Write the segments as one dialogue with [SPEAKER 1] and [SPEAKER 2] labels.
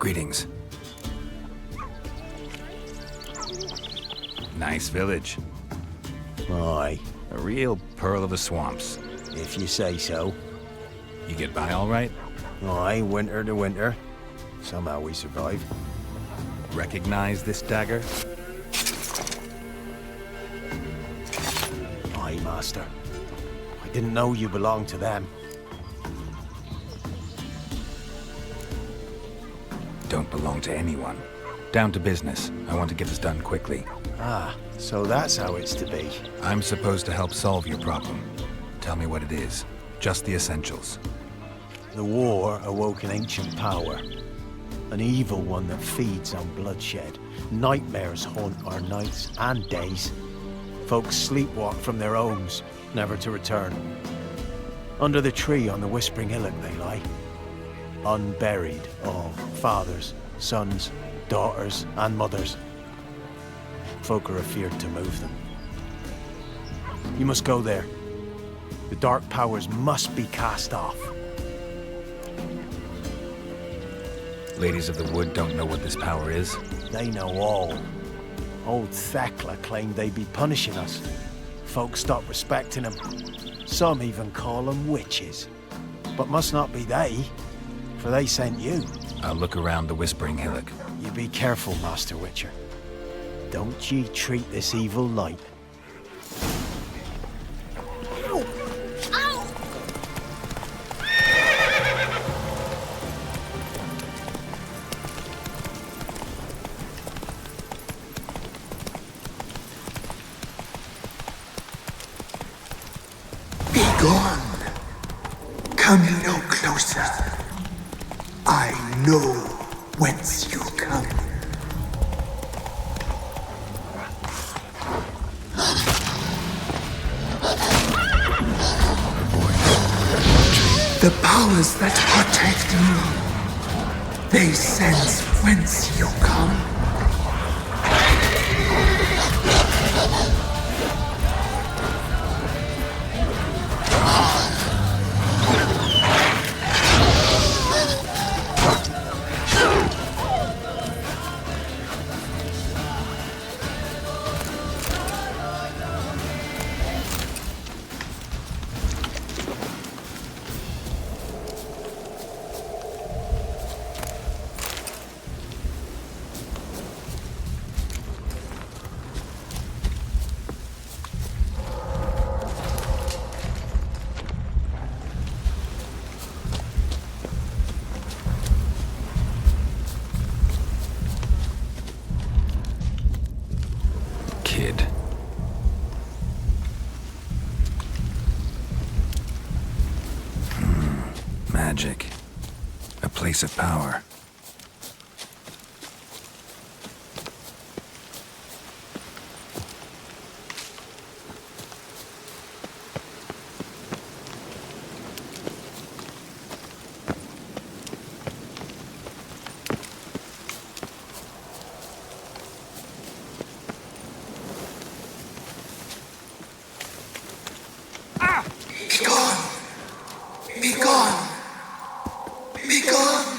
[SPEAKER 1] Greetings. Nice village.
[SPEAKER 2] Aye,
[SPEAKER 1] A real pearl of the swamps.
[SPEAKER 2] if you say so.
[SPEAKER 1] You get by all right?
[SPEAKER 2] Aye, winter to winter. Somehow we survive.
[SPEAKER 1] Recognize this dagger?
[SPEAKER 2] Aye, master. I didn't know you belonged to them.
[SPEAKER 1] Don't belong to anyone. Down to business. I want to get this done quickly.
[SPEAKER 2] Ah, so that's how it's to be.
[SPEAKER 1] I'm supposed to help solve your problem. Tell me what it is. Just the essentials.
[SPEAKER 2] The war awoke an ancient power. An evil one that feeds on bloodshed. Nightmares haunt our nights and days. Folks sleepwalk from their homes, never to return. Under the tree on the Whispering Hillock they lie. Unburied, all fathers, sons, daughters, and mothers. Folk are afeard to move them. You must go there. The dark powers must be cast off.
[SPEAKER 1] Ladies of the Wood don't know what this power is.
[SPEAKER 2] They know all. Old Thekla claimed they'd be punishing us. Folk stopped respecting them. Some even call them witches. But must not be they, for they sent you.
[SPEAKER 1] I'll look around the Whispering Hillock.
[SPEAKER 2] You be careful, Master Witcher. Don't ye treat this evil light.
[SPEAKER 3] Be gone. Come no closer. I know whence you come. The powers that protect you, they sense whence you come.
[SPEAKER 1] Kid. Magic. A place of power.
[SPEAKER 3] Be gone. Be gone. Be gone.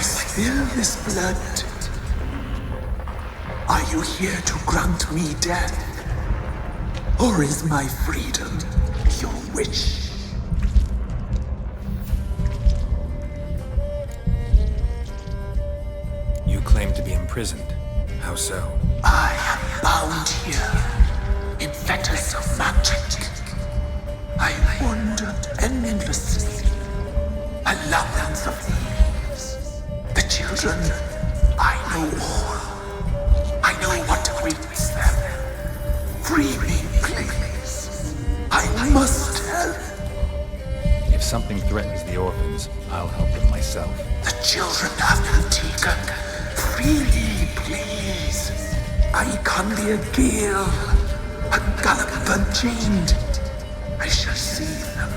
[SPEAKER 3] spill this blood? Are you here to grant me death? Or is my freedom your wish?
[SPEAKER 1] You claim to be imprisoned. How so?
[SPEAKER 3] I am bound here in fetters of magic. I wandered endlessly, a labyrinth of thieves. The children, I know all. I know what awaits them. Free me, please. I must help.
[SPEAKER 1] If something threatens the orphans, I'll help them myself.
[SPEAKER 3] The children have been taken. Free me, please. I can be a gale, a gallop unchained. I shall save them.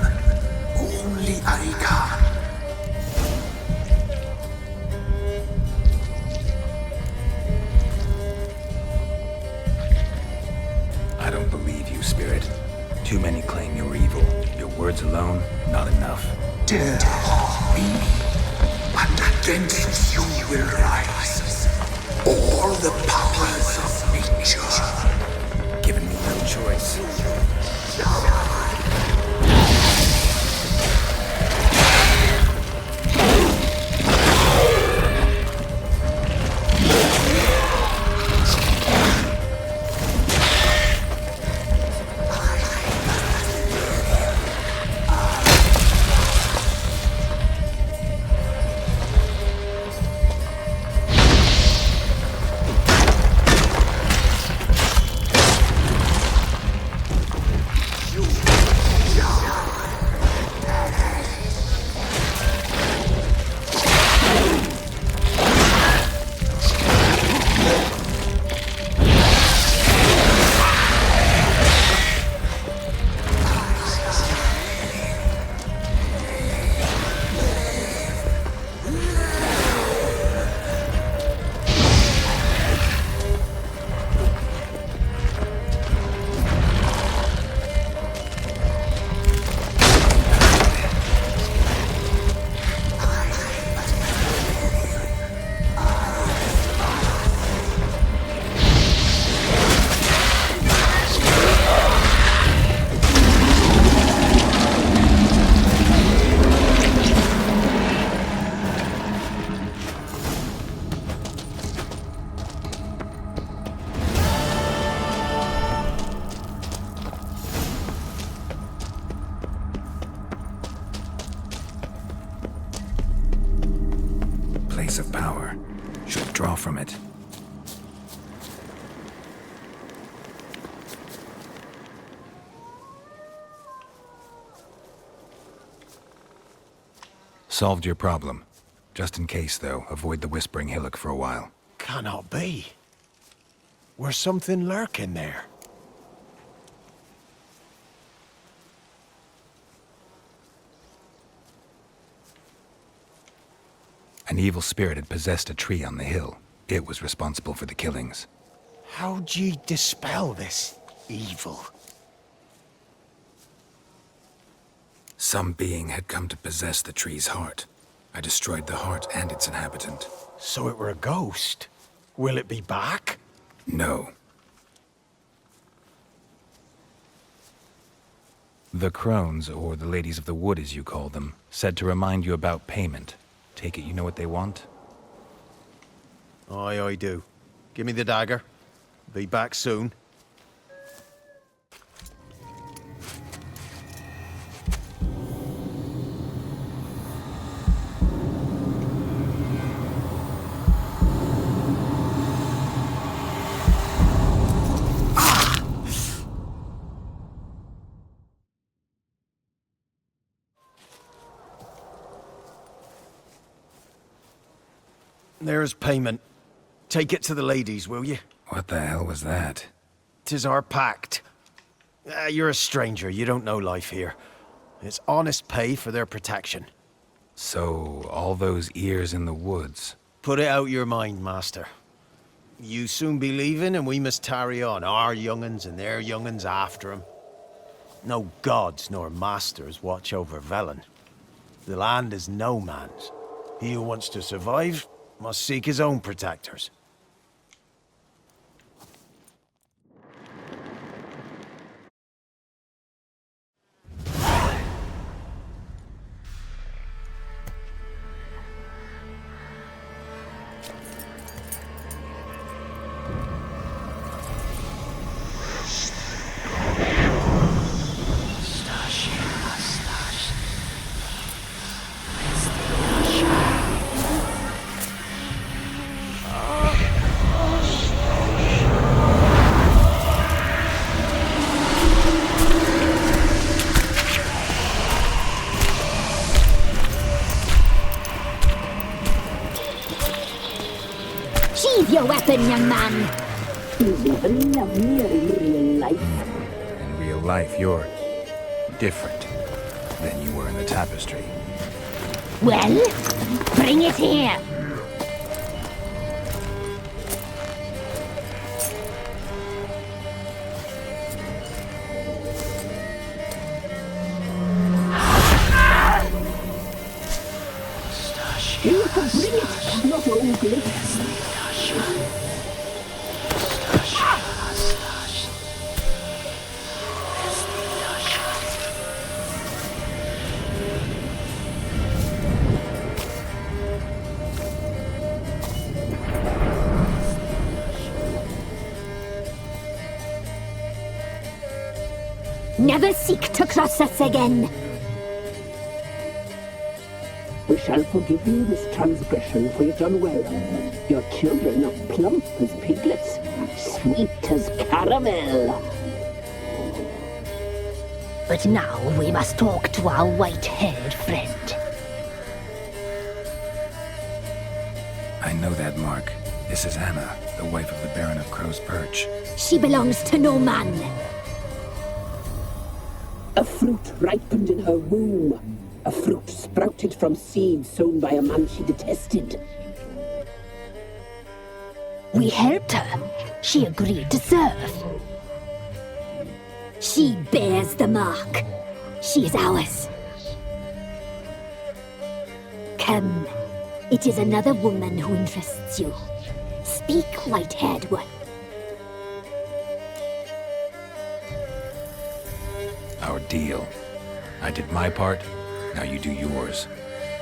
[SPEAKER 3] Only I can.
[SPEAKER 1] I don't believe you, Spirit. Too many claim you're evil. Your words alone, not enough.
[SPEAKER 3] Dare harm me, and against you will rise all the powers of nature.
[SPEAKER 1] Given me no choice. Place of power. Should draw from it. Solved your problem. Just in case, though, avoid the Whispering Hillock for a while.
[SPEAKER 2] Cannot be. Where's something lurking there?
[SPEAKER 1] An evil spirit had possessed a tree on the hill. It was responsible for the killings.
[SPEAKER 2] How'd ye dispel this evil?
[SPEAKER 1] Some being had come to possess the tree's heart. I destroyed the heart and its inhabitant.
[SPEAKER 2] So it were a ghost. Will it be back?
[SPEAKER 1] No. The crones, or the ladies of the wood as you call them, said to remind you about payment. Take it you know what they want?
[SPEAKER 2] Aye, I do. Give me the dagger. Be back soon. There's payment. Take it to the ladies, will you?
[SPEAKER 1] What the hell was that?
[SPEAKER 2] 'Tis our pact. You're a stranger. You don't know life here. It's honest pay for their protection.
[SPEAKER 1] So, all those ears in the woods.
[SPEAKER 2] Put it out your mind, master. You soon be leaving, and we must tarry on, our young'uns and their young'uns after 'em. No gods nor masters watch over Velen. The land is no man's. He who wants to survive must seek his own protectors.
[SPEAKER 4] Sheathe your weapon, young man!
[SPEAKER 5] He's even lovelier in real life.
[SPEAKER 1] In real life, you're different than you were in the tapestry.
[SPEAKER 4] Well, bring it here!
[SPEAKER 5] You can bring it, not ugly.
[SPEAKER 4] Never seek to cross us again!
[SPEAKER 5] We shall forgive you this transgression, for you've done well. Your children are plump as piglets, sweet as caramel.
[SPEAKER 4] But now we must talk to our white-haired friend.
[SPEAKER 1] I know that mark. This is Anna, the wife of the Baron of Crow's Perch.
[SPEAKER 4] She belongs to no man.
[SPEAKER 5] A fruit ripened in her womb. A fruit sprouted from seeds sown by a man she detested.
[SPEAKER 4] We helped her. She agreed to serve. She bears the mark. She is ours. Come. It is another woman who interests you. Speak, white-haired one.
[SPEAKER 1] Our deal. I did my part, now you do yours.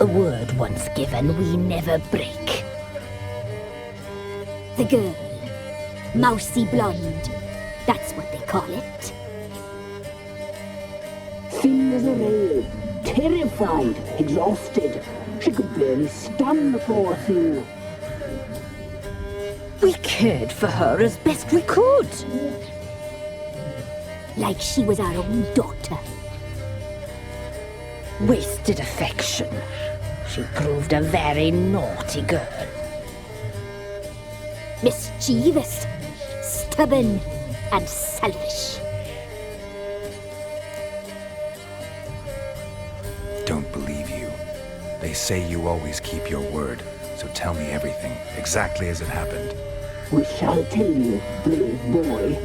[SPEAKER 4] A word once given, we never break. The girl. Mousy blonde. That's what they call it.
[SPEAKER 5] Thin as a rail, terrified, exhausted. She could barely stand, the poor thing.
[SPEAKER 4] We cared for her as best we could. Like she was our own daughter. Wasted affection. She proved a very naughty girl. Mischievous, stubborn, and selfish.
[SPEAKER 1] Don't believe you. They say you always keep your word, so tell me everything, exactly as it happened.
[SPEAKER 5] We shall tell you, brave boy.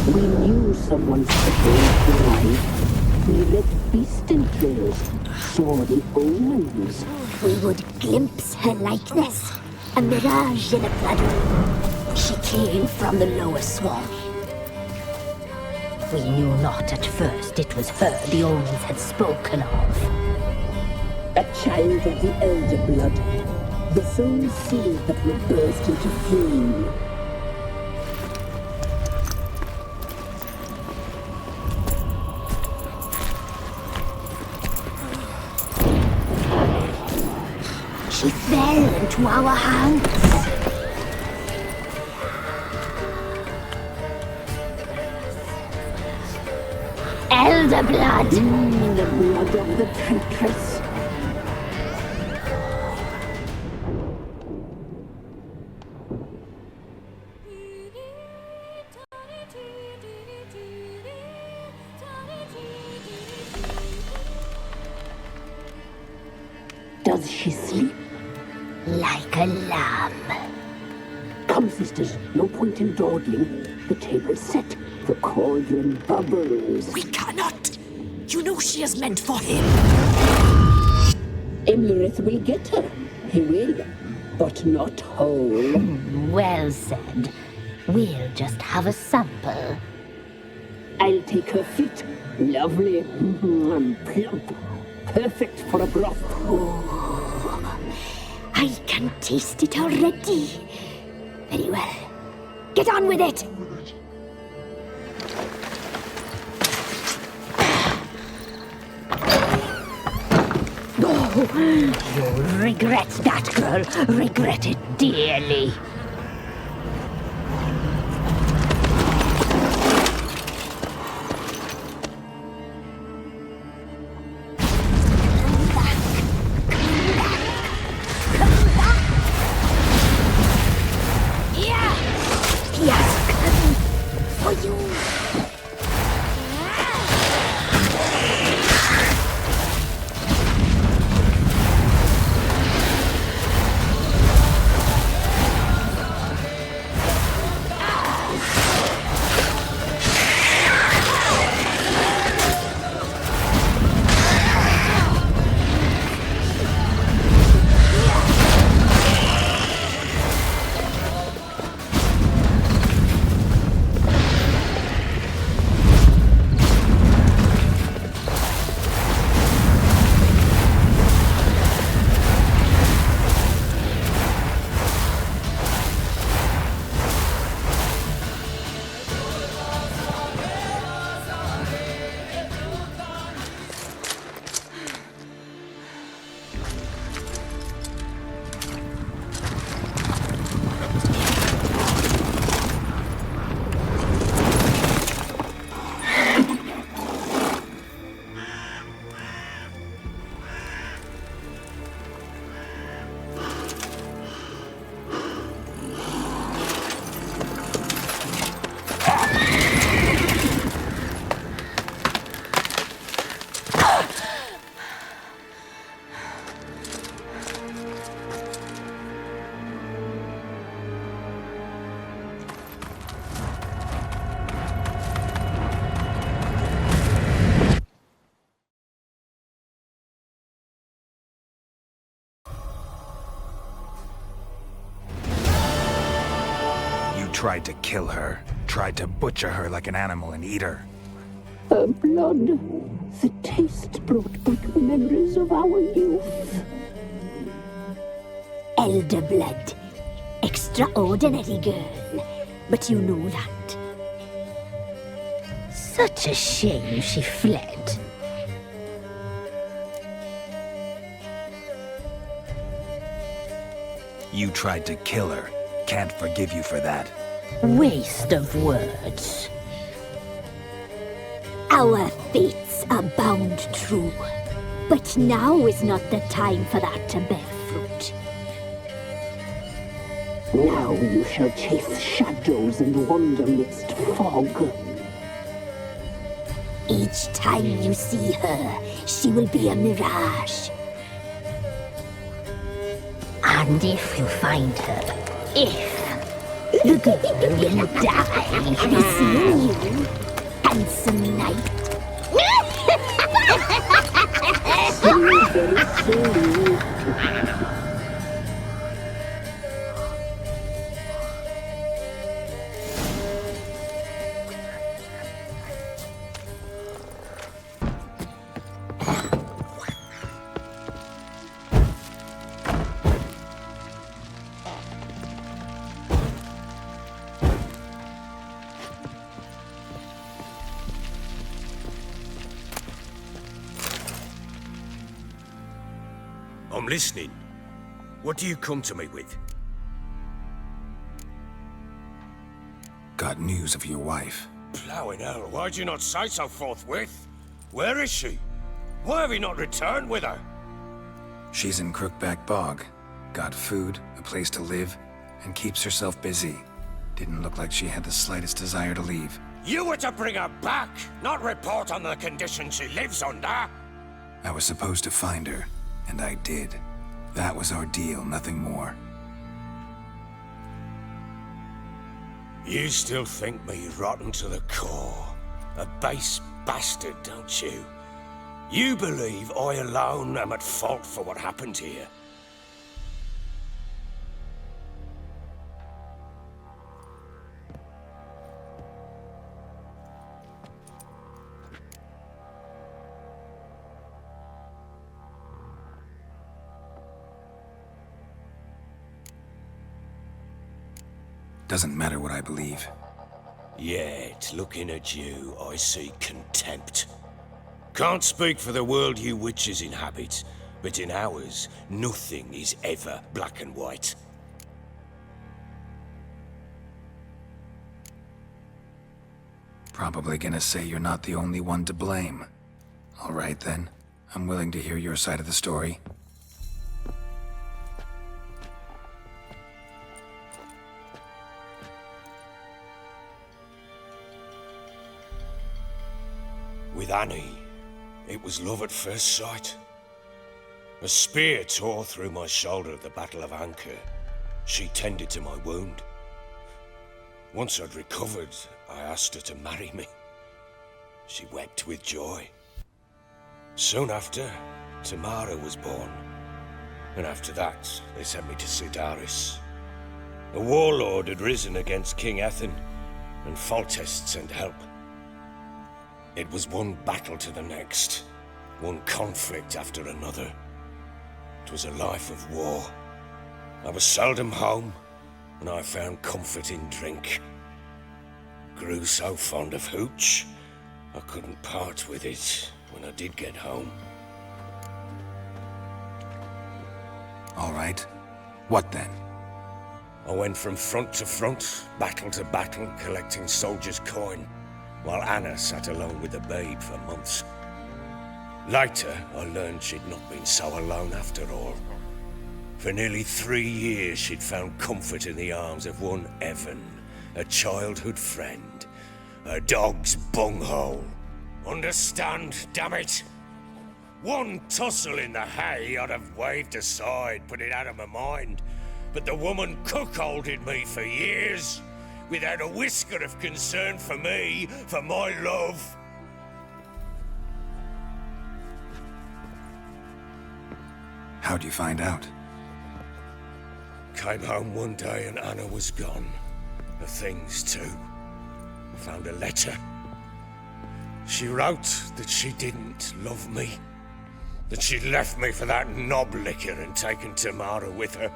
[SPEAKER 5] We knew someone supposed to arrive. We left beast entrails, saw the omens.
[SPEAKER 4] We would glimpse her likeness, a mirage in a blood. She came from the lower swamp. We knew not at first it was her the omens had spoken of.
[SPEAKER 5] A child of the elder blood, the soul seed that would burst into flame.
[SPEAKER 4] She fell into our hands. Elder blood!
[SPEAKER 5] The blood of the traitress. Does she sleep?
[SPEAKER 4] Like a lamb.
[SPEAKER 5] Come, sisters, no point in dawdling. The table's set. The cauldron bubbles.
[SPEAKER 4] We cannot! You know she is meant for him!
[SPEAKER 5] Imlerith will get her. He will, but not whole.
[SPEAKER 6] Well said. We'll just have a sample.
[SPEAKER 5] I'll take her feet. Lovely and plump. Perfect for a broth.
[SPEAKER 4] I can taste it already. Very well. Get on with it!
[SPEAKER 6] You'll regret that, girl. Regret it dearly.
[SPEAKER 4] He has come for you.
[SPEAKER 1] Tried to kill her. Tried to butcher her like an animal and eat her.
[SPEAKER 5] Her blood. The taste brought back memories of our youth.
[SPEAKER 4] Elder blood. Extraordinary girl. But you know that.
[SPEAKER 6] Such a shame she fled.
[SPEAKER 1] You tried to kill her. Can't forgive you for that.
[SPEAKER 6] Waste of words.
[SPEAKER 4] Our fates are bound true. But now is not the time for that to bear fruit.
[SPEAKER 5] Now you shall chase shadows and wander midst fog.
[SPEAKER 4] Each time you see her, she will be a mirage.
[SPEAKER 6] And if you find her, the girl will die.
[SPEAKER 4] Be seeing you, handsome knight.
[SPEAKER 7] I'm listening. What do you come to me with?
[SPEAKER 1] Got news of your wife.
[SPEAKER 7] Plowing hell, why'd you not say so forthwith? Where is she? Why have you not returned with her?
[SPEAKER 1] She's in Crookback Bog. Got food, a place to live, and keeps herself busy. Didn't look like she had the slightest desire to leave.
[SPEAKER 7] You were to bring her back, not report on the conditions she lives under.
[SPEAKER 1] I was supposed to find her, and I did. That was our deal, nothing more.
[SPEAKER 7] You still think me rotten to the core. A base bastard, don't you? You believe I alone am at fault for what happened here.
[SPEAKER 1] Doesn't matter what I believe.
[SPEAKER 7] Yet, looking at you, I see contempt. Can't speak for the world you witches inhabit, but in ours, nothing is ever black and white.
[SPEAKER 1] Probably gonna say you're not the only one to blame. All right then, I'm willing to hear your side of the story.
[SPEAKER 7] With Annie, it was love at first sight. A spear tore through my shoulder at the Battle of Anchor. She tended to my wound. Once I'd recovered, I asked her to marry me. She wept with joy. Soon after, Tamara was born. And after that, they sent me to Sidaris. A warlord had risen against King Ethan, and Foltest sent help. It was one battle to the next, one conflict after another. It was a life of war. I was seldom home, and I found comfort in drink. Grew so fond of hooch, I couldn't part with it when I did get home.
[SPEAKER 1] All right. What then?
[SPEAKER 7] I went from front to front, battle to battle, collecting soldiers' coin, while Anna sat alone with the babe for months. Later, I learned she'd not been so alone after all. For nearly 3 years, she'd found comfort in the arms of one Evan, a childhood friend, a dog's bunghole. Understand, damn it? One tussle in the hay I'd have waved aside, put it out of my mind, but the woman cuckolded me for years, without a whisker of concern for me, for my love.
[SPEAKER 1] How'd you find out?
[SPEAKER 7] Came home one day and Anna was gone. Her things too. Found a letter. She wrote that she didn't love me. That she'd left me for that knob licker and taken Tamara with her.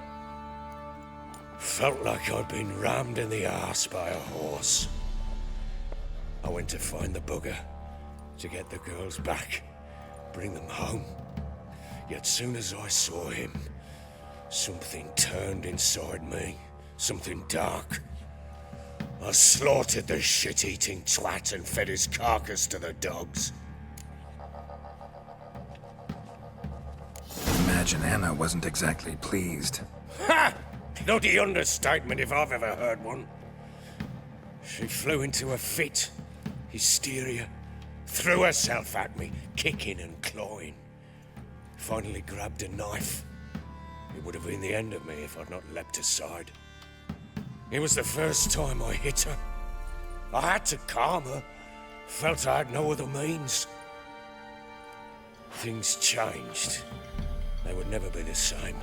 [SPEAKER 7] Felt like I'd been rammed in the arse by a horse. I went to find the bugger, to get the girls back, bring them home. Yet soon as I saw him, something turned inside me, something dark. I slaughtered the shit-eating twat and fed his carcass to the dogs.
[SPEAKER 1] Imagine Anna wasn't exactly pleased.
[SPEAKER 7] Ha! Bloody understatement if I've ever heard one. She flew into a fit, hysteria, threw herself at me, kicking and clawing. Finally grabbed a knife. It would have been the end of me if I'd not leapt aside. It was the first time I hit her. I had to calm her. Felt I had no other means. Things changed. They would never be the same.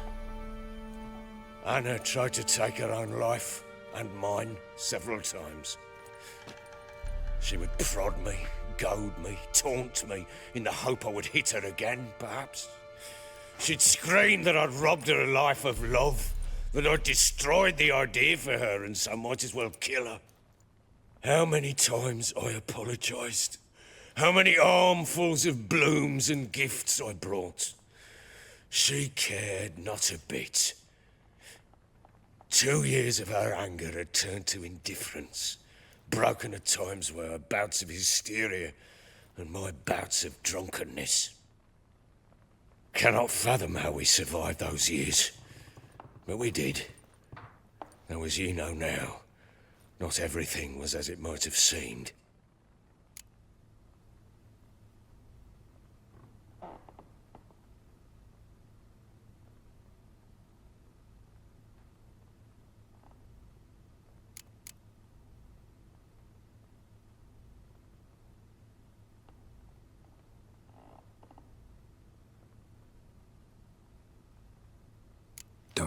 [SPEAKER 7] Anna tried to take her own life, and mine, several times. She would prod me, goad me, taunt me, in the hope I would hit her again, perhaps. She'd scream that I'd robbed her life of love, that I'd destroyed the idea for her, and so might as well kill her. How many times I apologized. How many armfuls of blooms and gifts I brought. She cared not a bit. 2 years of her anger had turned to indifference, broken at times by her bouts of hysteria and my bouts of drunkenness. Cannot fathom how we survived those years, but we did. Though as you know now, not everything was as it might have seemed.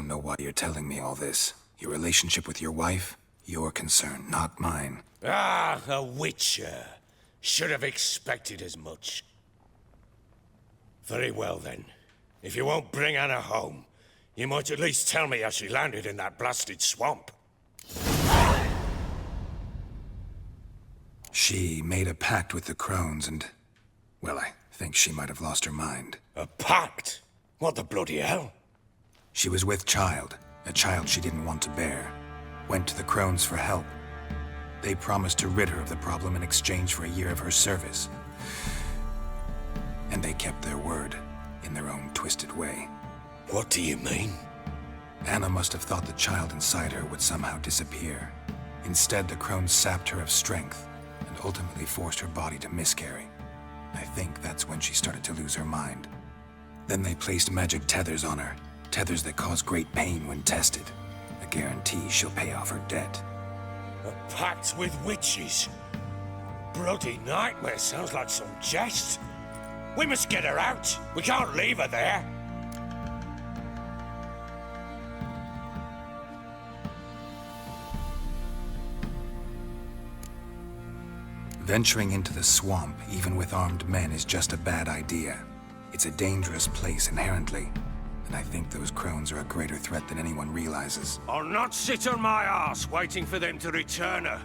[SPEAKER 1] don't know why you're telling me all this. Your relationship with your wife? Your concern, not mine.
[SPEAKER 7] Ah, a witcher. Should have expected as much. Very well then. If you won't bring Anna home, you might at least tell me how she landed in that blasted swamp.
[SPEAKER 1] She made a pact with the crones and... well, I think she might have lost her mind.
[SPEAKER 7] A pact? What the bloody hell?
[SPEAKER 1] She was with child, a child she didn't want to bear. Went to the crones for help. They promised to rid her of the problem in exchange for a year of her service. And they kept their word, in their own twisted way.
[SPEAKER 7] What do you mean?
[SPEAKER 1] Anna must have thought the child inside her would somehow disappear. Instead, the crones sapped her of strength, and ultimately forced her body to miscarry. I think that's when she started to lose her mind. Then they placed magic tethers on her, tethers that cause great pain when tested. A guarantee she'll pay off her debt.
[SPEAKER 7] A pact with witches? Bloody nightmare, sounds like some jest. We must get her out. We can't leave her there.
[SPEAKER 1] Venturing into the swamp, even with armed men, is just a bad idea. It's a dangerous place inherently, and I think those crones are a greater threat than anyone realizes.
[SPEAKER 7] I'll not sit on my ass waiting for them to return her.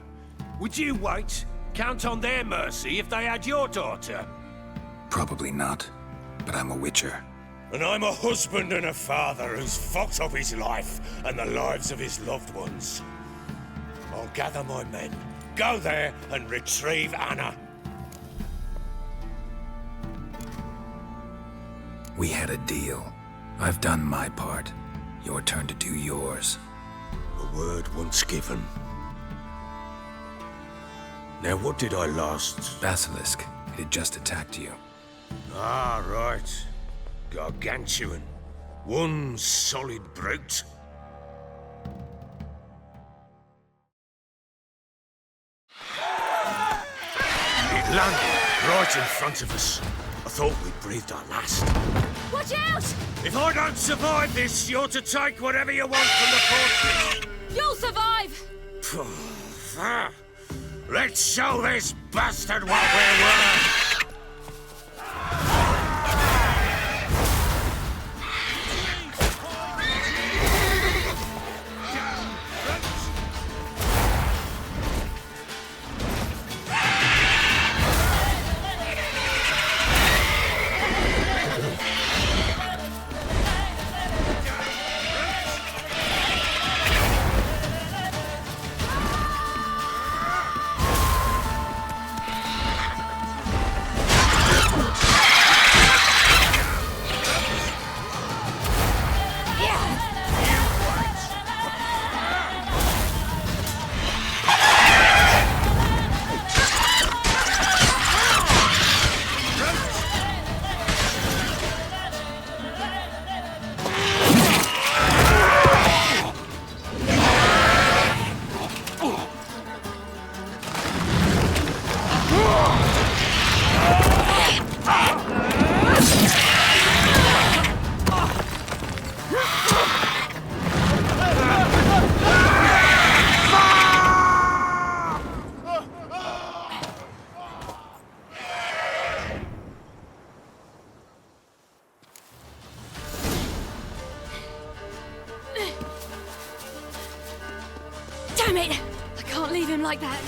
[SPEAKER 7] Would you wait? Count on their mercy if they had your daughter?
[SPEAKER 1] Probably not, but I'm a witcher.
[SPEAKER 7] And I'm a husband and a father who's fucked up his life and the lives of his loved ones. I'll gather my men, go there and retrieve Anna.
[SPEAKER 1] We had a deal. I've done my part. Your turn to do yours.
[SPEAKER 7] A word once given. Now what did I last...
[SPEAKER 1] Basilisk. It had just attacked you.
[SPEAKER 7] Ah, right. Gargantuan. One solid brute. It landed right in front of us. I thought we'd breathed our last.
[SPEAKER 6] Watch out!
[SPEAKER 7] If I don't survive this, you're to take whatever you want from the fortress.
[SPEAKER 6] You'll survive!
[SPEAKER 7] Let's show this bastard what we're worth!
[SPEAKER 6] Damn it! I can't leave him like that.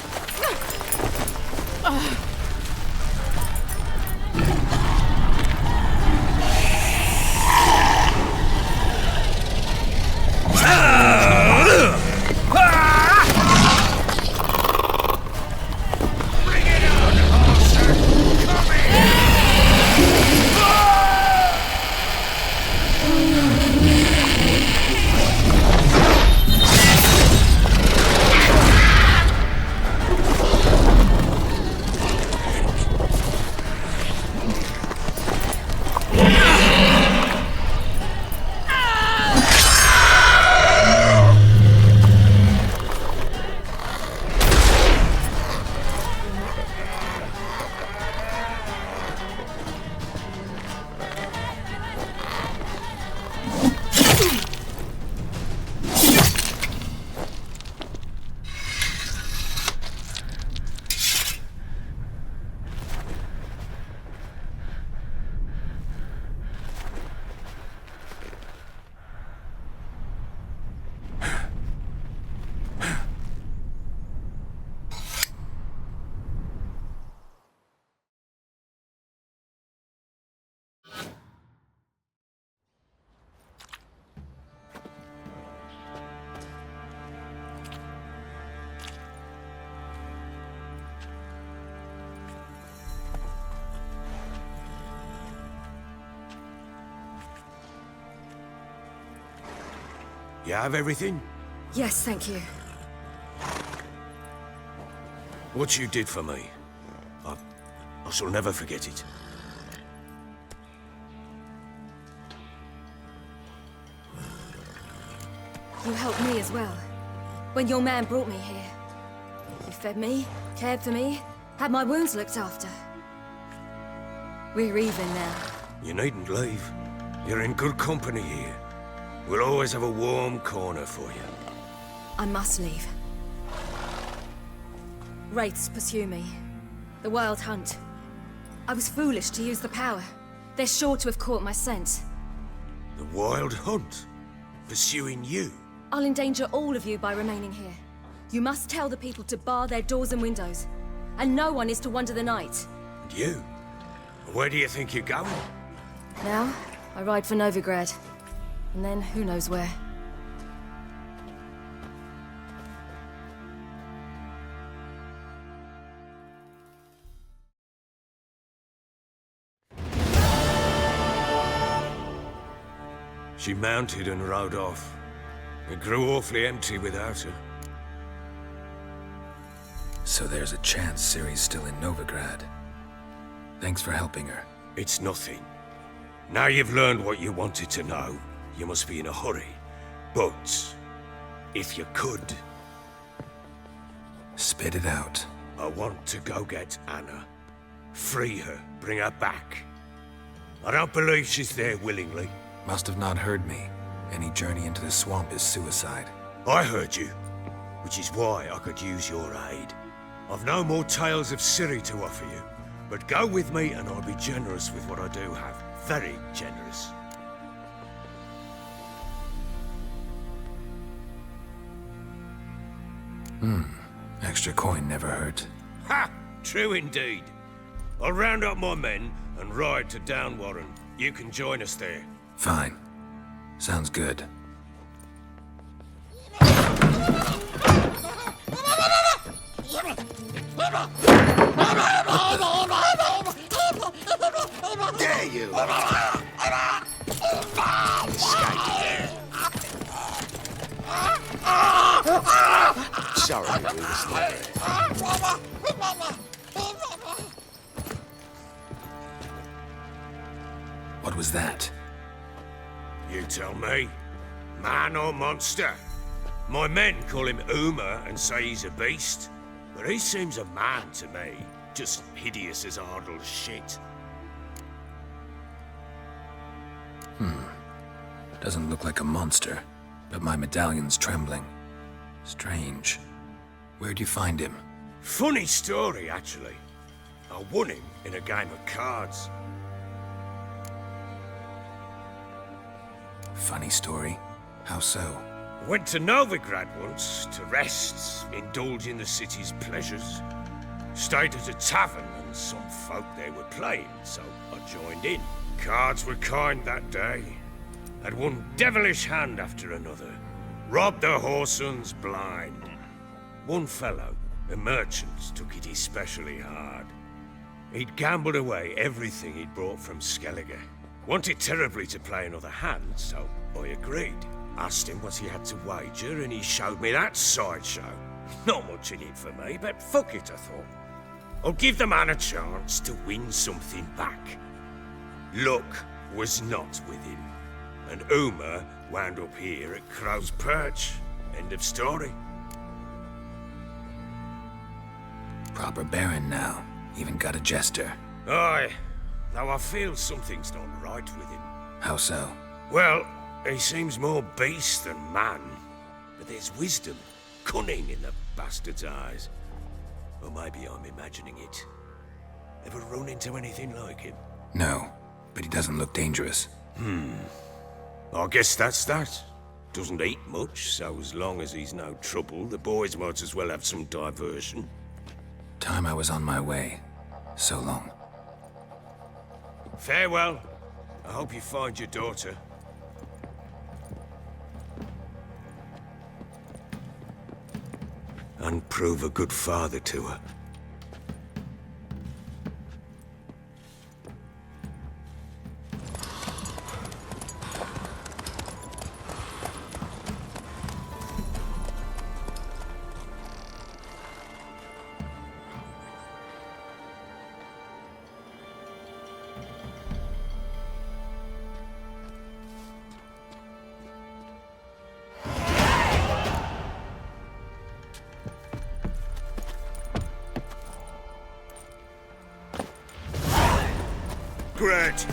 [SPEAKER 7] You have everything?
[SPEAKER 8] Yes, thank you.
[SPEAKER 7] What you did for me, I shall never forget it.
[SPEAKER 8] You helped me as well. When your man brought me here. You fed me, cared for me, had my wounds looked after. We're even now.
[SPEAKER 7] You needn't leave. You're in good company here. We'll always have a warm corner for you.
[SPEAKER 8] I must leave. Wraiths pursue me. The Wild Hunt. I was foolish to use the power. They're sure to have caught my scent.
[SPEAKER 7] The Wild Hunt? Pursuing you?
[SPEAKER 8] I'll endanger all of you by remaining here. You must tell the people to bar their doors and windows. And no one is to wander the night.
[SPEAKER 7] And you? Where do you think you're going?
[SPEAKER 8] Now, I ride for Novigrad. And then, who knows where.
[SPEAKER 7] She mounted and rode off. It grew awfully empty without her.
[SPEAKER 1] So there's a chance Ciri's still in Novigrad. Thanks for helping her.
[SPEAKER 7] It's nothing. Now you've learned what you wanted to know, you must be in a hurry. But, if you could...
[SPEAKER 1] Spit it out.
[SPEAKER 7] I want to go get Anna. Free her, bring her back. I don't believe she's there willingly.
[SPEAKER 1] Must have not heard me. Any journey into the swamp is suicide.
[SPEAKER 7] I heard you, which is why I could use your aid. I've no more tales of Ciri to offer you, but go with me and I'll be generous with what I do have. Very generous.
[SPEAKER 1] Extra coin never hurt.
[SPEAKER 7] Ha! True indeed. I'll round up my men and ride to Downwarren. You can join us there.
[SPEAKER 1] Fine. Sounds good.
[SPEAKER 7] Dare you!
[SPEAKER 2] Sorry, we was late.
[SPEAKER 1] What was that?
[SPEAKER 7] You tell me. Man or monster? My men call him Uma and say he's a beast. But he seems a man to me. Just hideous as Ardle's shit.
[SPEAKER 1] Doesn't look like a monster, but my medallion's trembling. Strange. Where'd you find him?
[SPEAKER 7] Funny story, actually. I won him in a game of cards.
[SPEAKER 1] Funny story. How so?
[SPEAKER 7] Went to Novigrad once to rest, indulge in the city's pleasures. Stayed at a tavern and some folk there were playing, so I joined in. Cards were kind that day. Had one devilish hand after another. Robbed the whoresons blind. One fellow, a merchant, took it especially hard. He'd gambled away everything he'd brought from Skellige. Wanted terribly to play another hand, so I agreed. Asked him what he had to wager, and he showed me that sideshow. Not much in it for me, but fuck it, I thought. I'll give the man a chance to win something back. Luck was not with him, and Uma wound up here at Crow's Perch. End of story.
[SPEAKER 1] Proper baron now. Even got a jester.
[SPEAKER 7] Aye, though I feel something's not right with him.
[SPEAKER 1] How so?
[SPEAKER 7] Well, he seems more beast than man, but there's wisdom, cunning in the bastard's eyes. Or maybe I'm imagining it. Ever run into anything like him?
[SPEAKER 1] No, but he doesn't look dangerous.
[SPEAKER 7] I guess that's that. Doesn't eat much, so as long as he's no trouble, the boys might as well have some diversion.
[SPEAKER 1] Time I was on my way. So long.
[SPEAKER 7] Farewell. I hope you find your daughter. And prove a good father to her. Novigrad!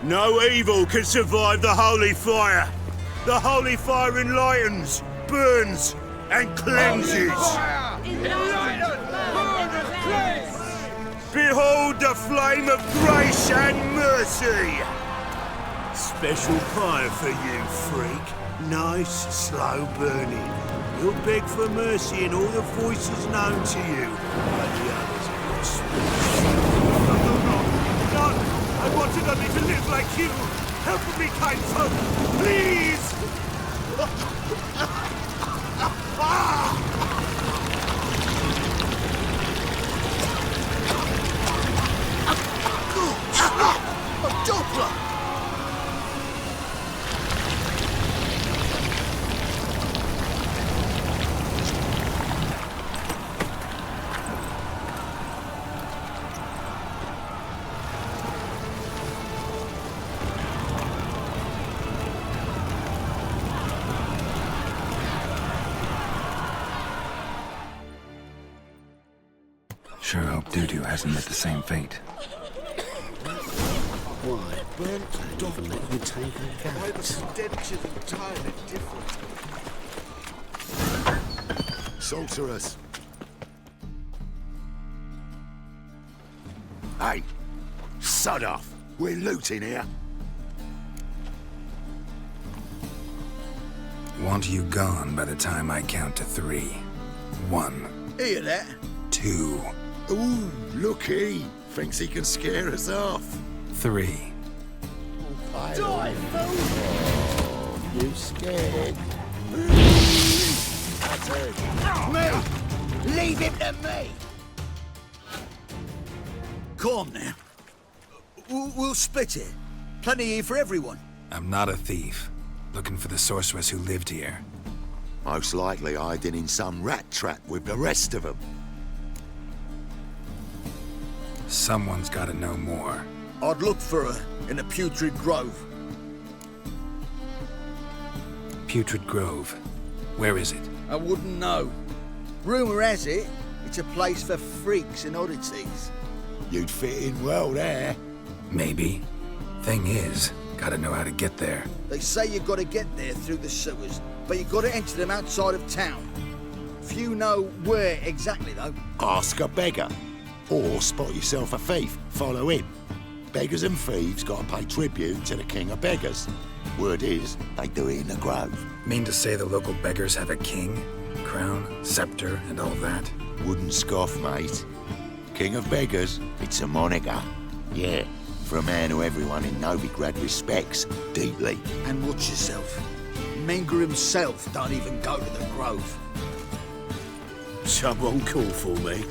[SPEAKER 7] No evil can survive the holy fire. The holy fire enlightens, burns, and cleanses. Behold the flame of grace and mercy. Special fire for you, freak. Nice, slow burning. You'll beg for mercy in all the voices known to you. But the others are not sweet. No! I wanted only to live like you! Help me, kind folk! Please! A Doppler!
[SPEAKER 1] Sure hope Dudu hasn't met the same fate.
[SPEAKER 3] Why, burnt and even let you take a
[SPEAKER 7] Why the stench is entirely different.
[SPEAKER 3] sorceress. Hey, sod off. We're looting here.
[SPEAKER 1] Want you gone by the time I count to 3. 1.
[SPEAKER 3] Hear that?
[SPEAKER 1] 2.
[SPEAKER 3] Ooh, looky. Thinks he can scare us off.
[SPEAKER 1] 3.
[SPEAKER 3] Die, fool! You scared?
[SPEAKER 9] Me! Leave him to me! Calm now. We'll split it. Plenty here for everyone.
[SPEAKER 1] I'm not a thief. Looking for the sorceress who lived here.
[SPEAKER 3] Most likely hiding in some rat trap with the rest of them.
[SPEAKER 1] Someone's gotta know more.
[SPEAKER 9] I'd look for her in the Putrid Grove.
[SPEAKER 1] Putrid Grove. Where is it?
[SPEAKER 9] I wouldn't know. Rumour has it, it's a place for freaks and oddities.
[SPEAKER 3] You'd fit in well there.
[SPEAKER 1] Maybe. Thing is, gotta know how to get there.
[SPEAKER 9] They say you've got to get there through the sewers, but you've got to enter them outside of town. Few know where exactly, though.
[SPEAKER 3] Ask a beggar. Or spot yourself a thief. Follow him. Beggars and thieves gotta pay tribute to the king of beggars. Word is, they do it in the grove.
[SPEAKER 1] Mean to say the local beggars have a king, crown, scepter, and all that?
[SPEAKER 3] Wouldn't scoff, mate. King of beggars, it's a moniker. Yeah, for a man who everyone in Novigrad respects deeply.
[SPEAKER 9] And watch yourself. Menga himself don't even go to the grove.
[SPEAKER 7] Someone call for me.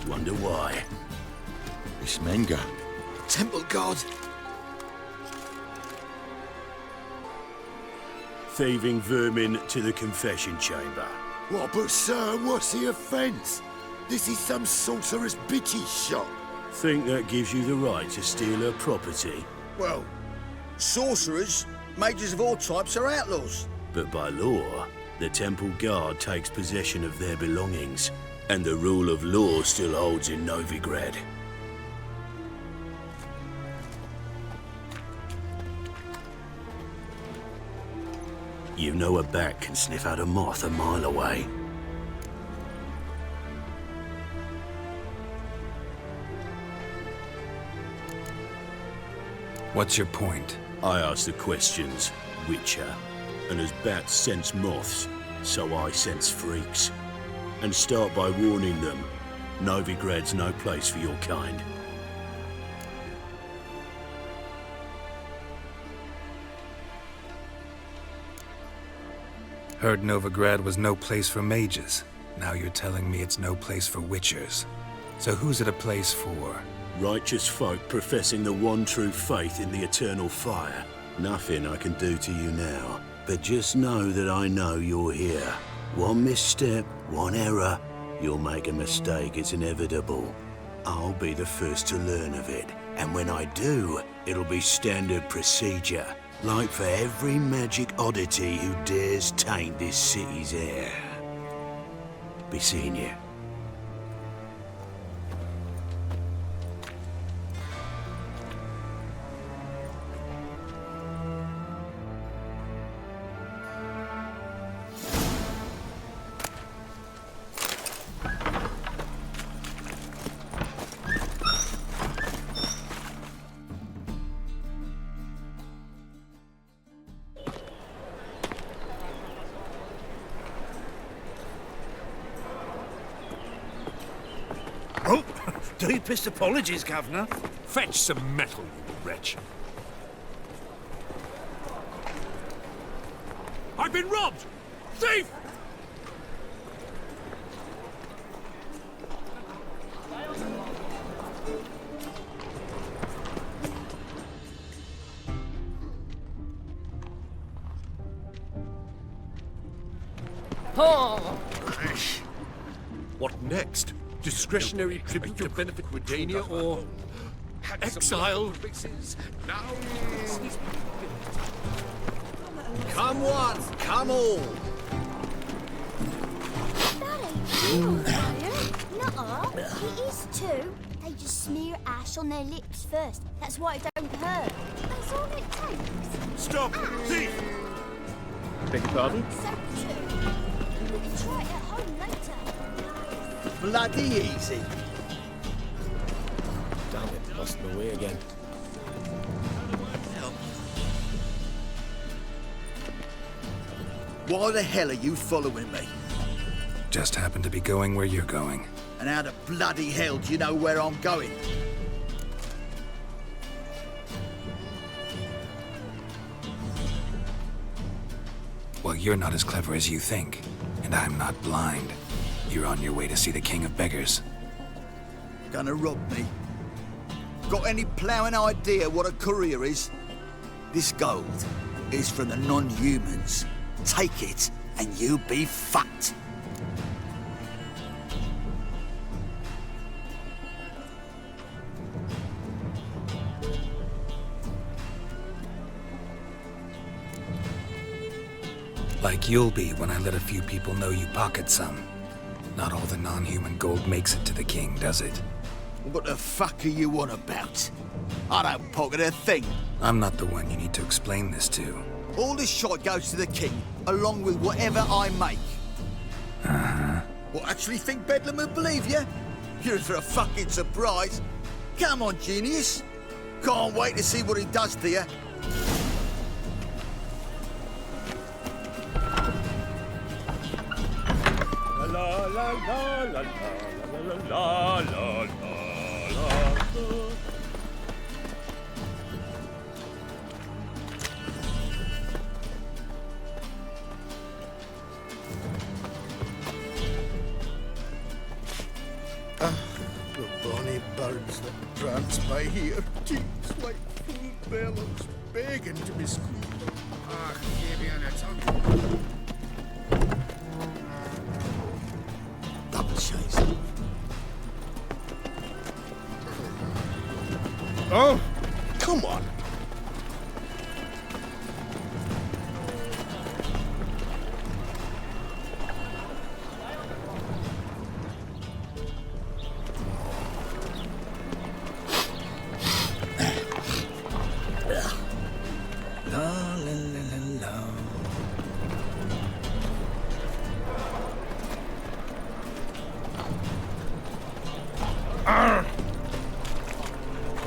[SPEAKER 7] Wonder why.
[SPEAKER 3] It's Menga.
[SPEAKER 9] Temple guard.
[SPEAKER 7] Thieving vermin to the confession chamber.
[SPEAKER 3] What, but sir, what's the offence? This is some sorcerer's bitchy shop.
[SPEAKER 7] Think that gives you the right to steal her property?
[SPEAKER 9] Well, sorcerers, mages of all types are outlaws.
[SPEAKER 7] But by law, the temple guard takes possession of their belongings, and the rule of law still holds in Novigrad. You know a bat can sniff out a moth a mile away.
[SPEAKER 1] What's your point?
[SPEAKER 7] I ask the questions, Witcher. And as bats sense moths, so I sense freaks. And start by warning them, Novigrad's no place for your kind.
[SPEAKER 1] Heard Novigrad was no place for mages. Now you're telling me it's no place for witchers. So who's it a place for?
[SPEAKER 10] righteous folk professing the one true faith in the eternal fire. Nothing I can do to you now, but just know that I know you're here. One misstep, one error, you'll make a mistake, it's inevitable. I'll be the first to learn of it, and when I do, it'll be standard procedure, like for every magic oddity who dares taint this city's air. Be seeing you.
[SPEAKER 11] Oh, deepest apologies, Governor.
[SPEAKER 12] Fetch some metal, you wretch. I've been robbed! Thief!
[SPEAKER 8] Oh!
[SPEAKER 12] What next? Discretionary tribute to benefit Redania or exile?
[SPEAKER 9] Come one, come all.
[SPEAKER 4] That ain't real fire. Nuh-uh. It is too. They just smear ash on their lips first. That's why it don't hurt. That's all it takes.
[SPEAKER 12] Stop! Thief!
[SPEAKER 11] Beg your pardon?
[SPEAKER 4] So too. We can try it at home later.
[SPEAKER 9] Bloody easy.
[SPEAKER 2] Damn it, lost my way again.
[SPEAKER 9] Why the hell are you following me?
[SPEAKER 1] Just happen to be going where you're going.
[SPEAKER 9] And how the bloody hell do you know where I'm going?
[SPEAKER 1] Well, you're not as clever as you think, and I'm not blind. You're on your way to see the King of Beggars.
[SPEAKER 9] Gonna rob me? Got any ploughing idea what a courier is? This gold is from the non-humans. Take it, and you'll be fucked.
[SPEAKER 1] Like you'll be when I let a few people know you pocket some. Not all the non-human gold makes it to the king, does it?
[SPEAKER 9] What the fuck are you on about? I don't pocket a thing.
[SPEAKER 1] I'm not the one you need to explain this to.
[SPEAKER 9] All this shot goes to the king, along with whatever I make.
[SPEAKER 1] Uh-huh.
[SPEAKER 9] What, actually think Bedlam will believe you? You're in for a fucking surprise. Come on, genius. Can't wait to see what he does to you.
[SPEAKER 12] La la la la la la la la la.
[SPEAKER 11] The bonny birds that prance by here, cheeks like full bellows, begging to be squeezed. Ah, give you a tongue.
[SPEAKER 9] Double chase.
[SPEAKER 11] Oh, come on.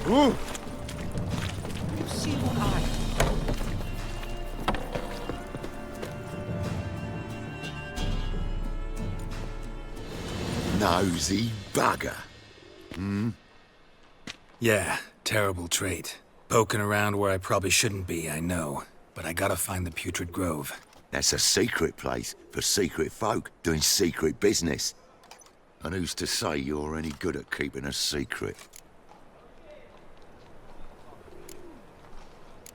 [SPEAKER 11] Ooh.
[SPEAKER 6] You see what I...
[SPEAKER 3] Nosy bugger.
[SPEAKER 1] Yeah, terrible trait. Poking around where I probably shouldn't be, I know. But I gotta find the Putrid Grove.
[SPEAKER 3] That's a secret place for secret folk doing secret business. And who's to say you're any good at keeping a secret?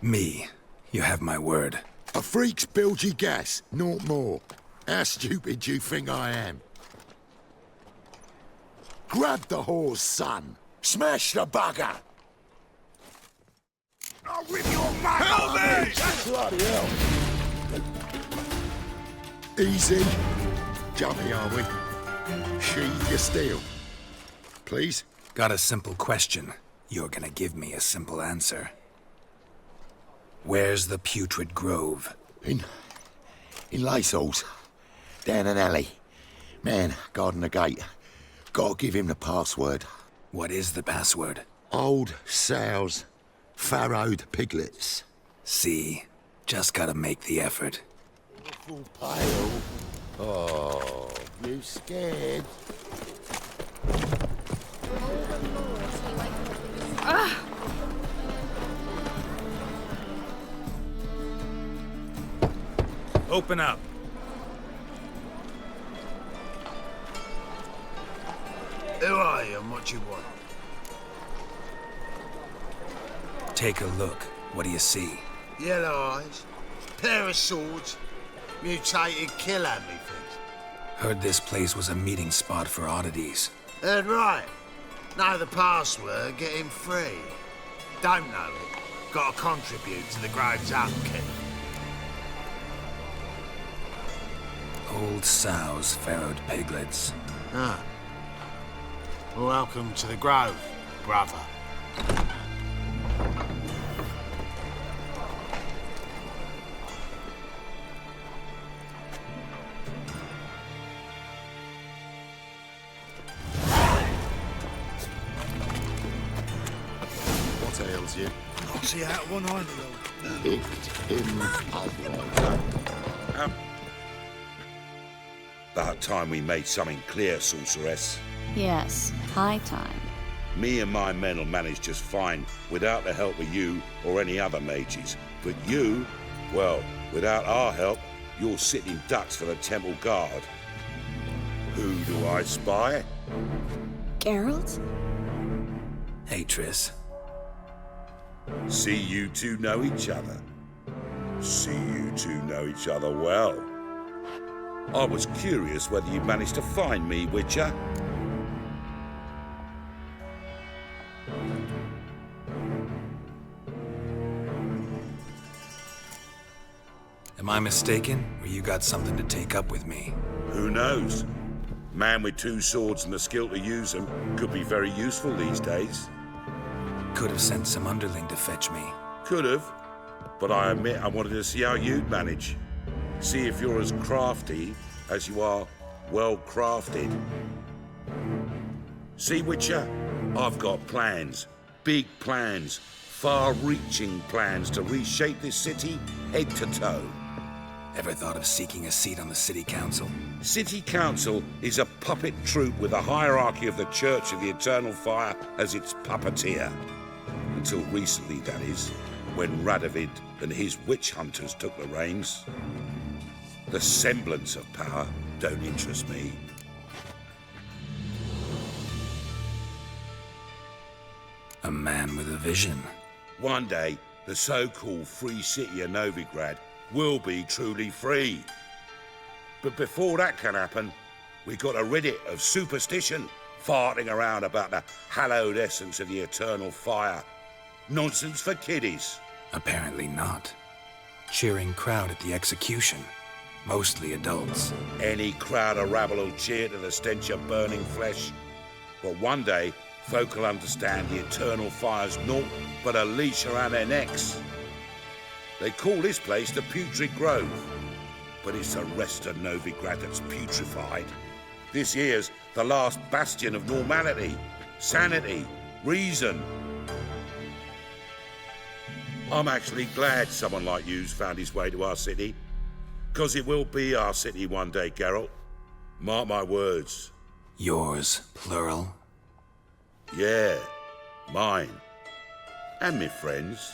[SPEAKER 1] Me. You have my word.
[SPEAKER 11] A freak's bilgy gas, naught more. How stupid do you think I am? Grab the horse, son. Smash the bugger. I'll rip your mouth. Help me! Bloody hell. Easy. Jumpy, are we? Sheathe your steel. Please?
[SPEAKER 1] Got a simple question. You're gonna give me a simple answer. Where's the putrid grove?
[SPEAKER 11] In Lacehalls. Down an alley. Man, guarding the gate. Gotta give him the password.
[SPEAKER 1] What is the password?
[SPEAKER 11] Old sows. Farrowed piglets.
[SPEAKER 1] See? Just gotta make the effort.
[SPEAKER 11] Awful pale. Oh, you scared?
[SPEAKER 1] Open up.
[SPEAKER 10] Who are you and what you want?
[SPEAKER 1] Take a look. What do you see?
[SPEAKER 10] Yellow eyes, pair of swords, mutated killer, methinks.
[SPEAKER 1] Heard this place was a meeting spot for oddities.
[SPEAKER 10] Heard right. Know the password, get him free. Don't know it, gotta contribute to the grove's upkeep.
[SPEAKER 1] Old sows, farrowed piglets.
[SPEAKER 10] Ah. Welcome to the grove, brother.
[SPEAKER 11] What ails you?
[SPEAKER 10] I'll see out one eye,
[SPEAKER 11] Picked him up.
[SPEAKER 13] About time we made something clear, sorceress.
[SPEAKER 14] Yes, high time.
[SPEAKER 13] Me and my men will manage just fine without the help of you or any other mages. But you, well, without our help, you're sitting ducks for the temple guard. Who do I spy?
[SPEAKER 14] Geralt?
[SPEAKER 1] Hey, Triss.
[SPEAKER 13] See you two know each other. See you two know each other well. I was curious whether you managed to find me, Witcher.
[SPEAKER 1] Am I mistaken, or you got something to take up with me?
[SPEAKER 13] Who knows? Man with two swords and the skill to use them could be very useful these days.
[SPEAKER 1] Could have sent some underling to fetch me.
[SPEAKER 13] Could have, but I admit I wanted to see how you'd manage. See if you're as crafty as you are well-crafted. See, Witcher? I've got plans. Big plans. Far-reaching plans to reshape this city head to toe.
[SPEAKER 1] Ever thought of seeking a seat on the city council?
[SPEAKER 13] City council is a puppet troupe with a hierarchy of the Church of the Eternal Fire as its puppeteer. Until recently, that is, when Radovid and his witch hunters took the reins. The semblance of power don't interest me.
[SPEAKER 1] A man with a vision.
[SPEAKER 13] One day, the so-called free city of Novigrad will be truly free. But before that can happen, we got to rid it of superstition, farting around about the hallowed essence of the eternal fire. Nonsense for kiddies.
[SPEAKER 1] Apparently not. Cheering crowd at the execution. Mostly adults.
[SPEAKER 13] Any crowd of rabble will cheer to the stench of burning flesh. But one day, folk will understand the eternal fire's naught but a leash around their necks. They call this place the Putrid Grove, but it's the rest of Novigrad that's putrefied. This here's the last bastion of normality, sanity, reason. I'm actually glad someone like you's found his way to our city, because it will be our city one day, Geralt. Mark my words.
[SPEAKER 1] Yours, plural?
[SPEAKER 13] Yeah, mine. And me friends.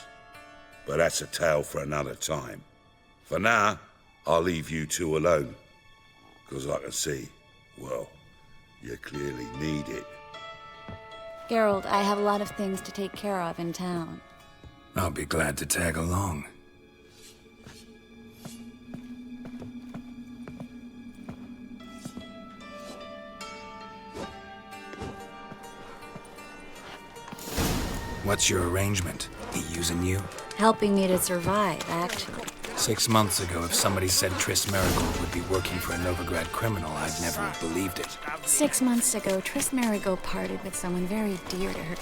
[SPEAKER 13] But that's a tale for another time. For now, I'll leave you two alone. Because I can see, well, you clearly need it.
[SPEAKER 14] Geralt, I have a lot of things to take care of in town.
[SPEAKER 1] I'll be glad to tag along. What's your arrangement? He using you?
[SPEAKER 14] Helping me to survive, actually.
[SPEAKER 1] 6 months ago, if somebody said Triss Marigold would be working for a Novigrad criminal, I'd never have believed it.
[SPEAKER 14] 6 months ago, Triss Marigold parted with someone very dear to her.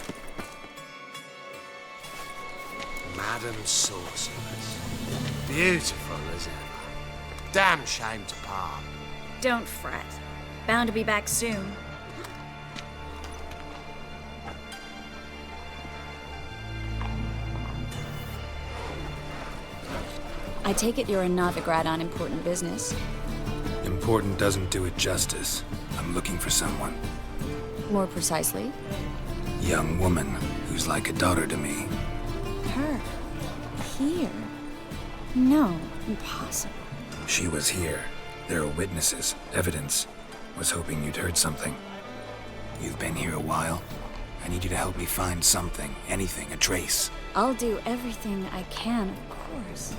[SPEAKER 15] Madam Sorceress. Beautiful as ever. Damn shame to part.
[SPEAKER 14] Don't fret. Bound to be back soon. I take it you're a Novigrad on important business.
[SPEAKER 1] Important doesn't do it justice. I'm looking for someone.
[SPEAKER 14] More precisely?
[SPEAKER 1] Young woman who's like a daughter to me.
[SPEAKER 14] Her? Here? No, impossible.
[SPEAKER 1] She was here. There are witnesses, evidence. Was hoping you'd heard something. You've been here a while. I need you to help me find something, anything, a trace.
[SPEAKER 14] I'll do everything I can, of course.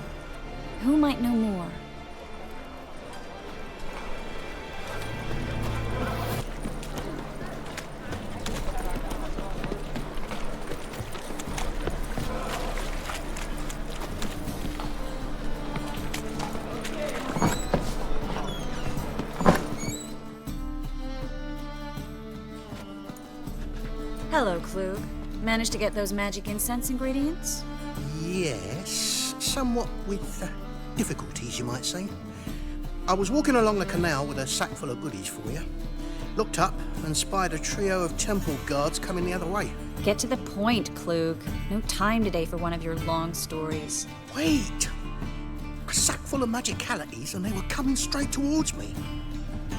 [SPEAKER 14] Who might know more? Hello, Klug. Managed to get those magic incense ingredients?
[SPEAKER 11] Yes, somewhat with difficulties, you might say. I was walking along the canal with a sack full of goodies for you. Looked up and spied a trio of temple guards coming the other way.
[SPEAKER 14] Get to the point, Klug. No time today for one of your long stories.
[SPEAKER 11] Wait! A sack full of magicalities and they were coming straight towards me.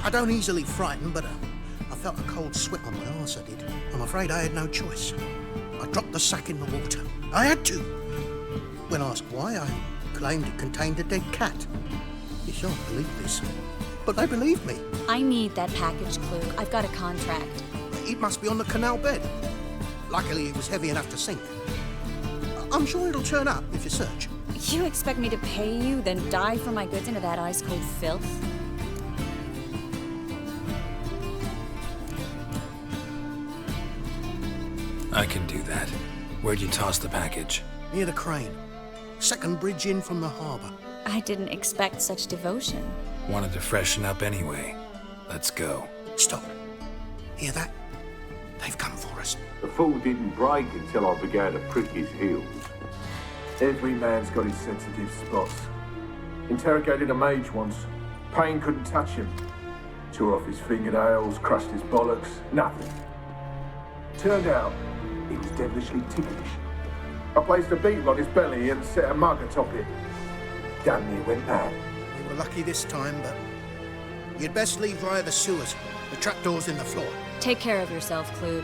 [SPEAKER 11] I don't easily frighten, but I felt a cold sweat on my arse, I did. I'm afraid I had no choice. I dropped the sack in the water. I had to. When asked why, I claimed it contained a dead cat. You shan't believe this, but they believed me.
[SPEAKER 14] I need that package, Klug. I've got a contract.
[SPEAKER 11] It must be on the canal bed. Luckily, it was heavy enough to sink. I'm sure it'll turn up if you search.
[SPEAKER 14] You expect me to pay you, then dive for my goods into that ice-cold filth?
[SPEAKER 1] I can do that. Where'd you toss the package?
[SPEAKER 11] Near the crane. Second bridge in from the harbour.
[SPEAKER 14] I didn't expect such devotion.
[SPEAKER 1] Wanted to freshen up anyway. Let's go.
[SPEAKER 11] Stop. Hear that? They've come for us.
[SPEAKER 16] The fall didn't break until I began to prick his heels. Every man's got his sensitive spots. Interrogated a mage once. Pain couldn't touch him. Tore off his fingernails, crushed his bollocks, nothing. Turned out, he was devilishly ticklish. I placed a beetle on his belly and set a mug atop it. Damn near went mad.
[SPEAKER 11] We were lucky this time, but you'd best leave via the sewers. The trapdoor's in the floor.
[SPEAKER 14] Take care of yourself, Klug.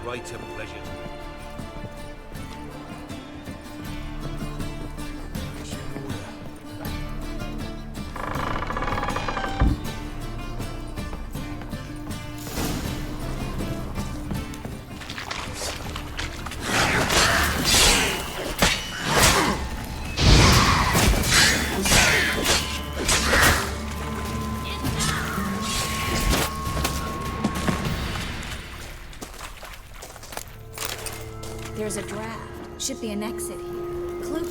[SPEAKER 7] Greater pleasure.
[SPEAKER 14] There's a draft. Should be an exit here. Klug.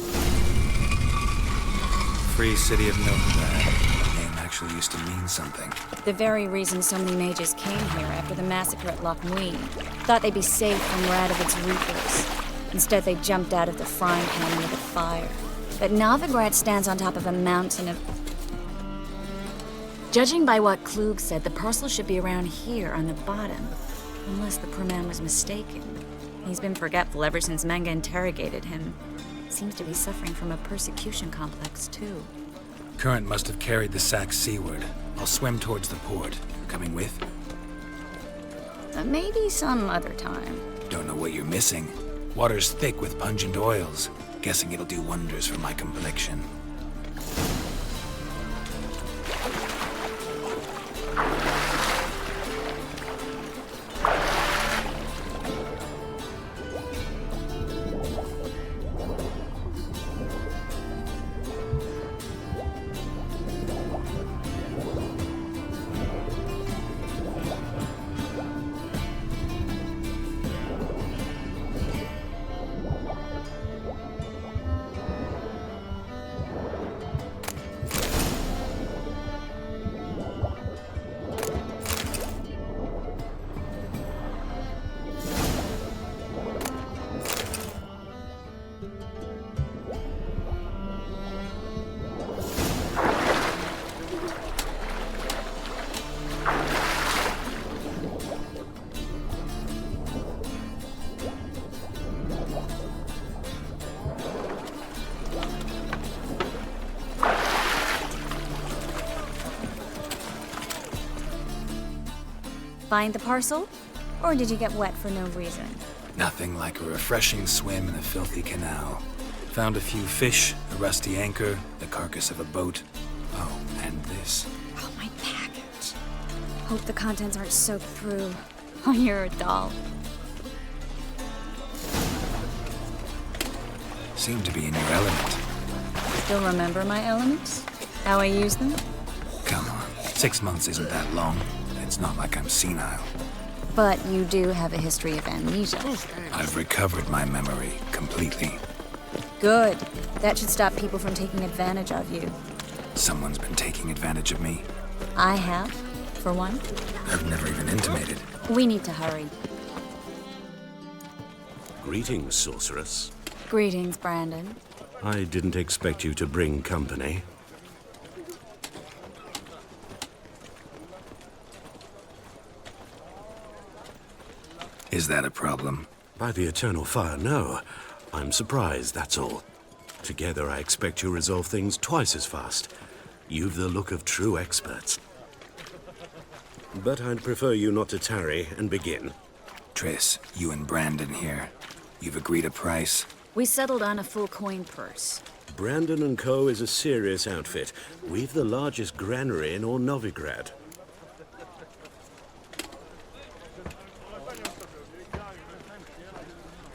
[SPEAKER 1] Free City of Novigrad. The name actually used to mean something.
[SPEAKER 14] The very reason so many mages came here after the massacre at Loch Muin. Thought they'd be safe from Radovic's reapers. Instead, they jumped out of the frying pan into the fire. But Novigrad stands on top of a mountain of... Judging by what Klug said, the parcel should be around here on the bottom. Unless the poor man was mistaken. He's been forgetful ever since Manga interrogated him. Seems to be suffering from a persecution complex, too.
[SPEAKER 1] Current must have carried the sack seaward. I'll swim towards the port. Coming with?
[SPEAKER 14] Maybe some other time.
[SPEAKER 1] Don't know what you're missing. Water's thick with pungent oils. Guessing it'll do wonders for my complexion.
[SPEAKER 14] Find the parcel? Or did you get wet for no reason?
[SPEAKER 1] Nothing like a refreshing swim in a filthy canal. Found a few fish, a rusty anchor, the carcass of a boat. Oh, and this.
[SPEAKER 14] Oh, my package. Hope the contents aren't soaked through. Oh, you're a doll.
[SPEAKER 1] Seem to be in your element.
[SPEAKER 14] Still remember my elements? How I use them?
[SPEAKER 1] Come on, 6 months isn't that long. It's not like I'm senile.
[SPEAKER 14] But you do have a history of amnesia.
[SPEAKER 1] I've recovered my memory completely.
[SPEAKER 14] Good. That should stop people from taking advantage of you.
[SPEAKER 1] Someone's been taking advantage of me.
[SPEAKER 14] I have, for one.
[SPEAKER 1] I've never even intimated.
[SPEAKER 14] We need to hurry.
[SPEAKER 10] Greetings, sorceress.
[SPEAKER 14] Greetings, Brandon.
[SPEAKER 10] I didn't expect you to bring company.
[SPEAKER 1] Is that a problem?
[SPEAKER 10] By the eternal fire, no. I'm surprised, that's all. Together, I expect you resolve things twice as fast. You've the look of true experts. But I'd prefer you not to tarry and begin.
[SPEAKER 1] Triss, you and Brandon here. You've agreed a price?
[SPEAKER 14] We settled on a full coin purse.
[SPEAKER 10] Brandon & Co. is a serious outfit. We've the largest granary in all Novigrad.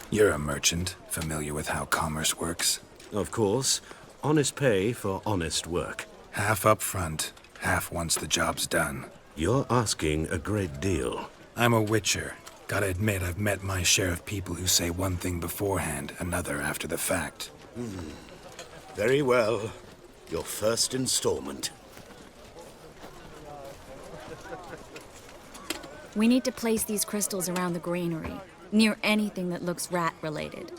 [SPEAKER 1] You're a merchant, familiar with how commerce works?
[SPEAKER 10] Of course. Honest pay for honest work.
[SPEAKER 1] Half up front, half once the job's done.
[SPEAKER 10] You're asking a great deal.
[SPEAKER 1] I'm a witcher. Gotta admit, I've met my share of people who say one thing beforehand, another after the fact.
[SPEAKER 10] Very well. Your first installment.
[SPEAKER 14] We need to place these crystals around the granary, near anything that looks rat-related.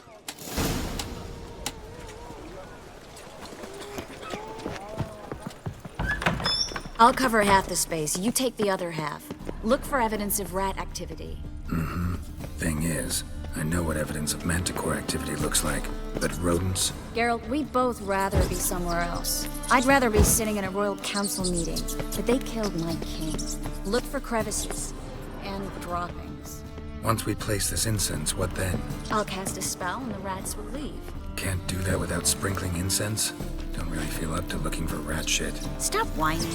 [SPEAKER 14] I'll cover half the space, you take the other half. Look for evidence of rat activity.
[SPEAKER 1] Thing is, I know what evidence of manticore activity looks like, but rodents?
[SPEAKER 14] Geralt, we'd both rather be somewhere else. I'd rather be sitting in a royal council meeting, but they killed my king. Look for crevices and droppings.
[SPEAKER 1] Once we place this incense, what then?
[SPEAKER 14] I'll cast a spell and the rats will leave.
[SPEAKER 1] Can't do that without sprinkling incense? Don't really feel up to looking for rat shit.
[SPEAKER 14] Stop whining.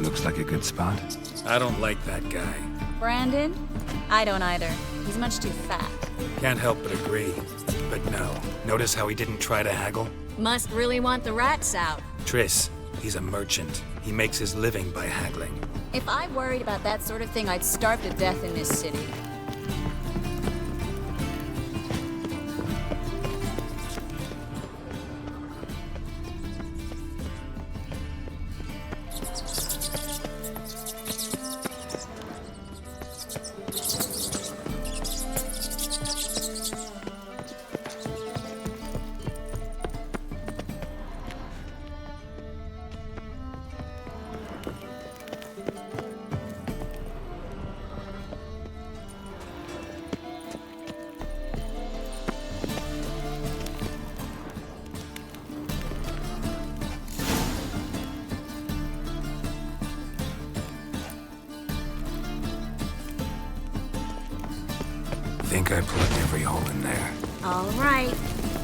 [SPEAKER 1] Looks like a good spot. I don't like that guy.
[SPEAKER 14] Brandon? I don't either. He's much too fat.
[SPEAKER 1] Can't help but agree. But no. Notice how he didn't try to haggle?
[SPEAKER 14] Must really want the rats out.
[SPEAKER 1] Triss, he's a merchant. He makes his living by haggling.
[SPEAKER 14] If I worried about that sort of thing, I'd starve to death in this city.
[SPEAKER 1] Think I plugged every hole in there.
[SPEAKER 14] All right.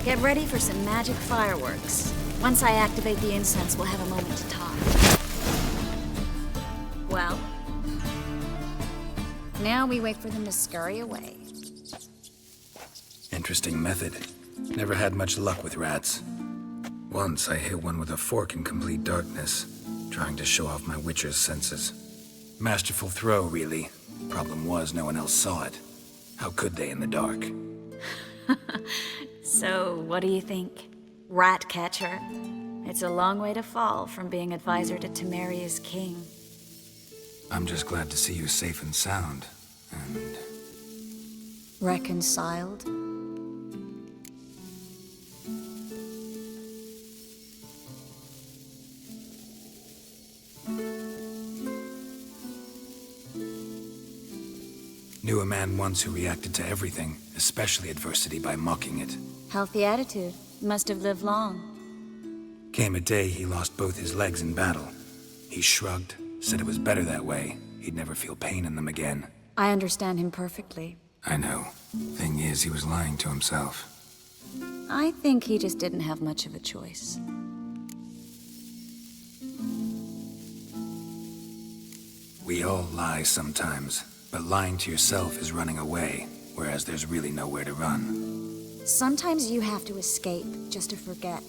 [SPEAKER 14] Get ready for some magic fireworks. Once I activate the incense, we'll have a moment to talk. Well? Now we wait for them to scurry away.
[SPEAKER 1] Interesting method. Never had much luck with rats. Once I hit one with a fork in complete darkness, trying to show off my witcher's senses. Masterful throw, really. Problem was, no one else saw it. How could they in the dark?
[SPEAKER 14] So, what do you think? Rat catcher? It's a long way to fall from being advisor to Temeria's king.
[SPEAKER 1] I'm just glad to see you safe and sound. And
[SPEAKER 14] Reconciled?
[SPEAKER 1] Knew a man once who reacted to everything, especially adversity, by mocking it.
[SPEAKER 14] Healthy attitude. Must have lived long.
[SPEAKER 1] Came a day he lost both his legs in battle. He shrugged, said it was better that way. He'd never feel pain in them again.
[SPEAKER 14] I understand him perfectly.
[SPEAKER 1] I know. Thing is, he was lying to himself.
[SPEAKER 14] I think he just didn't have much of a choice.
[SPEAKER 1] We all lie sometimes, but lying to yourself is running away, whereas there's really nowhere to run.
[SPEAKER 14] Sometimes you have to escape just to forget.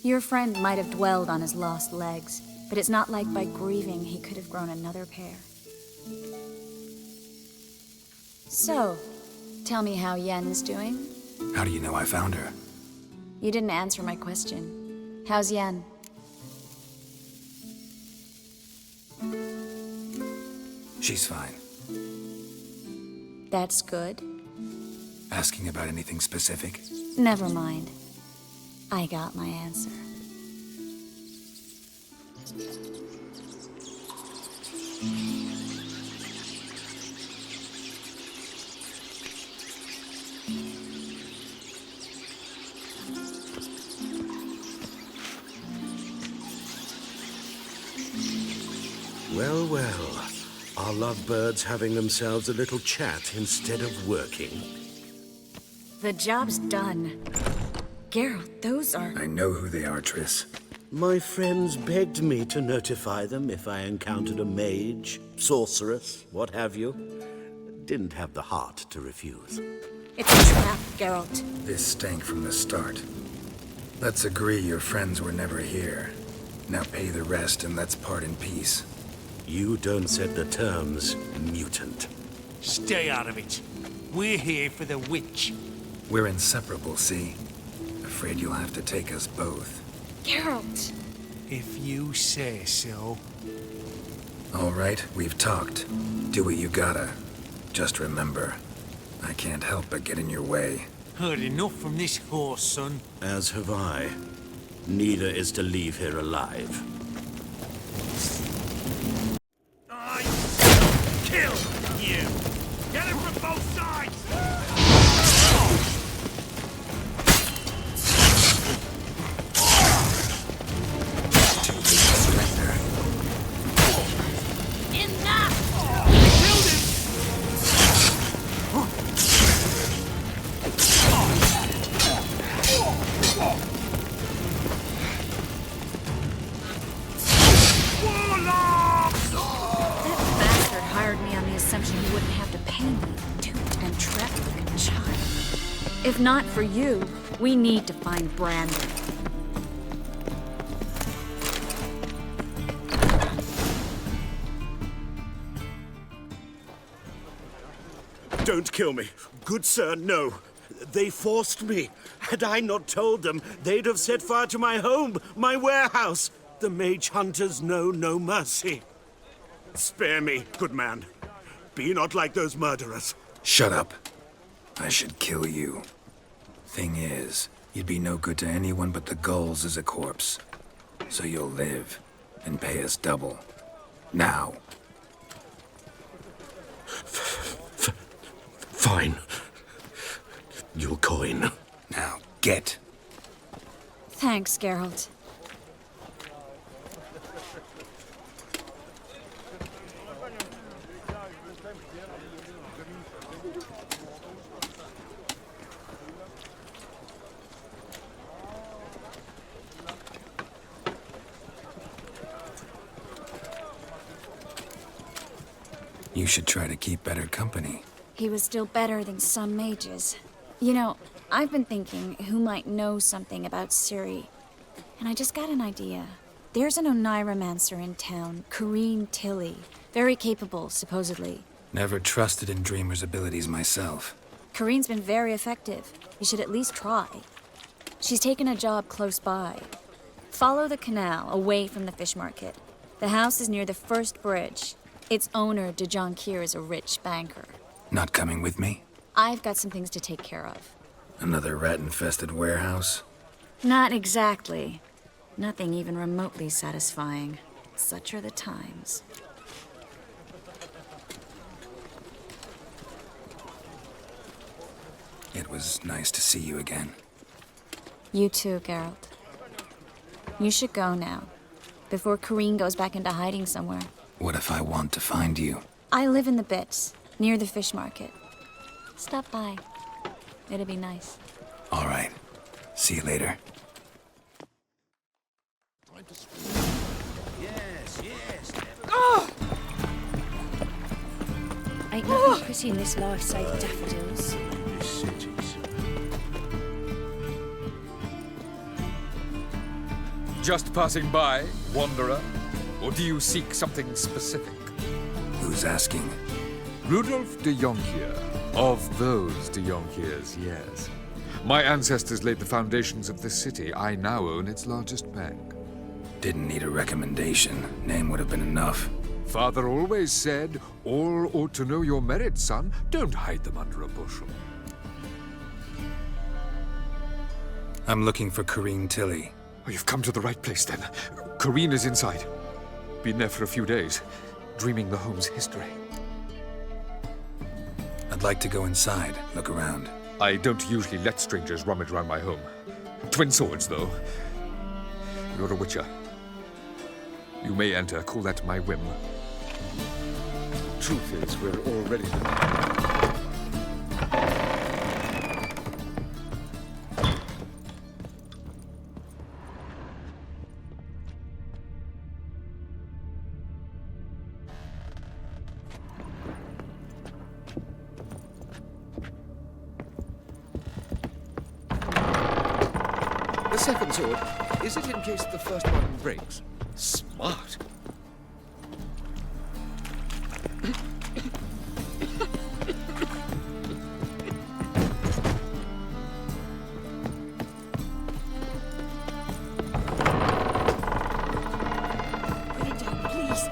[SPEAKER 14] Your friend might have dwelled on his lost legs, but it's not like by grieving he could have grown another pair. So, tell me how Yen's doing?
[SPEAKER 1] How do you know I found her?
[SPEAKER 14] You didn't answer my question. How's Yen?
[SPEAKER 1] She's fine.
[SPEAKER 14] That's good.
[SPEAKER 1] Asking about anything specific?
[SPEAKER 14] Never mind. I got my answer.
[SPEAKER 10] Well, well. Are lovebirds having themselves a little chat instead of working?
[SPEAKER 14] The job's done. Geralt, those are...
[SPEAKER 1] I know who they are, Triss.
[SPEAKER 10] My friends begged me to notify them if I encountered a mage, sorceress, what have you. Didn't have the heart to refuse.
[SPEAKER 14] It's a trap, Geralt.
[SPEAKER 1] This stank from the start. Let's agree your friends were never here. Now pay the rest and let's part in peace.
[SPEAKER 10] You don't set the terms, mutant.
[SPEAKER 17] Stay out of it. We're here for the witch.
[SPEAKER 1] We're inseparable, see? Afraid you'll have to take us both.
[SPEAKER 14] Geralt!
[SPEAKER 17] If you say so.
[SPEAKER 1] All right, we've talked. Do what you gotta. Just remember, I can't help but get in your way.
[SPEAKER 17] Heard enough from this horse, son.
[SPEAKER 10] As have I. Neither is to leave here alive.
[SPEAKER 17] I kill you! Get him from both sides!
[SPEAKER 14] If not for you, we need to find Brandon.
[SPEAKER 10] Don't kill me. Good sir, no. They forced me. Had I not told them, they'd have set fire to my home, my warehouse. The mage hunters know no mercy. Spare me, good man. Be not like those murderers.
[SPEAKER 1] Shut up. I should kill you. Thing is, you'd be no good to anyone but the gulls as a corpse. So you'll live, and pay us double. Now.
[SPEAKER 10] Fine. Your coin.
[SPEAKER 1] Now, get.
[SPEAKER 14] Thanks, Geralt.
[SPEAKER 1] You should try to keep better company.
[SPEAKER 14] He was still better than some mages. You know, I've been thinking who might know something about Ciri. And I just got an idea. There's an Oneiromancer in town, Corrine Tilly. Very capable, supposedly.
[SPEAKER 1] Never trusted in Dreamer's abilities myself.
[SPEAKER 14] Corrine's been very effective. You should at least try. She's taken a job close by. Follow the canal, away from the fish market. The house is near the first bridge. Its owner, Dejon Kier, is a rich banker.
[SPEAKER 1] Not coming with me?
[SPEAKER 14] I've got some things to take care of.
[SPEAKER 1] Another rat-infested warehouse?
[SPEAKER 14] Not exactly. Nothing even remotely satisfying. Such are the times.
[SPEAKER 1] It was nice to see you again.
[SPEAKER 14] You too, Geralt. You should go now, before Corrine goes back into hiding somewhere.
[SPEAKER 1] What if I want to find you?
[SPEAKER 14] I live in the Bits, near the fish market. Stop by. It'd be nice.
[SPEAKER 1] All right. See you later.
[SPEAKER 15] Yes, yes.
[SPEAKER 6] Ain't nothing pretty in this life save daffodils.
[SPEAKER 10] This city's...
[SPEAKER 18] Just passing by, wanderer? Or do you seek something specific?
[SPEAKER 1] Who's asking?
[SPEAKER 18] Rudolf de Jonkier. Of those de Jonkiers, yes. My ancestors laid the foundations of this city. I now own its largest bank.
[SPEAKER 1] Didn't need a recommendation. Name would have been enough.
[SPEAKER 18] Father always said, all ought to know your merits, son. Don't hide them under a bushel.
[SPEAKER 1] I'm looking for Corrine Tilly.
[SPEAKER 18] Oh, you've come to the right place, then. Corrine is inside. Been there for a few days, dreaming the home's history.
[SPEAKER 1] I'd like to go inside, look around.
[SPEAKER 18] I don't usually let strangers rummage around my home. Twin swords, though. You're a witcher. You may enter, call that my whim. Truth is, we're already...
[SPEAKER 17] The second sword, is it in case the first one breaks? Smart.
[SPEAKER 6] Put it down, please.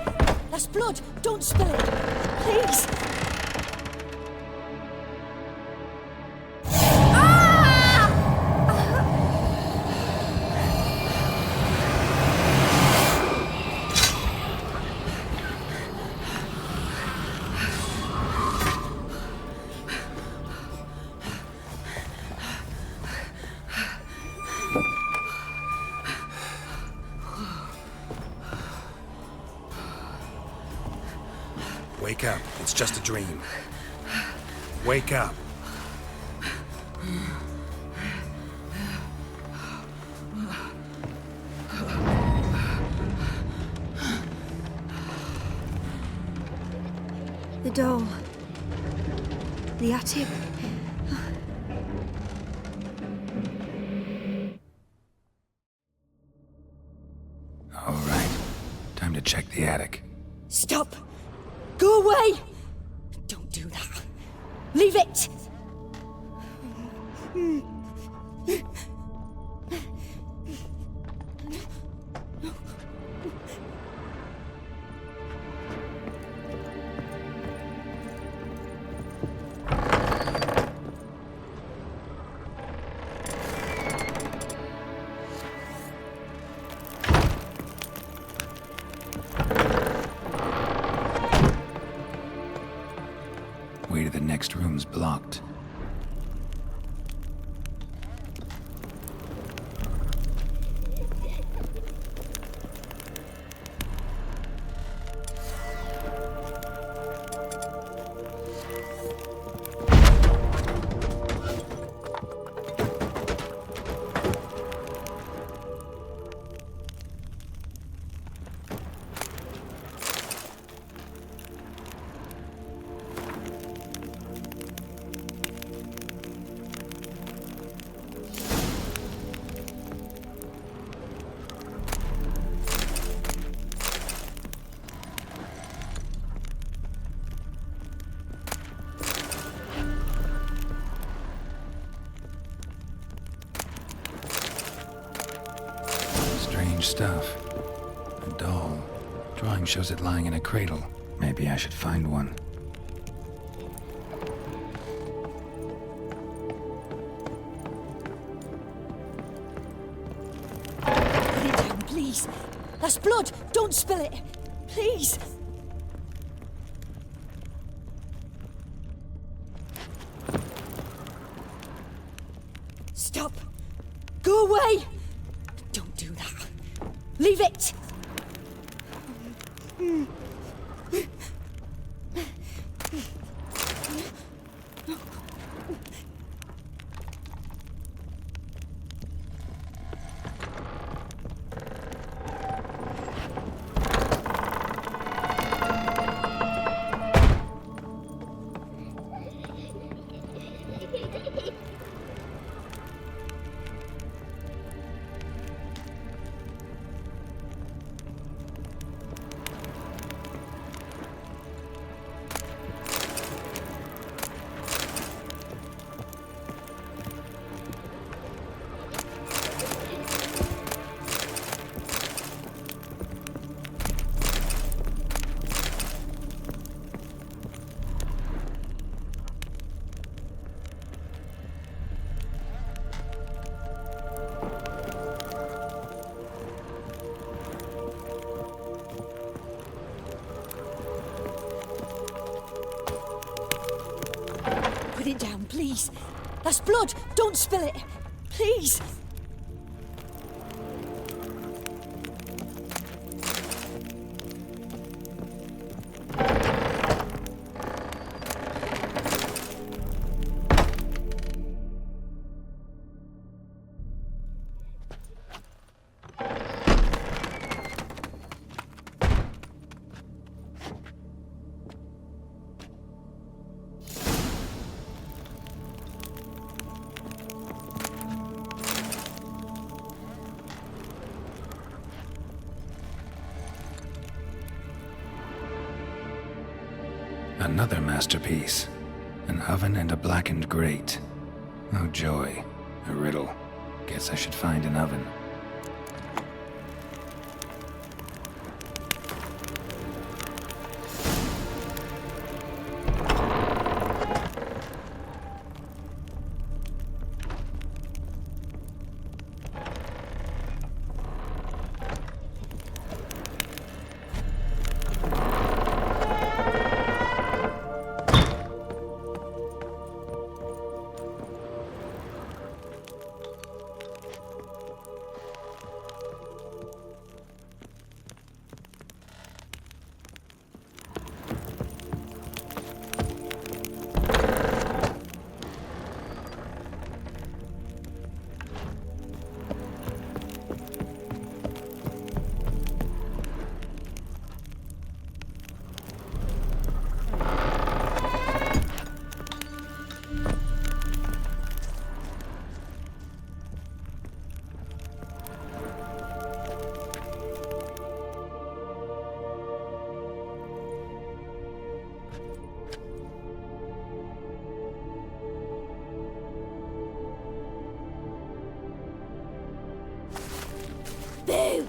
[SPEAKER 6] That's blood. Don't spill it. Please.
[SPEAKER 1] Wake up. It's just a dream. Wake up.
[SPEAKER 8] The dome. The attic.
[SPEAKER 1] All right. Time to check the attic.
[SPEAKER 6] Stop. Go away. Don't do that. Leave it.
[SPEAKER 1] Way to the next room's blocked. Strange stuff. A doll. Drawing shows it lying in a cradle. Maybe I should find one.
[SPEAKER 6] Put it down, please. That's blood. Don't spill it. Please. Go away! Don't do that. Leave it! Put it down, please. That's blood. Don't spill it. Please.
[SPEAKER 1] Another masterpiece. An oven and a blackened grate. Oh joy. A riddle. Guess I should find an oven.
[SPEAKER 19] Boo!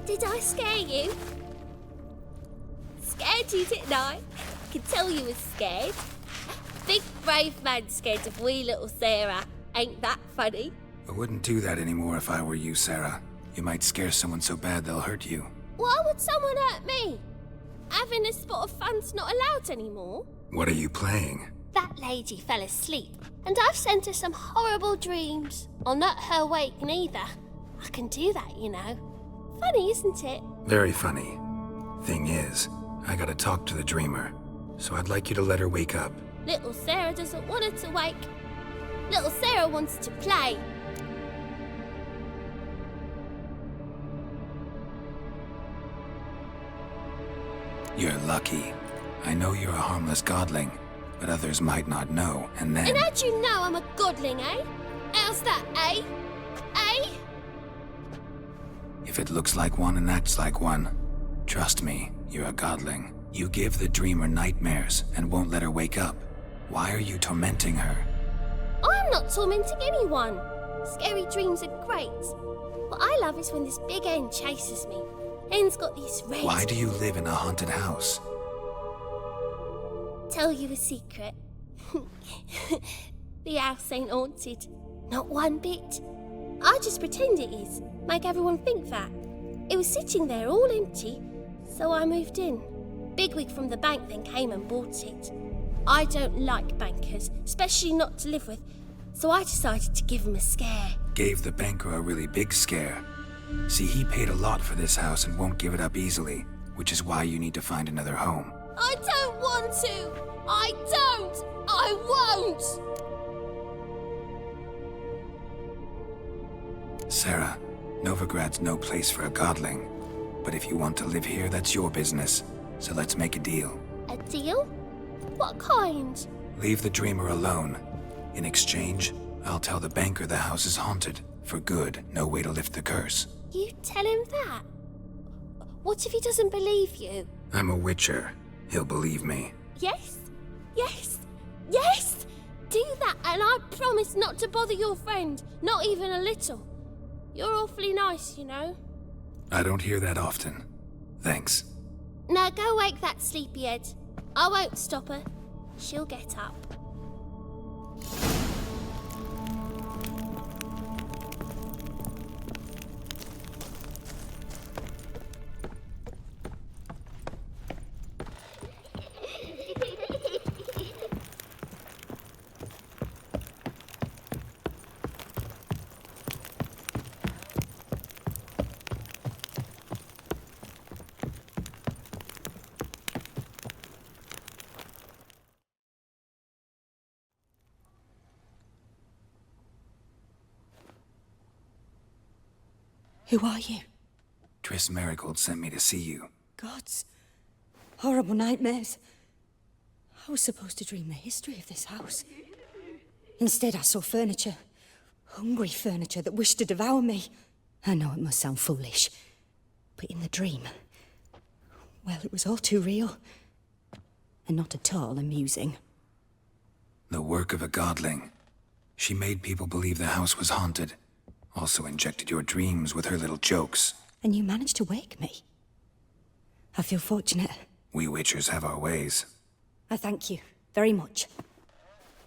[SPEAKER 19] Did I scare you? Scared you, didn't I? I could tell you was scared. Big brave man scared of wee little Sarah. Ain't that funny?
[SPEAKER 1] I wouldn't do that anymore if I were you, Sarah. You might scare someone so bad they'll hurt you.
[SPEAKER 19] Why would someone hurt me? Having a spot of fun's not allowed anymore.
[SPEAKER 1] What are you playing?
[SPEAKER 19] That lady fell asleep, and I've sent her some horrible dreams. I'll not her wake neither. I can do that, you know. Funny, isn't it?
[SPEAKER 1] Very funny. Thing is, I gotta talk to the dreamer, so I'd like you to let her wake up.
[SPEAKER 19] Little Sarah doesn't want her to wake. Little Sarah wants to play.
[SPEAKER 1] You're lucky. I know you're a harmless godling, but others might not know, and then...
[SPEAKER 19] And how'd you know I'm a godling, eh? How's that, eh? Eh?
[SPEAKER 1] If it looks like one and acts like one, trust me, you're a godling. You give the dreamer nightmares and won't let her wake up. Why are you tormenting her?
[SPEAKER 19] I'm not tormenting anyone. Scary dreams are great. What I love is when this big hen chases me. Hen's got these red...
[SPEAKER 1] Why do you live in a haunted house?
[SPEAKER 19] Tell you a secret. The house ain't haunted. Not one bit. I just pretend it is. Make everyone think that. It was sitting there all empty, so I moved in. Bigwig from the bank then came and bought it. I don't like bankers, especially not to live with. so I decided to give him a scare.
[SPEAKER 1] Gave the banker a really big scare. See, he paid a lot for this house and won't give it up easily, which is why you need to find another home.
[SPEAKER 19] I don't want to! I don't! I won't!
[SPEAKER 1] Sarah, Novigrad's no place for a godling. But if you want to live here, that's your business. So let's make a deal.
[SPEAKER 19] A deal? What kind?
[SPEAKER 1] Leave the dreamer alone. In exchange, I'll tell the banker the house is haunted. For good, no way to lift the curse.
[SPEAKER 19] You tell him that? What if he doesn't believe you?
[SPEAKER 1] I'm a witcher. He'll believe me.
[SPEAKER 19] Yes? Yes? Yes! Do that and I promise not to bother your friend. Not even a little. You're awfully nice, you know.
[SPEAKER 1] I don't hear that often. Thanks.
[SPEAKER 19] Now go wake that sleepyhead. I won't stop her. She'll get up.
[SPEAKER 6] Who are you?
[SPEAKER 1] Triss Marigold sent me to see you.
[SPEAKER 6] Gods. Horrible nightmares. I was supposed to dream the history of this house. Instead, I saw furniture. Hungry furniture that wished to devour me. I know it must sound foolish, but in the dream, well, it was all too real. And not at all amusing.
[SPEAKER 1] The work of a godling. She made people believe the house was haunted. Also injected your dreams with her little jokes.
[SPEAKER 6] And you managed to wake me. I feel fortunate.
[SPEAKER 1] We witchers have our ways.
[SPEAKER 6] I thank you very much.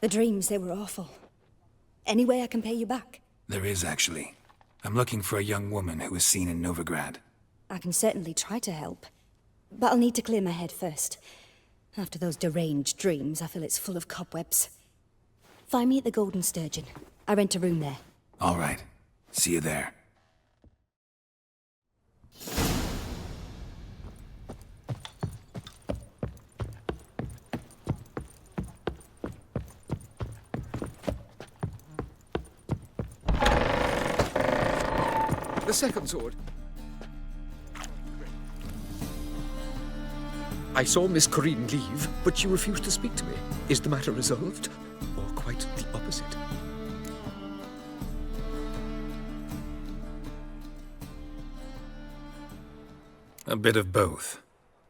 [SPEAKER 6] The dreams, they were awful. Any way I can pay you back?
[SPEAKER 1] There is, actually. I'm looking for a young woman who was seen in Novigrad.
[SPEAKER 6] I can certainly try to help. But I'll need to clear my head first. After those deranged dreams, I feel it's full of cobwebs. Find me at the Golden Sturgeon. I rent a room there.
[SPEAKER 1] All right. See you there.
[SPEAKER 18] The second sword. I saw Miss Corinne leave, but she refused to speak to me. Is the matter resolved? Or quite the opposite?
[SPEAKER 1] A bit of both.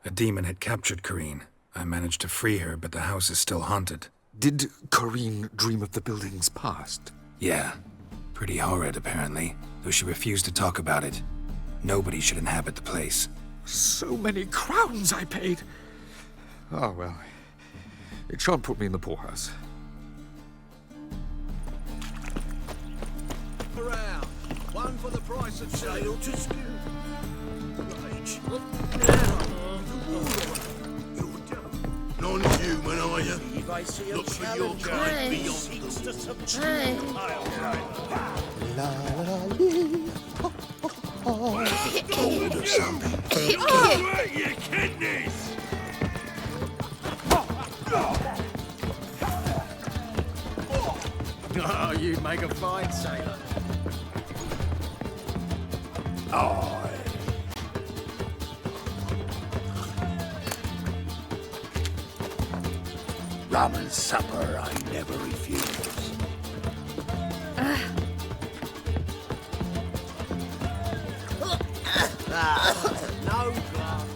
[SPEAKER 1] A demon had captured Corinne. I managed to free her, but the house is still haunted.
[SPEAKER 18] Did Corinne dream of the building's past?
[SPEAKER 1] Yeah. Pretty horrid, apparently, though she refused to talk about it. Nobody should inhabit the place.
[SPEAKER 18] So many crowns I paid! Oh, well. It shan't put me in the poorhouse.
[SPEAKER 17] Around. One for the price of two.
[SPEAKER 9] Non-human, are you? Look for your kind beyond
[SPEAKER 17] Gold or something. Away your kidneys!
[SPEAKER 2] Oh, you make a fine sailor.
[SPEAKER 9] Aye. Rum and supper I never refuse.
[SPEAKER 17] No glass.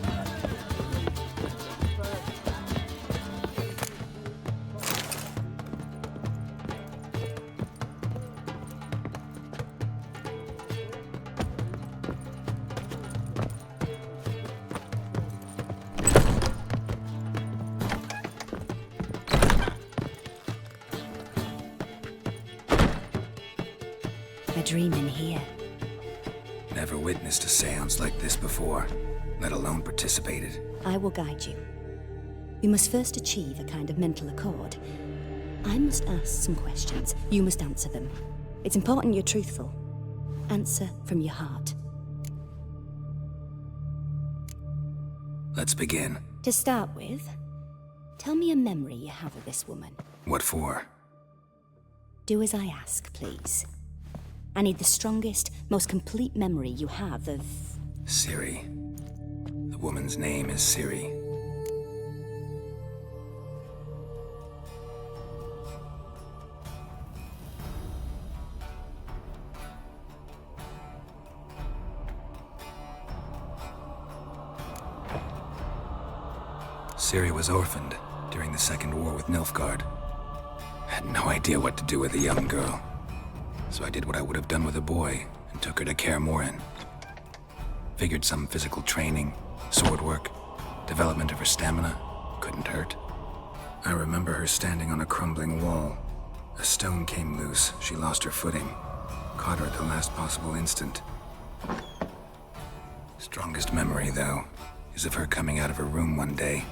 [SPEAKER 6] A dream in here.
[SPEAKER 1] Never witnessed a seance like this before, let alone participated.
[SPEAKER 6] I will guide you. We must first achieve a kind of mental accord. I must ask some questions. You must answer them. It's important you're truthful. Answer from your heart.
[SPEAKER 1] Let's begin.
[SPEAKER 6] To start with, tell me a memory you have of this woman.
[SPEAKER 1] What for?
[SPEAKER 6] Do as I ask, please. I need the strongest, most complete memory you have of...
[SPEAKER 1] Ciri. The woman's name is Ciri. Ciri was orphaned during the Second War with Nilfgaard. I had no idea what to do with a young girl, so I did what I would have done with a boy and took her to Kaer Morhen. Figured some physical training, sword work, development of her stamina couldn't hurt. I remember her standing on a crumbling wall. A stone came loose, she lost her footing, caught her at the last possible instant. Strongest memory, though, is of her coming out of her room one day,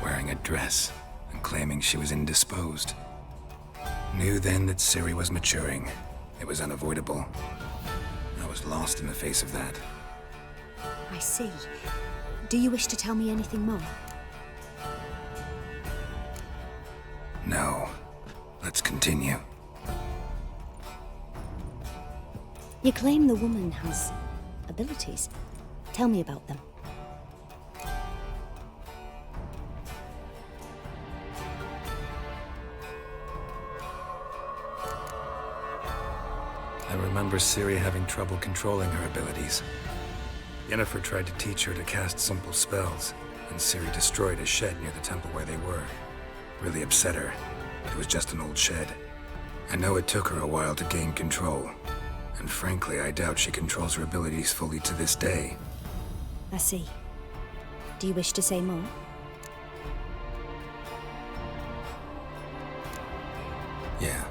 [SPEAKER 1] wearing a dress and claiming she was indisposed. Knew then that Ciri was maturing. It was unavoidable. I was lost in the face of that.
[SPEAKER 6] I see. Do you wish to tell me anything more?
[SPEAKER 1] No. Let's continue.
[SPEAKER 6] You claim the woman has abilities. Tell me about them.
[SPEAKER 1] I remember Ciri having trouble controlling her abilities. Yennefer tried to teach her to cast simple spells, and Ciri destroyed a shed near the temple where they were. Really upset her, but it was just an old shed. I know it took her a while to gain control, and frankly, I doubt she controls her abilities fully to this day.
[SPEAKER 6] I see. Do you wish to say more?
[SPEAKER 1] Yeah,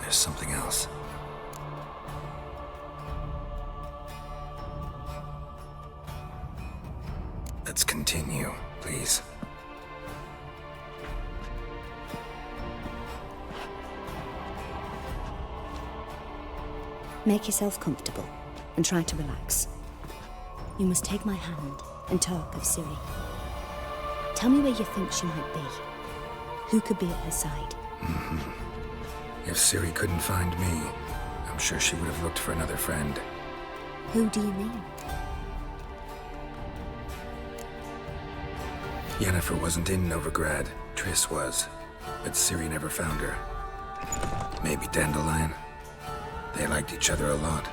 [SPEAKER 1] there's something else. Let's continue, please.
[SPEAKER 6] Make yourself comfortable and try to relax. You must take my hand and talk of Ciri. Tell me where you think she might be. Who could be at her side?
[SPEAKER 1] If Ciri couldn't find me, I'm sure she would have looked for another friend.
[SPEAKER 6] Who do you mean?
[SPEAKER 1] Yennefer wasn't in Novigrad. Triss was. But Ciri never found her. Maybe Dandelion? They liked each other a lot.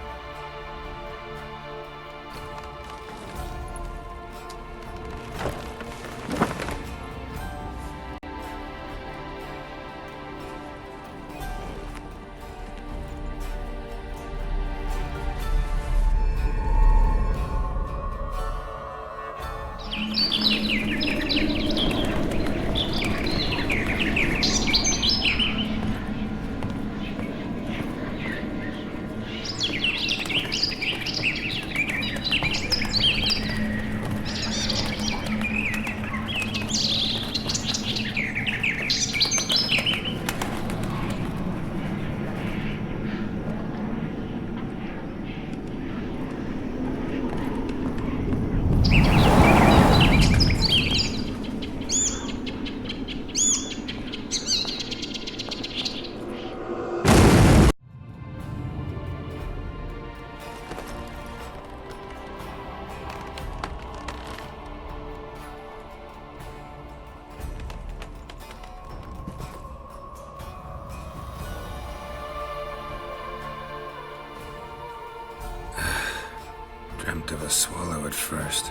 [SPEAKER 1] Dreamt of a swallow at first.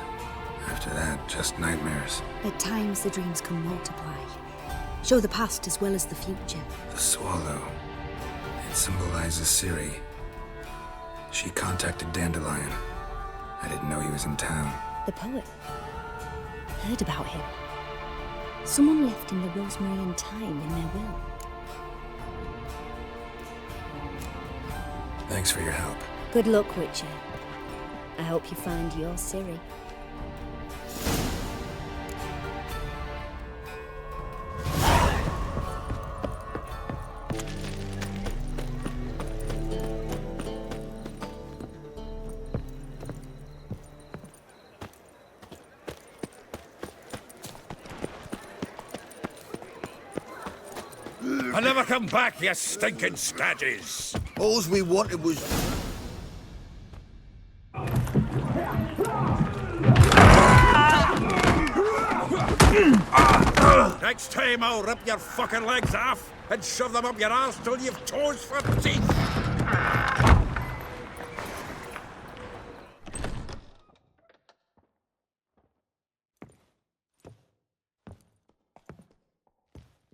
[SPEAKER 1] After that, just nightmares.
[SPEAKER 6] At times the dreams can multiply. Show the past as well as the future.
[SPEAKER 1] The swallow. It symbolizes Ciri. She contacted Dandelion. I didn't know he was in town.
[SPEAKER 6] The poet. Heard about him. Someone left him the rosemary and thyme in their will.
[SPEAKER 1] Thanks for your help.
[SPEAKER 6] Good luck, Witcher. I hope you find your Ciri.
[SPEAKER 13] I never come back, you stinking stagges.
[SPEAKER 9] All we wanted was...
[SPEAKER 13] Next time I'll rip your fucking legs off and shove them up your arse till you've toes for teeth.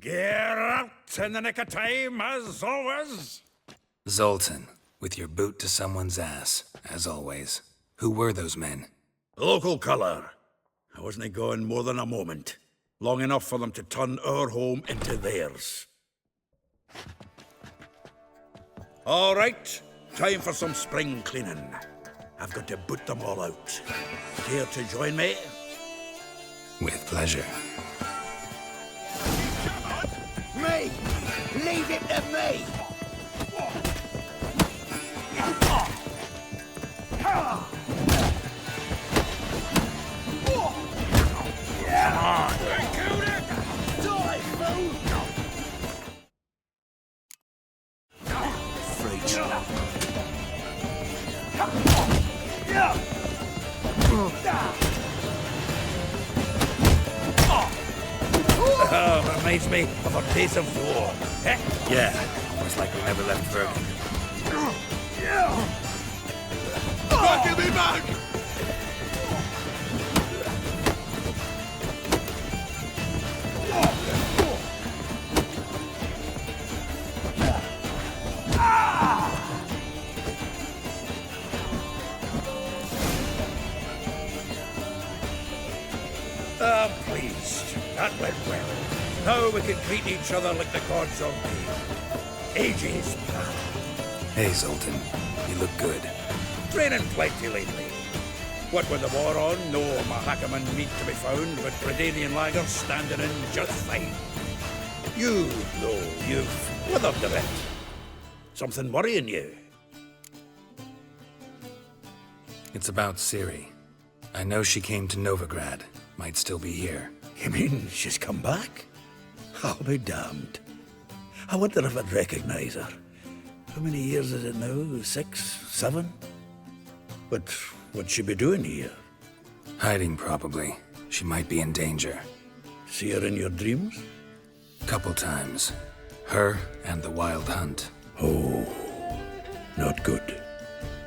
[SPEAKER 13] Get out in the nick of time, as always.
[SPEAKER 1] Zoltan, with your boot to someone's ass, as always. Who were those men?
[SPEAKER 13] Local colour. I wasn't gone more than a moment. Long enough for them to turn our home into theirs. All right, time for some spring cleaning. I've got to boot them all out. Care to join me?
[SPEAKER 1] With pleasure.
[SPEAKER 9] Me! Leave it to me!
[SPEAKER 13] Come on!
[SPEAKER 9] Die, fool! Freak.
[SPEAKER 13] Reminds me of a piece of war. Eh?
[SPEAKER 1] Yeah, almost like we never left Vernon.
[SPEAKER 13] Give me back! I'm pleased. That went well. Now we can treat each other like the gods are made. Ages, pal.
[SPEAKER 1] Hey, Zoltan. You look good.
[SPEAKER 13] Training plenty lately. What with the war on, no Mahakaman meat to be found, but Redanian lagers standing in just fine. You, though, you've withered a bit. Something worrying you?
[SPEAKER 1] It's about Ciri. I know she came to Novigrad. Might still be here.
[SPEAKER 13] You mean she's come back? I'll be damned. I wonder if I'd recognize her. How many years is it now? 6, 7? But what'd she be doing here?
[SPEAKER 1] Hiding, probably. She might be in danger.
[SPEAKER 13] See her in your dreams?
[SPEAKER 1] Couple times. Her and the Wild Hunt.
[SPEAKER 13] Oh, not good.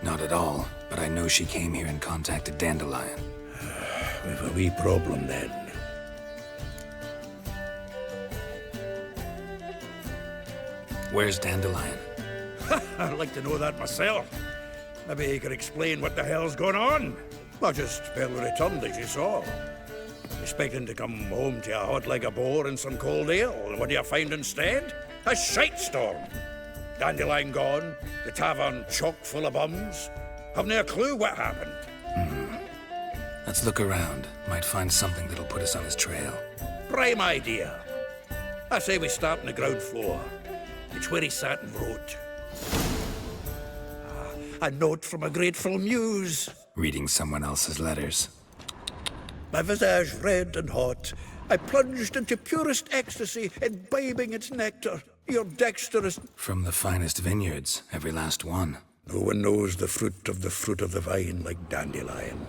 [SPEAKER 1] Not at all, but I know she came here and contacted Dandelion.
[SPEAKER 13] We've a wee problem then.
[SPEAKER 1] Where's Dandelion?
[SPEAKER 13] I'd like to know that myself. Maybe he could explain what the hell's going on. I just barely returned, as you saw. Expecting to come home to a hot leg of boar and some cold ale, and what do you find instead? A shitestorm. Dandelion gone, the tavern chock full of bums. Haven't a clue what happened.
[SPEAKER 1] Let's look around. Might find something that'll put us on his trail.
[SPEAKER 13] Prime idea. I say we start on the ground floor. It's where he sat and wrote. A note from a grateful muse.
[SPEAKER 1] Reading someone else's letters.
[SPEAKER 13] My visage red and hot, I plunged into purest ecstasy, imbibing its nectar. Your dexterous...
[SPEAKER 1] From the finest vineyards, every last one.
[SPEAKER 13] No one knows the fruit of the vine like Dandelion.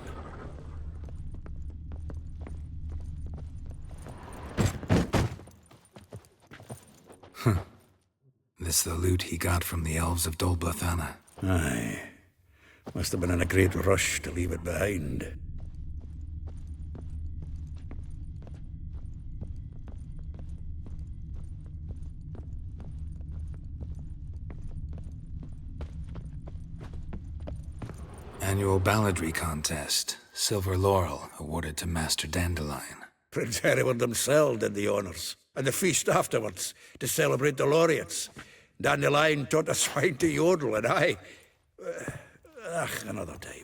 [SPEAKER 1] This the loot he got from the elves of Dol Blathanna.
[SPEAKER 13] Aye. Must have been in a great rush to leave it behind.
[SPEAKER 1] Annual balladry contest. Silver laurel awarded to Master Dandelion.
[SPEAKER 13] Prince Hereward himself did the honours, and the feast afterwards to celebrate the laureates. Dandelion taught a swine to yodel, and I... another time.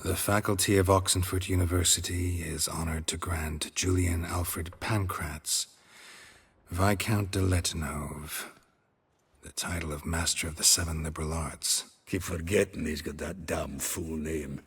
[SPEAKER 1] The faculty of Oxenford University is honored to grant Julian Alfred Pancratz, Viscount de Letenove, the title of Master of the Seven Liberal Arts.
[SPEAKER 7] Keep forgetting he's got that damn fool name.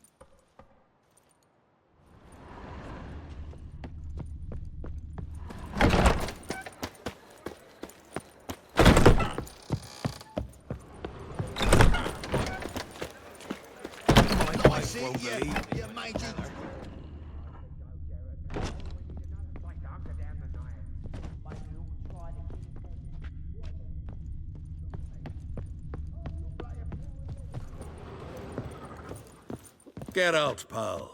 [SPEAKER 7] Get out, pal.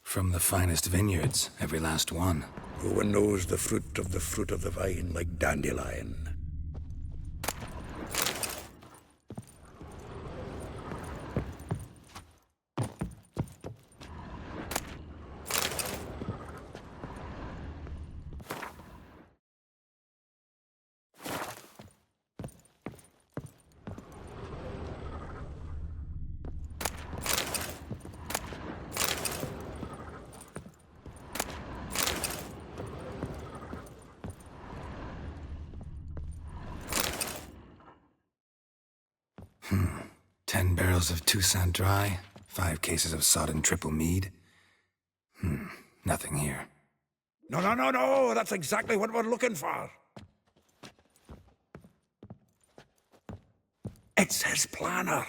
[SPEAKER 1] From the finest vineyards, every last one.
[SPEAKER 7] Who one knows the fruit of the vine like dandelion?
[SPEAKER 1] Hmm. 10 barrels of Toussaint Dry, 5 cases of sodden triple mead. Nothing here.
[SPEAKER 7] No, that's exactly what we're looking for. It's his planner.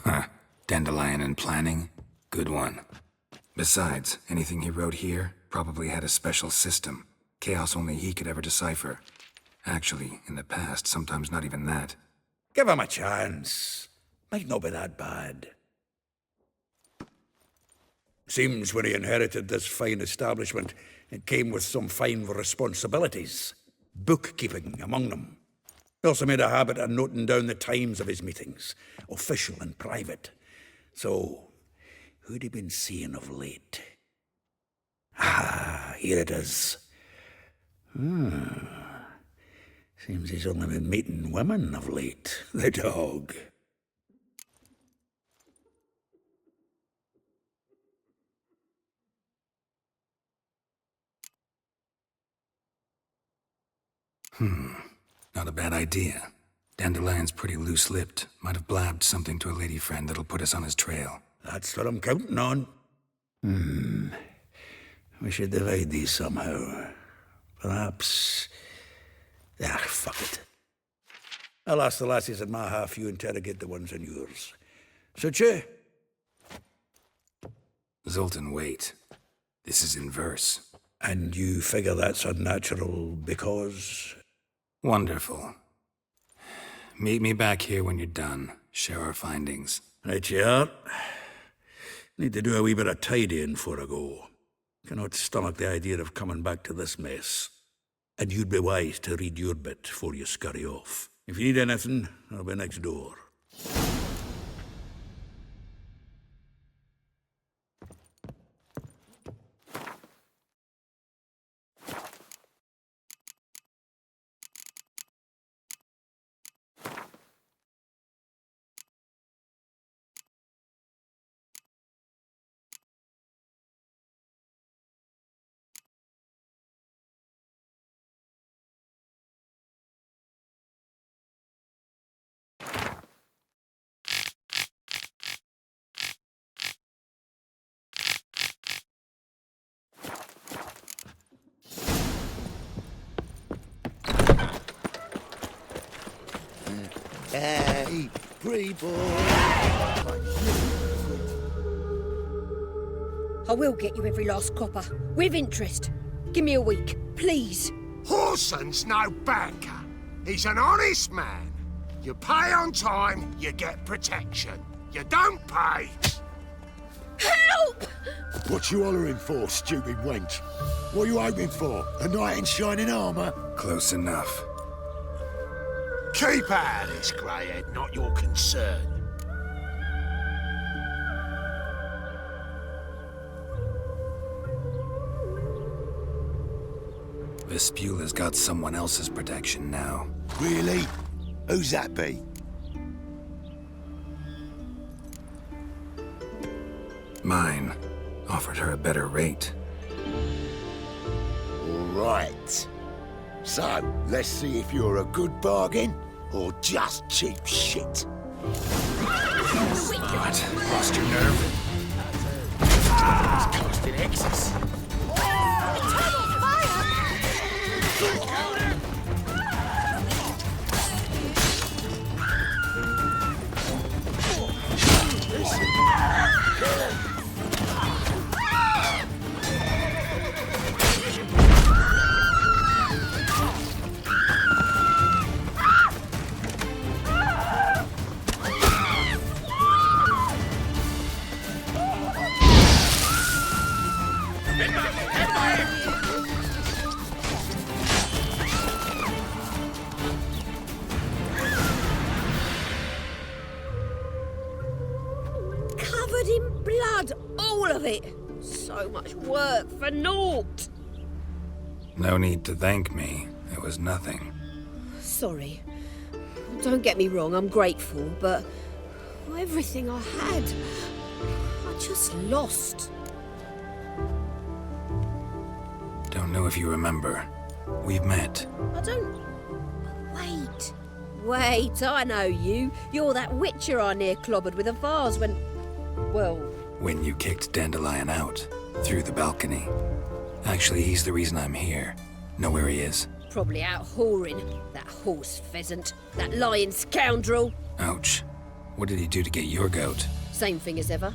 [SPEAKER 1] Huh. Dandelion and planning? Good one. Besides, anything he wrote here probably had a special system. Chaos only he could ever decipher. Actually, in the past, sometimes not even that.
[SPEAKER 7] Give him a chance. Might not be that bad. Seems when he inherited this fine establishment, it came with some fine responsibilities. Bookkeeping among them. He also made a habit of noting down the times of his meetings, official and private. So, who'd he been seeing of late? Ah, here it is. Seems he's only been meeting women of late, the dog.
[SPEAKER 1] Not a bad idea. Dandelion's pretty loose-lipped. Might have blabbed something to a lady friend that'll put us on his trail.
[SPEAKER 9] That's what I'm counting on. We should divide these somehow. Perhaps... fuck it. I'll ask the lassies in my half, you interrogate the ones in yours. Suit you?
[SPEAKER 1] Zoltan, wait. This is in verse.
[SPEAKER 9] And you figure that's unnatural because...
[SPEAKER 1] Wonderful. Meet me back here when you're done. Share our findings.
[SPEAKER 9] Right you are. Need to do a wee bit of tidying before I go. Cannot stomach the idea of coming back to this mess. And you'd be wise to read your bit before you scurry off. If you need anything, I'll be next door.
[SPEAKER 20] Hey, free boy.
[SPEAKER 6] I will get you every last copper, with interest. Give me a week, please.
[SPEAKER 15] Horson's no banker. He's an honest man. You pay on time, you get protection. You don't pay...
[SPEAKER 6] Help!
[SPEAKER 20] What you hollering for, stupid wench? What are you hoping for? A knight in shining armour?
[SPEAKER 1] Close enough.
[SPEAKER 15] Keep out of this, greyhead, not your concern.
[SPEAKER 1] Vespula's got someone else's protection now.
[SPEAKER 20] Really? Who's that be?
[SPEAKER 1] Mine. Offered her a better rate.
[SPEAKER 20] All right. So, let's see if you're a good bargain or just cheap shit.
[SPEAKER 1] What? Lost your nerve?
[SPEAKER 17] It's casting X's.
[SPEAKER 6] Covered in blood, all of it. So much work for naught.
[SPEAKER 1] No need to thank me. It was nothing.
[SPEAKER 6] Sorry. Don't get me wrong, I'm grateful, but everything I had, I just lost.
[SPEAKER 1] Don't know if you remember. We've met.
[SPEAKER 6] I don't... Wait, I know you. You're that witcher I near clobbered with a vase when... Well...
[SPEAKER 1] When you kicked Dandelion out. Through the balcony. Actually, he's the reason I'm here. Know where he is.
[SPEAKER 6] Probably out whoring. That horse pheasant. That lying scoundrel.
[SPEAKER 1] Ouch. What did he do to get your goat?
[SPEAKER 6] Same thing as ever.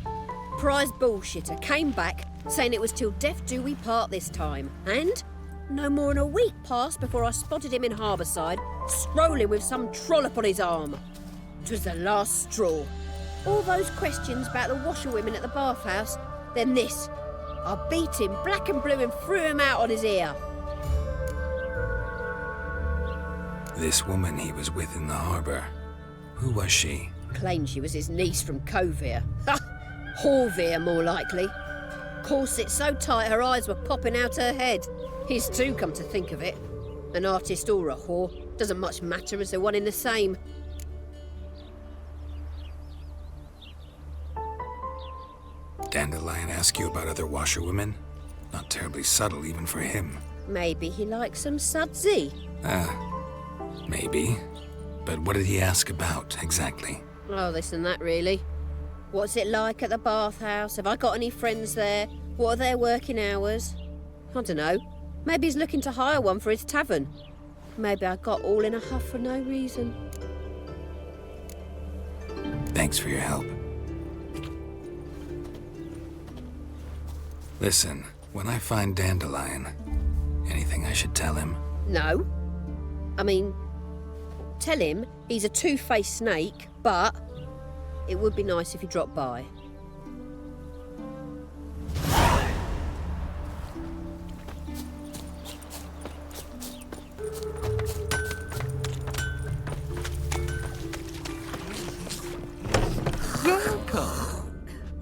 [SPEAKER 6] Prize bullshitter came back, saying it was till death do we part this time. And no more than a week passed before I spotted him in Harbourside, strolling with some trollop on his arm. 'Twas the last straw. All those questions about the washerwomen at the bathhouse, then this. I beat him black and blue and threw him out on his ear.
[SPEAKER 1] This woman he was with in the harbour. Who was she?
[SPEAKER 6] Claimed she was his niece from Kovir. Ha! Horvir, more likely. Corset so tight her eyes were popping out her head. His too, come to think of it. An artist or a whore. Doesn't much matter as they're one in the same.
[SPEAKER 1] Dandelion ask you about other washerwomen? Not terribly subtle even for him.
[SPEAKER 6] Maybe he likes some sudsy.
[SPEAKER 1] Maybe. But what did he ask about, exactly?
[SPEAKER 21] Oh, this and that, really. What's it like at the bathhouse? Have I got any friends there? What are their working hours? I don't know. Maybe he's looking to hire one for his tavern. Maybe I got all in a huff for no reason.
[SPEAKER 1] Thanks for your help. Listen, when I find Dandelion, anything I should tell him?
[SPEAKER 21] No. I mean, tell him he's a two-faced snake, but it would be nice if he dropped by.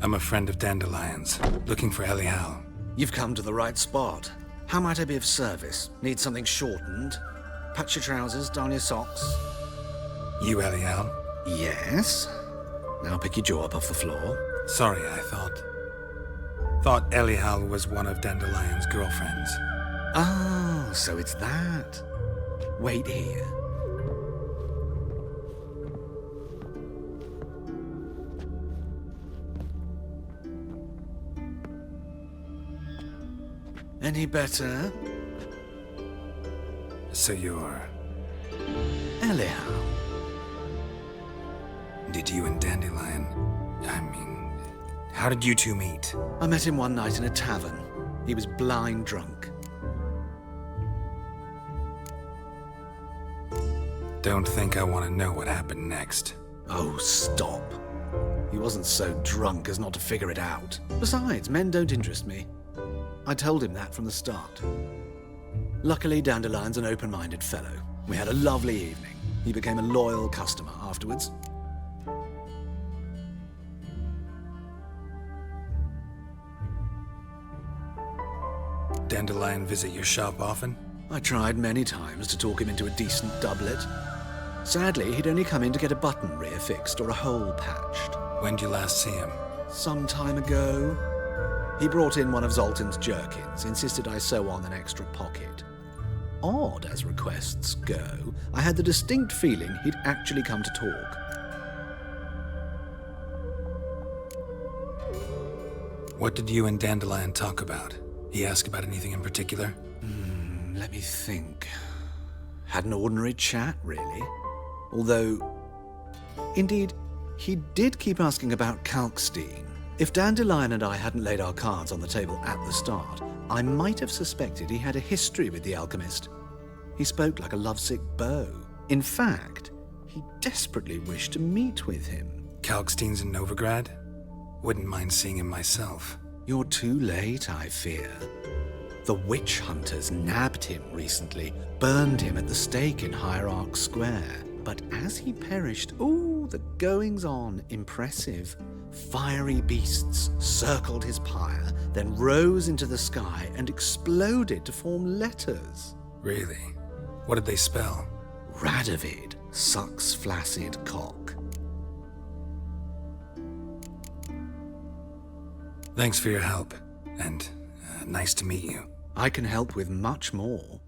[SPEAKER 1] I'm a friend of Dandelion's, looking for Elial.
[SPEAKER 22] You've come to the right spot. How might I be of service? Need something shortened? Patch your trousers, darn your socks.
[SPEAKER 1] You, Elial?
[SPEAKER 22] Yes. Now pick your jaw up off the floor.
[SPEAKER 1] Sorry, I thought Elial was one of Dandelion's girlfriends.
[SPEAKER 22] Oh, so it's that. Wait here. Any better?
[SPEAKER 1] So you're...
[SPEAKER 22] Elial.
[SPEAKER 1] Did you and Dandelion... how did you two meet?
[SPEAKER 22] I met him one night in a tavern. He was blind drunk.
[SPEAKER 1] Don't think I want to know what happened next.
[SPEAKER 22] Oh, stop. He wasn't so drunk as not to figure it out. Besides, men don't interest me. I told him that from the start. Luckily, Dandelion's an open-minded fellow. We had a lovely evening. He became a loyal customer afterwards.
[SPEAKER 1] Dandelion visit your shop often?
[SPEAKER 22] I tried many times to talk him into a decent doublet. Sadly, he'd only come in to get a button rear fixed or a hole patched.
[SPEAKER 1] When did you last see him?
[SPEAKER 22] Some time ago. He brought in one of Zoltan's jerkins, insisted I sew on an extra pocket. Odd as requests go, I had the distinct feeling he'd actually come to talk.
[SPEAKER 1] What did you and Dandelion talk about? He asked about anything in particular?
[SPEAKER 22] Let me think. Had an ordinary chat, really. Although, indeed, he did keep asking about Kalkstein. If Dandelion and I hadn't laid our cards on the table at the start, I might have suspected he had a history with the alchemist. He spoke like a lovesick beau. In fact, he desperately wished to meet with him.
[SPEAKER 1] Kalkstein's in Novigrad? Wouldn't mind seeing him myself.
[SPEAKER 22] You're too late, I fear. The witch hunters nabbed him recently, burned him at the stake in Hierarch Square. But as he perished, the goings-on impressive. Fiery beasts circled his pyre, then rose into the sky and exploded to form letters.
[SPEAKER 1] Really? What did they spell?
[SPEAKER 22] Radovid sucks flaccid cock.
[SPEAKER 1] Thanks for your help, and nice to meet you.
[SPEAKER 22] I can help with much more.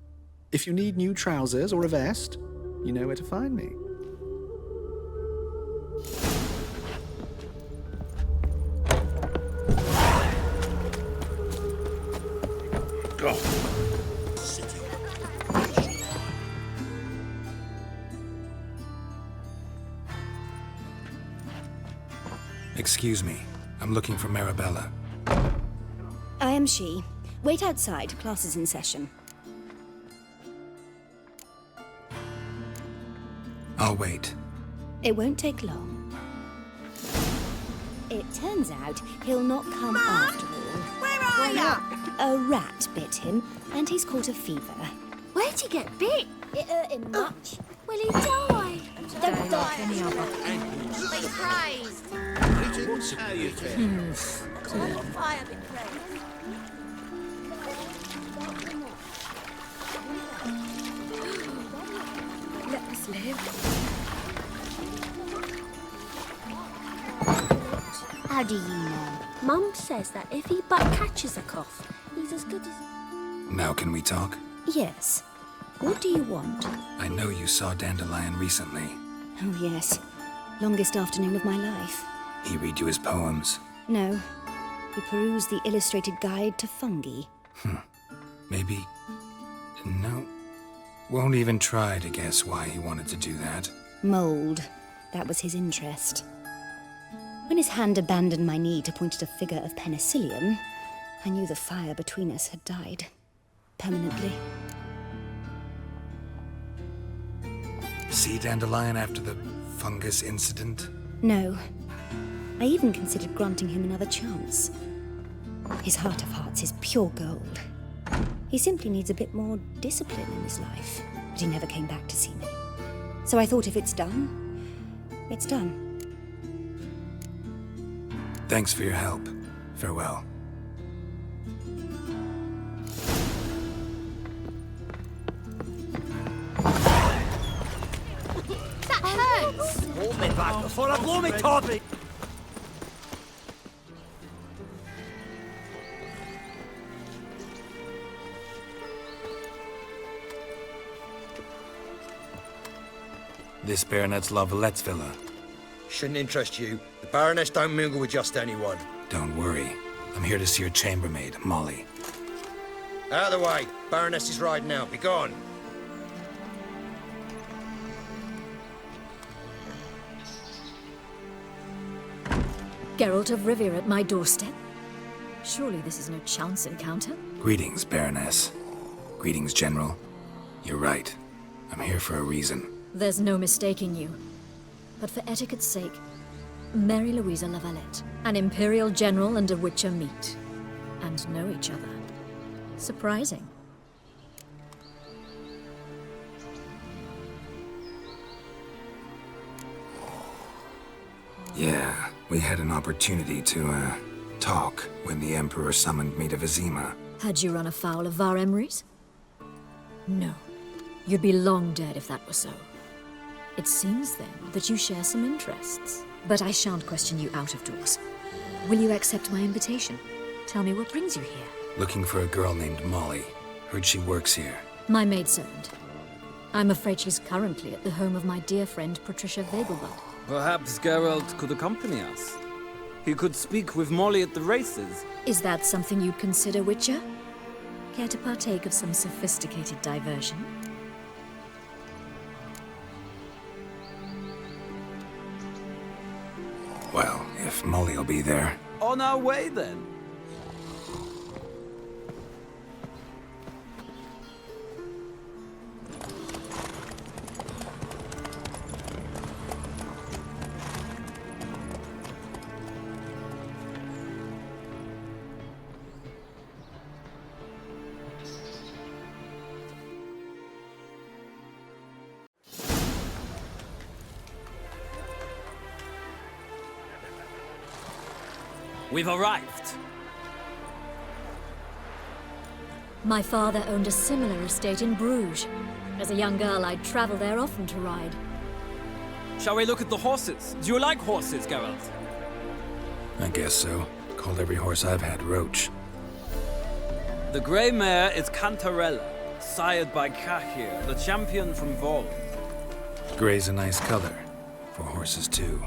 [SPEAKER 22] If you need new trousers or a vest, you know where to find me.
[SPEAKER 13] Go.
[SPEAKER 1] Excuse me. I'm looking for Marabella.
[SPEAKER 6] I am she. Wait outside. Class is in session.
[SPEAKER 1] I'll wait.
[SPEAKER 6] It won't take long. It turns out he'll not come after all.
[SPEAKER 19] Where are ya?
[SPEAKER 6] A rat bit him, and he's caught a fever.
[SPEAKER 19] Where'd he get bit?
[SPEAKER 4] It hurt him much.
[SPEAKER 19] Will he die?
[SPEAKER 4] Don't die.
[SPEAKER 19] Any other. Be praised.
[SPEAKER 11] Greetings, how you doing?
[SPEAKER 4] Fire be praised.
[SPEAKER 8] Let us live.
[SPEAKER 4] How do you know?
[SPEAKER 19] Mum says that if he but catches a cough, he's as good as...
[SPEAKER 1] Now can we talk?
[SPEAKER 6] Yes. What do you want?
[SPEAKER 1] I know you saw Dandelion recently.
[SPEAKER 6] Oh, yes. Longest afternoon of my life.
[SPEAKER 1] He read you his poems.
[SPEAKER 6] No. We perused the illustrated guide to fungi.
[SPEAKER 1] Maybe... No. Won't even try to guess why he wanted to do that.
[SPEAKER 6] Mold. That was his interest. When his hand abandoned my knee to point at a figure of penicillium, I knew the fire between us had died. Permanently.
[SPEAKER 1] See Dandelion after the fungus incident?
[SPEAKER 6] No. I even considered granting him another chance. His heart of hearts is pure gold. He simply needs a bit more discipline in his life. But he never came back to see me. So I thought if it's done, it's done.
[SPEAKER 1] Thanks for your help. Farewell.
[SPEAKER 4] That hurts!
[SPEAKER 17] Hold me back before I blow me top!
[SPEAKER 1] This Baronet's La Vallette's villa.
[SPEAKER 5] Shouldn't interest you. The Baroness don't mingle with just anyone.
[SPEAKER 1] Don't worry. I'm here to see your chambermaid, Molly.
[SPEAKER 5] Out of the way. Baroness is riding out. Be gone.
[SPEAKER 8] Geralt of Rivia at my doorstep? Surely this is no chance encounter?
[SPEAKER 1] Greetings, Baroness. Greetings, General. You're right. I'm here for a reason.
[SPEAKER 8] There's no mistaking you. But for etiquette's sake, Mary Louisa La Valette, an Imperial General and a Witcher meet. And know each other. Surprising.
[SPEAKER 1] Yeah, we had an opportunity to, talk when the Emperor summoned me to Vizima.
[SPEAKER 8] Had you run afoul of Var Emrys? No. You'd be long dead if that were so. It seems, then, that you share some interests. But I shan't question you out of doors. Will you accept my invitation? Tell me what brings you here.
[SPEAKER 1] Looking for a girl named Molly. Heard she works here.
[SPEAKER 8] My maidservant. I'm afraid she's currently at the home of my dear friend Patricia Vegelbud.
[SPEAKER 12] Perhaps Geralt could accompany us. He could speak with Molly at the races.
[SPEAKER 8] Is that something you'd consider, Witcher? Care to partake of some sophisticated diversion?
[SPEAKER 1] Well, if Molly'll be there.
[SPEAKER 12] On our way, then. We've arrived.
[SPEAKER 8] My father owned a similar estate in Bruges. As a young girl, I'd travel there often to ride.
[SPEAKER 12] Shall we look at the horses? Do you like horses, Geralt?
[SPEAKER 1] I guess so. Called every horse I've had Roach.
[SPEAKER 12] The grey mare is Cantarella, sired by Cahir, the champion from Vol.
[SPEAKER 1] Gray's a nice color. For horses, too.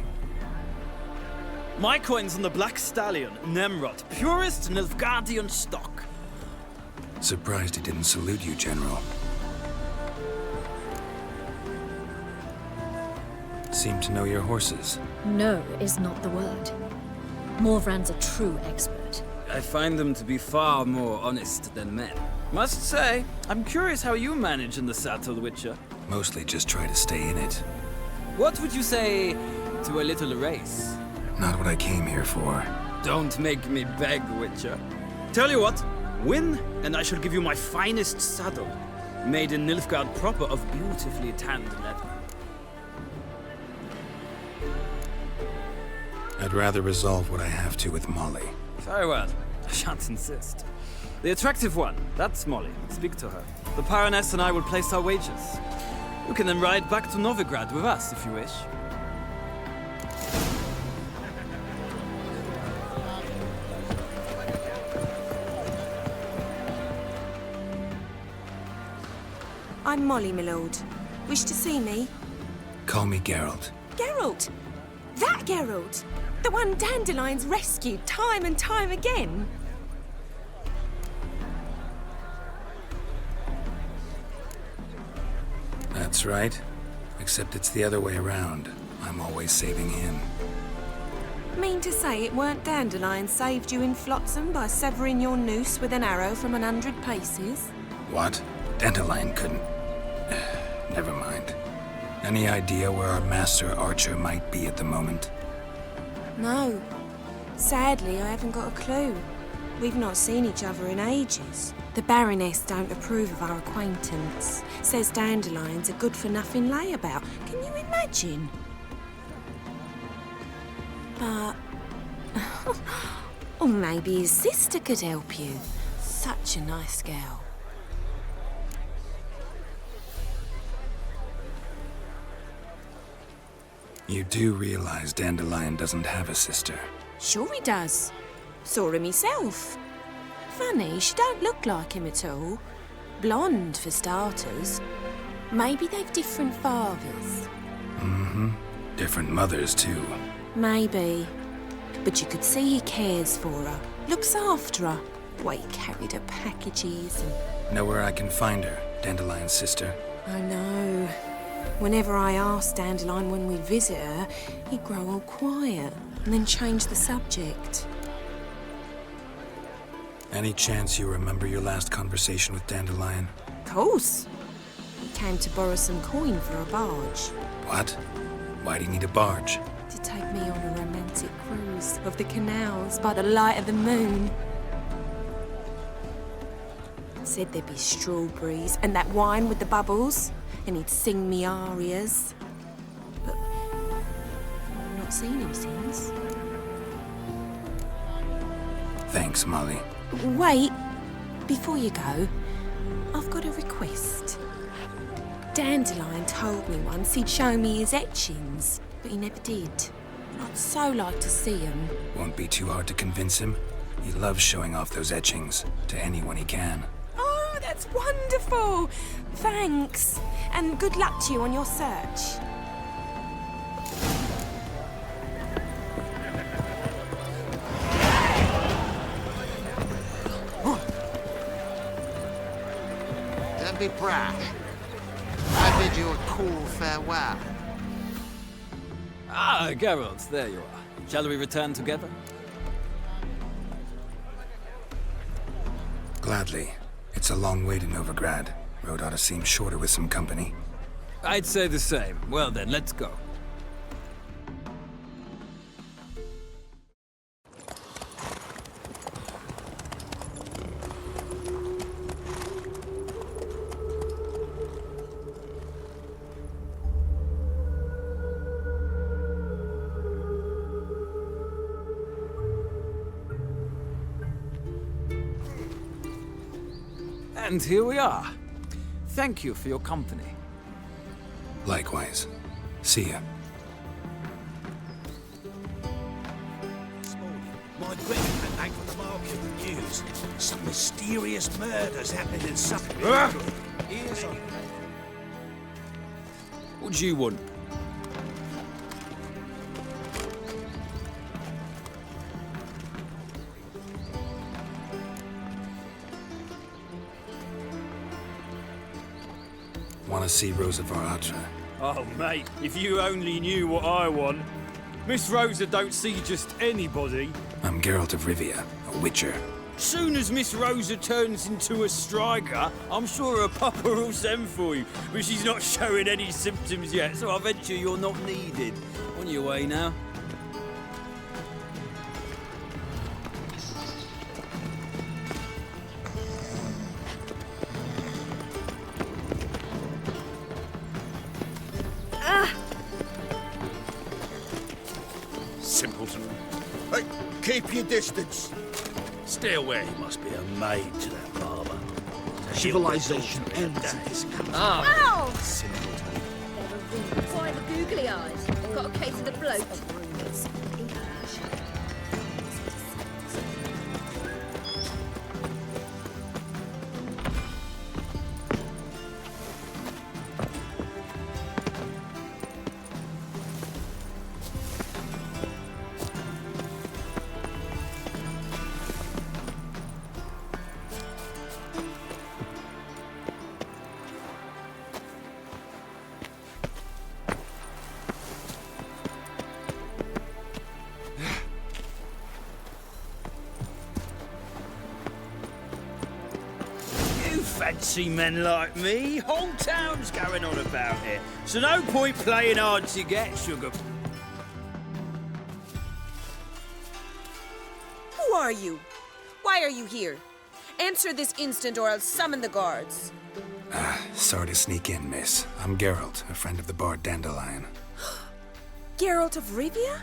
[SPEAKER 12] My coin's on the Black Stallion, Nemrod, purest Nilfgaardian stock.
[SPEAKER 1] Surprised he didn't salute you, General. Seem to know your horses.
[SPEAKER 8] No is not the word. Morvran's a true expert.
[SPEAKER 12] I find them to be far more honest than men. Must say, I'm curious how you manage in the saddle, Witcher.
[SPEAKER 1] Mostly just try to stay in it.
[SPEAKER 12] What would you say to a little race?
[SPEAKER 1] Not what I came here for.
[SPEAKER 12] Don't make me beg, Witcher. Tell you what, win, and I shall give you my finest saddle, made in Nilfgaard proper of beautifully tanned leather.
[SPEAKER 1] I'd rather resolve what I have to with Molly.
[SPEAKER 12] Very well. I shan't insist. The attractive one, that's Molly. Speak to her. The Baroness and I will place our wagers. You can then ride back to Novigrad with us, if you wish.
[SPEAKER 23] I'm Molly, my lord. Wish to see me?
[SPEAKER 1] Call me Geralt.
[SPEAKER 3] Geralt! That Geralt! The one Dandelion's rescued time and time again!
[SPEAKER 1] That's right. Except it's the other way around. I'm always saving him.
[SPEAKER 3] Mean to say it weren't Dandelion saved you in Flotsam by severing your noose with an arrow from 100 paces?
[SPEAKER 1] What? Dandelion couldn't... Never mind. Any idea where our master archer might be at the moment?
[SPEAKER 3] No. Sadly, I haven't got a clue. We've not seen each other in ages. The Baroness don't approve of our acquaintance. Says Dandelion's a good-for-nothing layabout. Can you imagine? But... or maybe his sister could help you. Such a nice girl.
[SPEAKER 1] You do realize Dandelion doesn't have a sister.
[SPEAKER 3] Sure he does. Saw him myself. Funny, she don't look like him at all. Blonde, for starters. Maybe they've different fathers.
[SPEAKER 1] Mm-hmm. Different mothers, too.
[SPEAKER 3] Maybe. But you could see he cares for her. Looks after her. The way he carried her packages and...
[SPEAKER 1] Know where I can find her, Dandelion's sister?
[SPEAKER 3] I know. Whenever I asked Dandelion when we'd visit her, he'd grow all quiet and then change the subject.
[SPEAKER 1] Any chance you remember your last conversation with Dandelion?
[SPEAKER 3] Of course. He came to borrow some coin for a barge.
[SPEAKER 1] What? Why do you need a barge?
[SPEAKER 3] To take me on a romantic cruise of the canals by the light of the moon. Said there'd be strawberries and that wine with the bubbles, and he'd sing me arias. But I've not seen him since.
[SPEAKER 1] Thanks, Molly.
[SPEAKER 3] Wait, before you go, I've got a request. Dandelion told me once he'd show me his etchings, but he never did. I'd so like to see them.
[SPEAKER 1] Won't be too hard to convince him. He loves showing off those etchings to anyone he can.
[SPEAKER 3] Oh, that's wonderful! Thanks, and good luck to you on your search.
[SPEAKER 16] Don't be brash. I bid you a cool farewell.
[SPEAKER 12] Ah, Geralt, there you are. Shall we return together?
[SPEAKER 1] Gladly. It's a long way to Novigrad. Road ought to seem shorter with some company.
[SPEAKER 12] I'd say the same. Well then, let's go. And here we are. Thank you for your company.
[SPEAKER 1] Likewise. See ya.
[SPEAKER 17] My Gregor came back from the market with news. Some mysterious murders happening in Suffolk. Ears on.
[SPEAKER 12] What do you want?
[SPEAKER 1] Want to see Rosa Varatra?
[SPEAKER 23] Oh, mate, if you only knew what I want. Miss Rosa don't see just anybody.
[SPEAKER 1] I'm Geralt of Rivia, a witcher.
[SPEAKER 23] Soon as Miss Rosa turns into a striker, I'm sure her papa will send for you. But she's not showing any symptoms yet, so I venture you're not needed. On your way now.
[SPEAKER 17] Simpleton.
[SPEAKER 9] Hey, keep your distance.
[SPEAKER 17] Stay away. He must be a maid to that barber.
[SPEAKER 9] Civilization
[SPEAKER 17] ends days.
[SPEAKER 21] Ow!
[SPEAKER 17] Simpleton.
[SPEAKER 21] Why the googly eyes? Got a case of the bloat.
[SPEAKER 23] see men like me. Whole town's going on about it. So no point playing hard to get, sugar.
[SPEAKER 3] Who are you? Why are you here? Answer this instant or I'll summon the guards.
[SPEAKER 1] Sorry to sneak in, miss. I'm Geralt, a friend of the bard Dandelion.
[SPEAKER 3] Geralt of Rivia?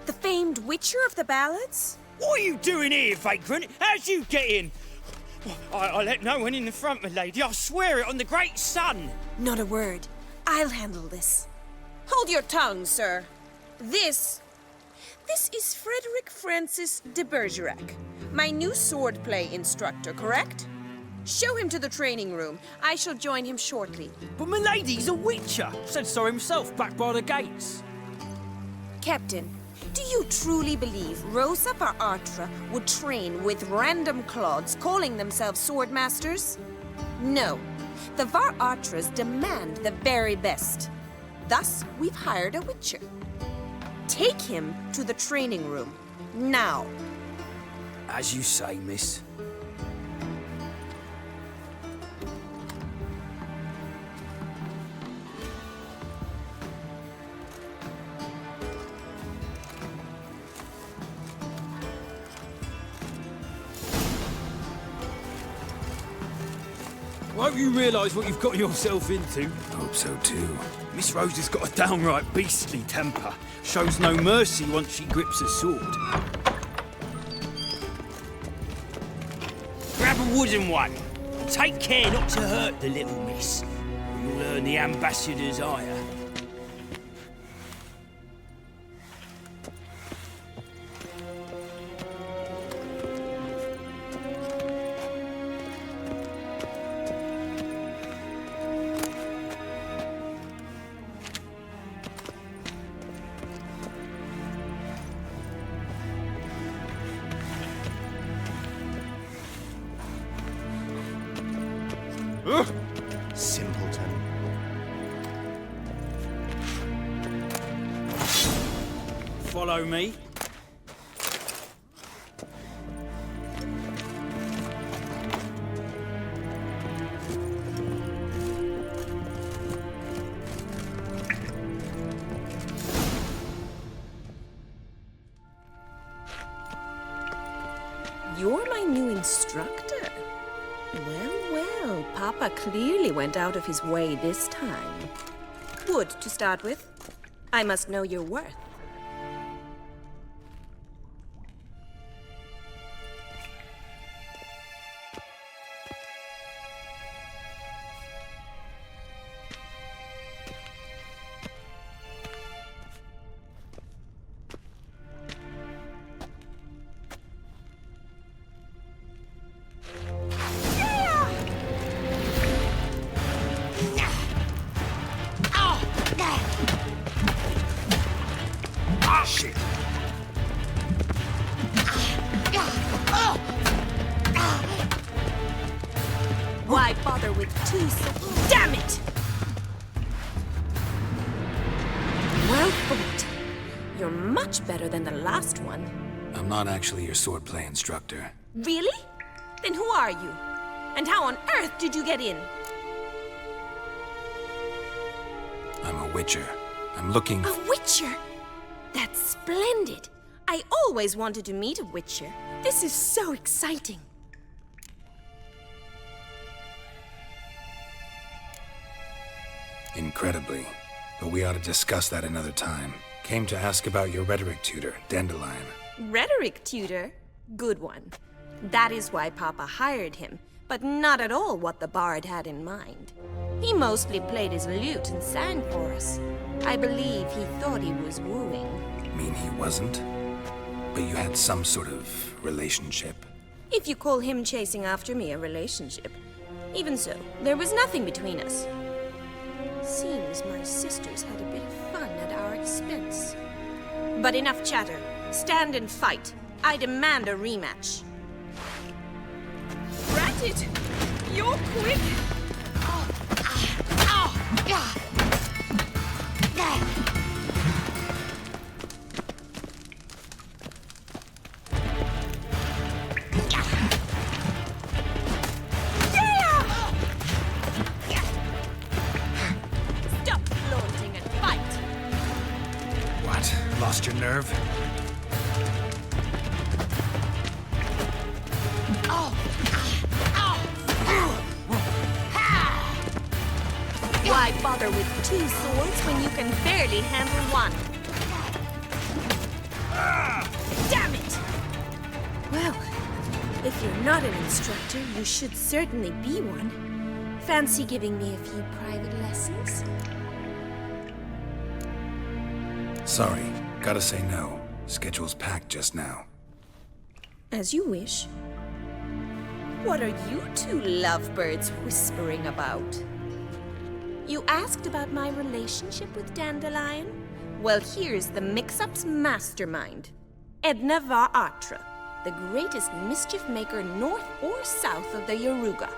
[SPEAKER 3] The famed witcher of the ballads?
[SPEAKER 23] What are you doing here, vagrant? How'd you get in? I let no one in the front, my lady. I swear it on the great sun.
[SPEAKER 3] Not a word. I'll handle this. Hold your tongue, sir. This is Frederick Francis de Bergerac, my new swordplay instructor, correct? Show him to the training room. I shall join him shortly.
[SPEAKER 23] But my lady's a witcher. Said so himself back by the gates.
[SPEAKER 3] Captain, do you truly believe Rosa Var Artra would train with random clods calling themselves swordmasters? No. The Var Artras demand the very best. Thus, we've hired a witcher. Take him to the training room. Now.
[SPEAKER 23] As you say, miss. Won't you realise what you've got yourself into?
[SPEAKER 1] Hope so too.
[SPEAKER 23] Miss Rose has got a downright beastly temper. Shows no mercy once she grips a sword. Grab a wooden one. And take care not to hurt the little miss. Or you'll earn the ambassador's ire.
[SPEAKER 2] Simpleton.
[SPEAKER 23] Follow me.
[SPEAKER 3] You're my new instructor. Well, Papa clearly went out of his way this time. Wood, to start with. I must know your worth.
[SPEAKER 23] Shit.
[SPEAKER 3] Why bother with two Damn it! Well fought. You're much better than the last one.
[SPEAKER 1] I'm not actually your swordplay instructor.
[SPEAKER 3] Really? Then who are you? And how on earth did you get in?
[SPEAKER 1] I'm a witcher. I'm looking...
[SPEAKER 3] A witcher? That's splendid. I always wanted to meet a witcher. This is so exciting.
[SPEAKER 1] Incredibly. But we ought to discuss that another time. Came to ask about your rhetoric tutor, Dandelion.
[SPEAKER 3] Rhetoric tutor? Good one. That is why Papa hired him, but not at all what the bard had in mind. He mostly played his lute and sang for us. I believe he thought he was wooing.
[SPEAKER 1] Mean he wasn't? But you had some sort of relationship?
[SPEAKER 3] If you call him chasing after me a relationship. Even so, there was nothing between us. Seems my sisters had a bit of fun at our expense. But enough chatter. Stand and fight. I demand a rematch. Rat it! You're quick!
[SPEAKER 1] Lost your nerve?
[SPEAKER 3] Why bother with two swords when you can barely handle one? Damn it! Well, if you're not an instructor, you should certainly be one. Fancy giving me a few private lessons?
[SPEAKER 1] Sorry, gotta say no. Schedule's packed just now.
[SPEAKER 3] As you wish. What are you two lovebirds whispering about? You asked about my relationship with Dandelion? Well, here's the mix-up's mastermind. Edna var Atra, the greatest mischief maker north or south of the Yaruga.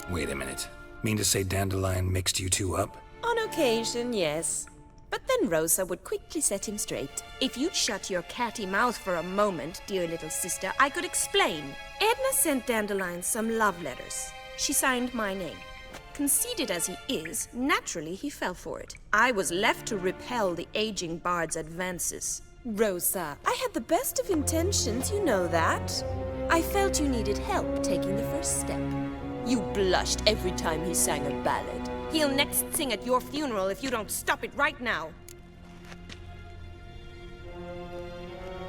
[SPEAKER 1] Wait a minute. Mean to say Dandelion mixed you two up?
[SPEAKER 3] On occasion, yes. But then Rosa would quickly set him straight. If you'd shut your catty mouth for a moment, dear little sister, I could explain. Edna sent Dandelion some love letters. She signed my name. Conceited as he is, naturally he fell for it. I was left to repel the aging bard's advances. Rosa, I had the best of intentions, you know that. I felt you needed help taking the first step. You blushed every time he sang a ballad. He'll next sing at your funeral if you don't stop it right now.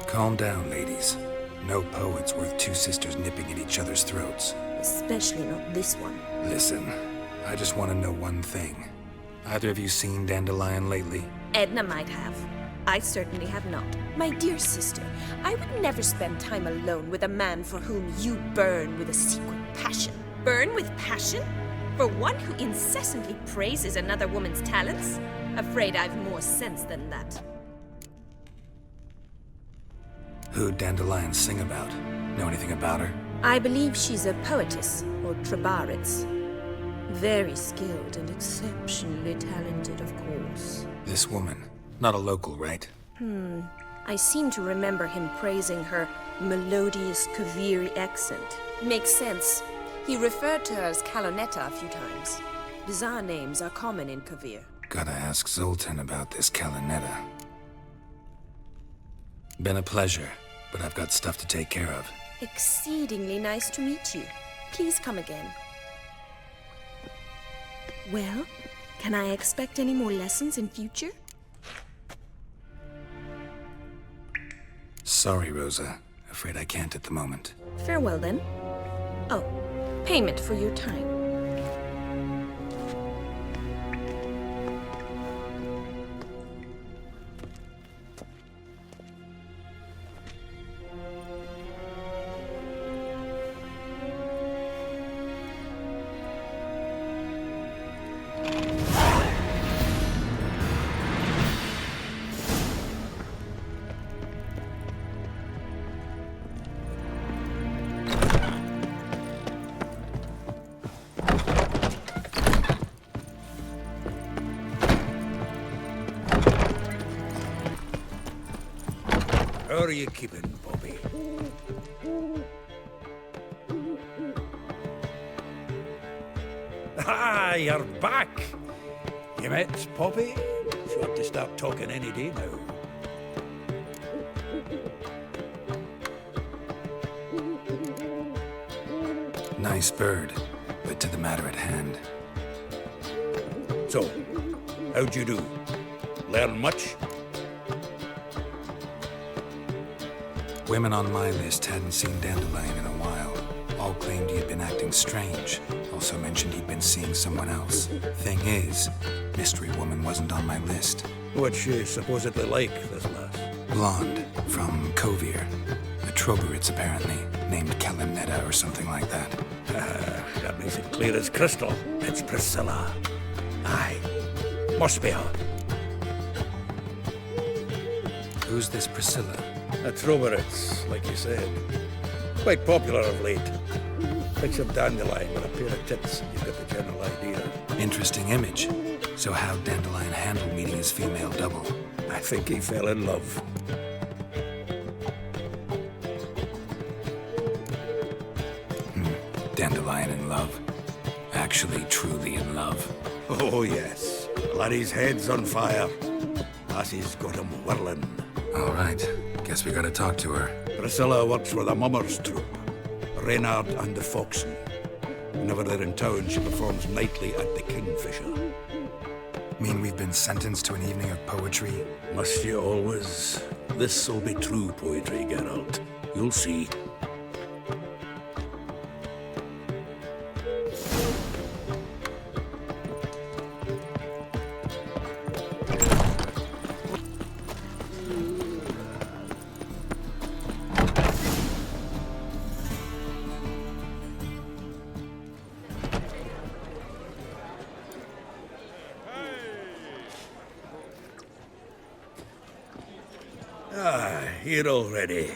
[SPEAKER 1] Calm down, ladies. No poet's worth two sisters nipping at each other's throats.
[SPEAKER 3] Especially not this one.
[SPEAKER 1] Listen, I just want to know one thing. Either of you seen Dandelion lately?
[SPEAKER 3] Edna might have. I certainly have not. My dear sister, I would never spend time alone with a man for whom you burn with a secret passion. Burn with passion? For one who incessantly praises another woman's talents? Afraid I've more sense than that.
[SPEAKER 1] Who'd Dandelion sing about? Know anything about her?
[SPEAKER 3] I believe she's a poetess, or trabaritz. Very skilled and exceptionally talented, of course.
[SPEAKER 1] This woman. Not a local, right?
[SPEAKER 3] I seem to remember him praising her melodious Kaviri accent. Makes sense. He referred to her as Kalonetta a few times. Bizarre names are common in Kavir.
[SPEAKER 1] Gotta ask Zoltan about this Kalonetta. Been a pleasure, but I've got stuff to take care of.
[SPEAKER 3] Exceedingly nice to meet you. Please come again. Well, can I expect any more lessons in future?
[SPEAKER 1] Sorry, Rosa. Afraid I can't at the moment.
[SPEAKER 3] Farewell, then. Oh, payment for your time.
[SPEAKER 17] How are you keeping, Poppy? Ah, you're back! You met Poppy? She ought to start talking any day now.
[SPEAKER 1] Nice bird, but to the matter at hand.
[SPEAKER 17] So, how'd you do? Learn much?
[SPEAKER 1] Women on my list hadn't seen Dandelion in a while. All claimed he had been acting strange. Also mentioned he'd been seeing someone else. Thing is, Mystery Woman wasn't on my list.
[SPEAKER 17] What's she supposedly like, this lass?
[SPEAKER 1] Blonde, from Kovir. A Trobaritz, apparently, named Kalonetta or something like that.
[SPEAKER 17] That makes it clear as crystal. It's Priscilla. Aye, must be her.
[SPEAKER 1] Who's this Priscilla?
[SPEAKER 17] A Trobaritz, like you said. Quite popular of late. Picture Dandelion with a pair of tits. You've got the general idea.
[SPEAKER 1] Interesting image. So how'd Dandelion handle meeting his female double?
[SPEAKER 17] I think he fell in love.
[SPEAKER 1] Dandelion in love. Actually, truly in love.
[SPEAKER 17] Oh, yes. Laddie's head's on fire. Lassie's got him whirling.
[SPEAKER 1] All right. Guess we gotta talk to her.
[SPEAKER 17] Priscilla works for the Mummers troupe. Reynard and the Foxen. Whenever they're in town, she performs nightly at the Kingfisher.
[SPEAKER 1] Mean we've been sentenced to an evening of poetry?
[SPEAKER 17] Must you always? This'll be true poetry, Geralt. You'll see. Here already.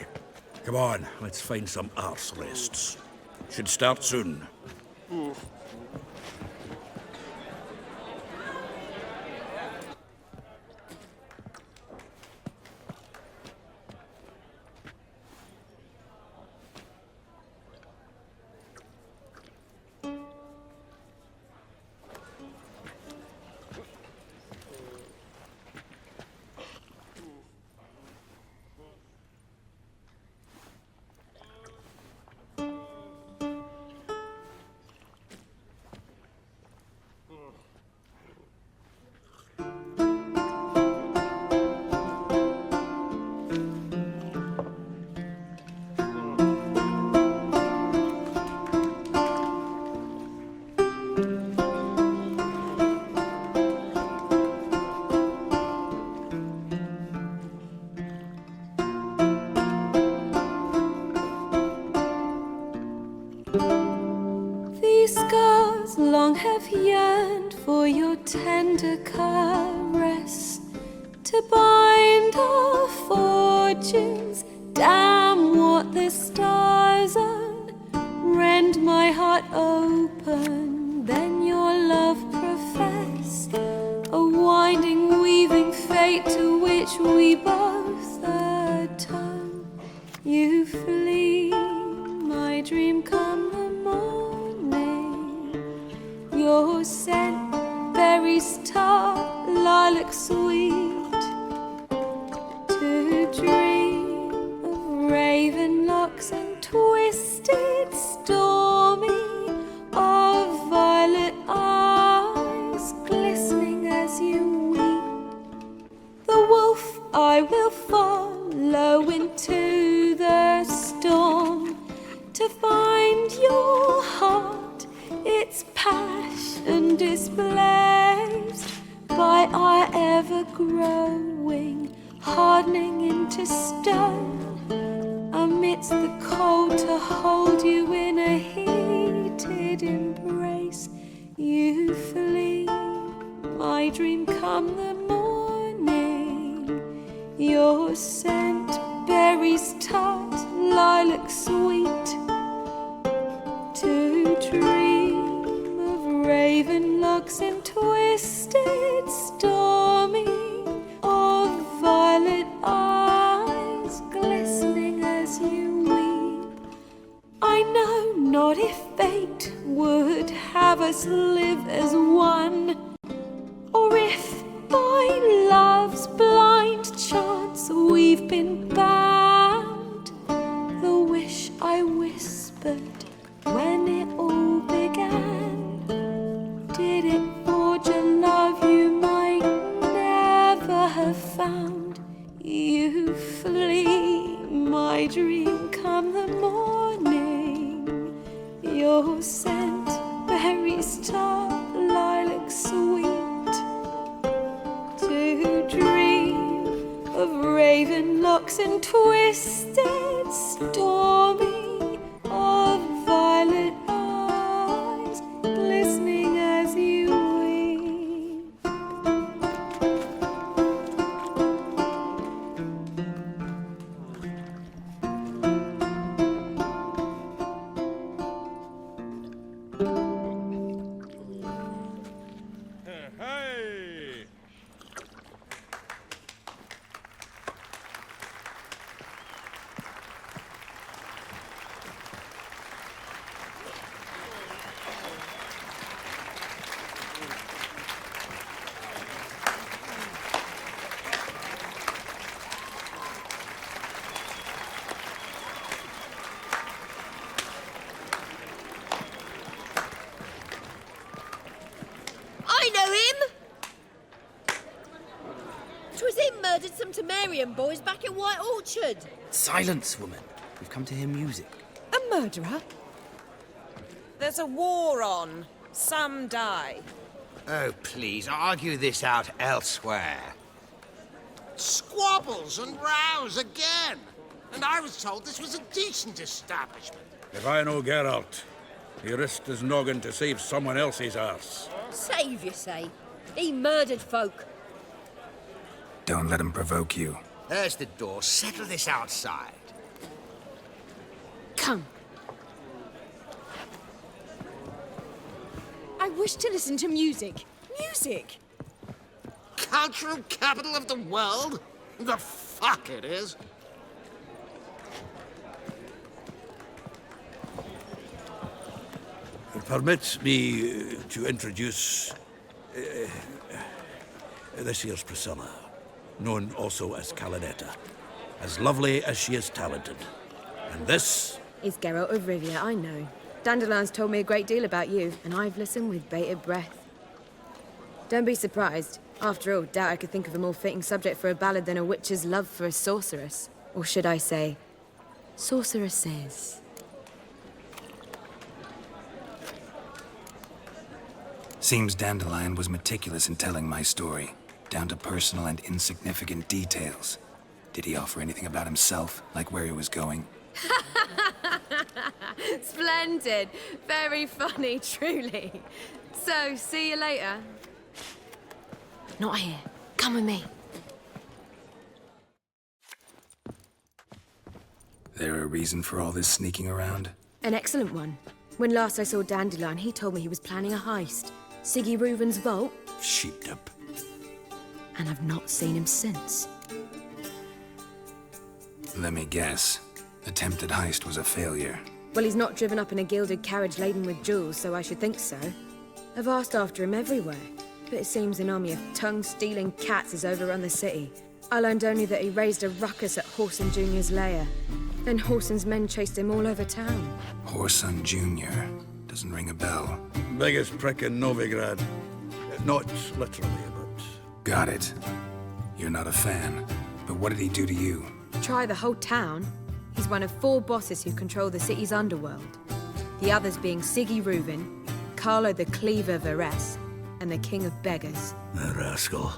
[SPEAKER 17] Come on, let's find some arse rests. Should start soon.
[SPEAKER 3] Have yearned for your tender caress to bind our fortunes. Damn what the stars own. Rend my heart open, then your love profess. A winding, weaving fate to which we both atone. You flee, my dream come the morning. Your scent, berries tart, lilac sweet. To dream of raven locks and twisted, stormy, of violet eyes glistening as you weep. The wolf I will follow into the storm to find your heart, its passion displaced by our ever-growing, hardening into stone, amidst the cold to hold you in a heated embrace. You flee, my dream come the morning, your scent, berries tart, lilac sweet. To dream of raven locks and twisted, stormy, of violet eyes glistening as you weep. I know not if fate would have us live as one, or if by love's blind chance we've been bound. The wish I whispered when it all began, did it forge a love you might never have found? You flee, my dream come the morning, your scent, berries tart, lilac sweet. To dream of raven locks and twisted, stormy, of violet eyes glistening as you weep.
[SPEAKER 23] Hey!
[SPEAKER 21] murdered some Temerian boys back in White Orchard.
[SPEAKER 12] Silence, woman. We've come to hear music.
[SPEAKER 6] A murderer?
[SPEAKER 3] There's a war on. Some die.
[SPEAKER 16] Oh, please, argue this out elsewhere.
[SPEAKER 15] Squabbles and rows again. And I was told this was a decent establishment.
[SPEAKER 17] If I know Geralt, he risked his noggin to save someone else's arse.
[SPEAKER 21] Save, you say? He murdered folk.
[SPEAKER 1] Don't let him provoke you.
[SPEAKER 16] There's the door. Settle this outside.
[SPEAKER 6] Come. I wish to listen to music. Music!
[SPEAKER 15] Cultural capital of the world? The fuck it is.
[SPEAKER 17] Permit me to introduce this here's Priscilla, known also as Calinetta. As lovely as she is talented. And this
[SPEAKER 3] Is Geralt of Rivia, I know. Dandelion's told me a great deal about you, and I've listened with bated breath. Don't be surprised. After all, doubt I could think of a more fitting subject for a ballad than a witch's love for a sorceress. Or should I say, sorceresses.
[SPEAKER 1] Seems Dandelion was meticulous in telling my story, down to personal and insignificant details. Did he offer anything about himself, like where he was going?
[SPEAKER 3] Splendid. Very funny, truly. So, see you later. Not here. Come with me.
[SPEAKER 1] There a reason for all this sneaking around?
[SPEAKER 3] An excellent one. When last I saw Dandelion, he told me he was planning a heist. Siggy Reuven's vault.
[SPEAKER 17] sheeped up.
[SPEAKER 3] And I've not seen him since.
[SPEAKER 1] Let me guess. Attempted heist was a failure.
[SPEAKER 3] Well, he's not driven up in a gilded carriage laden with jewels, so I should think so. I've asked after him everywhere, but it seems an army of tongue-stealing cats has overrun the city. I learned only that he raised a ruckus at Whoreson Jr.'s lair. Then Whoreson's men chased him all over town.
[SPEAKER 1] Whoreson Jr. Doesn't ring a bell.
[SPEAKER 17] Biggest prick in Novigrad. Not literally, but...
[SPEAKER 1] Got it. You're not a fan. But what did he do to you?
[SPEAKER 3] Try the whole town. He's one of 4 bosses who control the city's underworld. The others being Siggy Reuven, Carlo the Cleaver Varese, and the King of Beggars.
[SPEAKER 17] The rascal.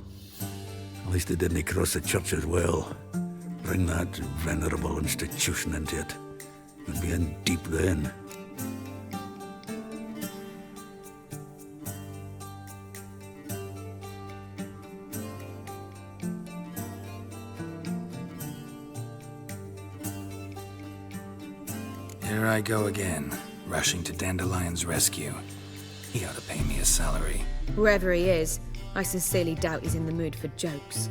[SPEAKER 17] At least he didn't cross the church as well. Bring that venerable institution into it. We'd be in deep then.
[SPEAKER 1] Here I go again, rushing to Dandelion's rescue. He ought to pay me a salary.
[SPEAKER 3] Whoever he is, I sincerely doubt he's in the mood for jokes.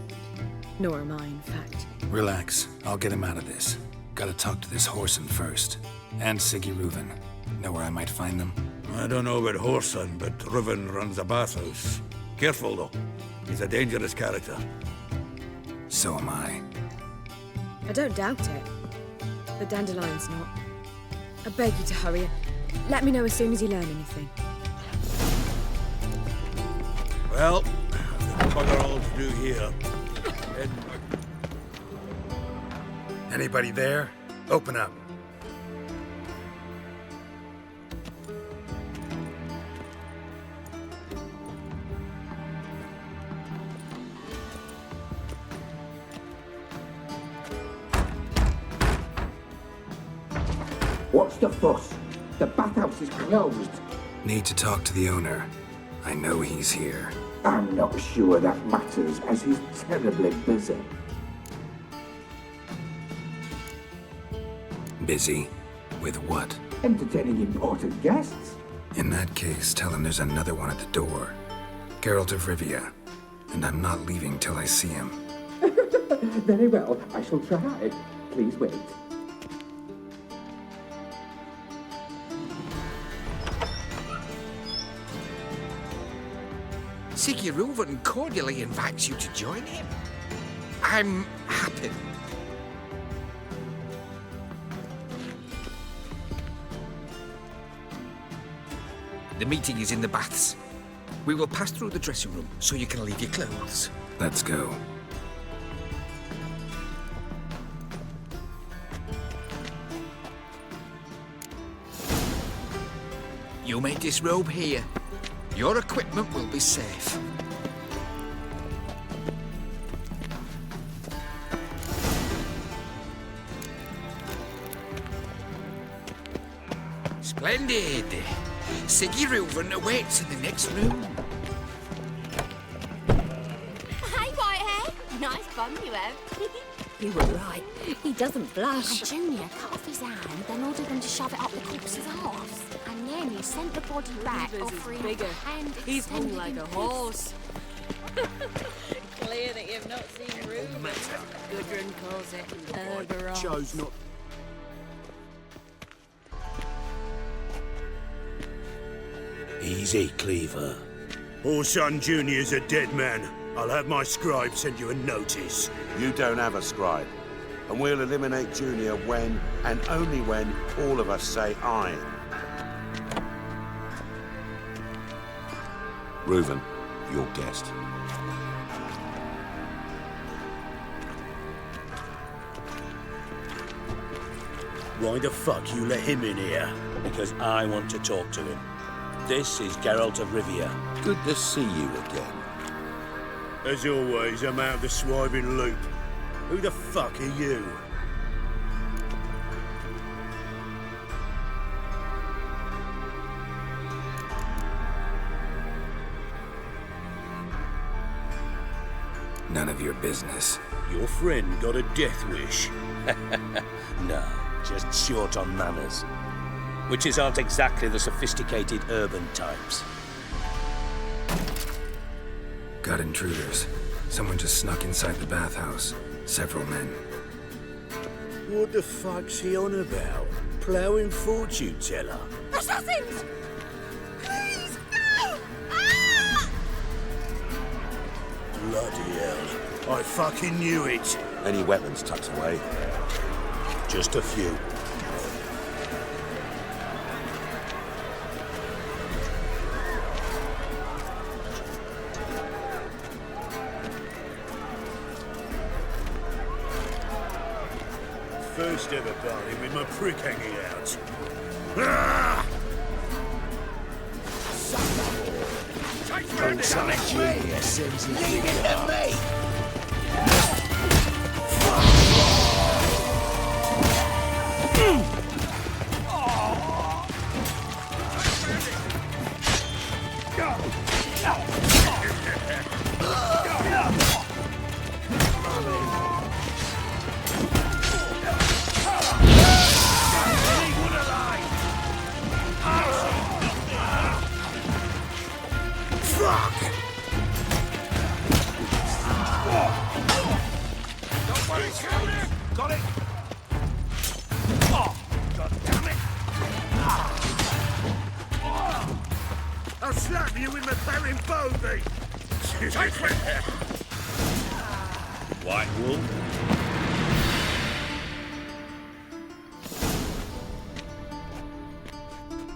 [SPEAKER 3] Nor am I, in fact.
[SPEAKER 1] Relax, I'll get him out of this. Gotta talk to this Whoreson first. And Siggy Reuven. Know where I might find them?
[SPEAKER 17] I don't know about Whoreson, but Reuven runs a bathhouse. Careful, though. He's a dangerous character.
[SPEAKER 1] So am I.
[SPEAKER 3] I don't doubt it. But Dandelion's not. I beg you to hurry and let me know as soon as you learn anything.
[SPEAKER 17] Well, there's bugger all to do here.
[SPEAKER 1] Anybody there? Open up.
[SPEAKER 10] What's the fuss? The bathhouse is closed.
[SPEAKER 1] Need to talk to the owner. I know he's here.
[SPEAKER 10] I'm not sure that matters, as he's terribly busy.
[SPEAKER 1] Busy? With what?
[SPEAKER 10] Entertaining important guests.
[SPEAKER 1] In that case, tell him there's another one at the door. Geralt of Rivia. And I'm not leaving till I see him.
[SPEAKER 10] Very well, I shall try. Please wait.
[SPEAKER 16] Siggy Reuven cordially invites you to join him. I'm happy. The meeting is in the baths. We will pass through the dressing room so you can leave your clothes.
[SPEAKER 1] Let's go.
[SPEAKER 16] You may disrobe here. Your equipment will be safe. Splendid! Siggy Reuven awaits in the next room.
[SPEAKER 4] Hey, Whitehair. Nice bum you have.
[SPEAKER 8] You were right. He doesn't blush.
[SPEAKER 4] And Junior cut off his hand, then ordered them to shove it up the corpse's arse. And then he sent the body back, offering
[SPEAKER 7] bigger.
[SPEAKER 4] a hand
[SPEAKER 7] He's hung
[SPEAKER 4] extended
[SPEAKER 7] like
[SPEAKER 4] in
[SPEAKER 7] a
[SPEAKER 4] peace.
[SPEAKER 7] horse. Clear that you've not seen Reuben. Gudrun calls it Herberos.
[SPEAKER 14] Chose not.
[SPEAKER 18] Easy, Cleaver.
[SPEAKER 24] Orson Jr.'s a dead man. I'll have my scribe send you a notice.
[SPEAKER 13] You don't have a scribe. And we'll eliminate Junior when, and only when, all of us say aye. Reuven, your guest.
[SPEAKER 18] Why the fuck you let him in here? Because I want to talk to him. This is Geralt of Rivia.
[SPEAKER 13] Good to see you again.
[SPEAKER 24] As always, I'm out of the swiving loop. Who the fuck are you?
[SPEAKER 1] None of your business.
[SPEAKER 24] Your friend got a death wish.
[SPEAKER 18] No, just short on manners. Witches aren't exactly the sophisticated urban types.
[SPEAKER 1] Got intruders. Someone just snuck inside the bathhouse. Several men.
[SPEAKER 18] What the fuck's he on about? Ploughing fortune teller?
[SPEAKER 4] Assassins! Please, no! Ah!
[SPEAKER 24] Bloody hell. I fucking knew it.
[SPEAKER 13] Any weapons tucked away?
[SPEAKER 18] Just a few.
[SPEAKER 24] First ever party with my prick hanging out. Ah!
[SPEAKER 20] Leave it to me!
[SPEAKER 15] Got it! Oh, God damn it!
[SPEAKER 24] I'll slap you with my barren bogey!
[SPEAKER 15] Take me!
[SPEAKER 18] White wool?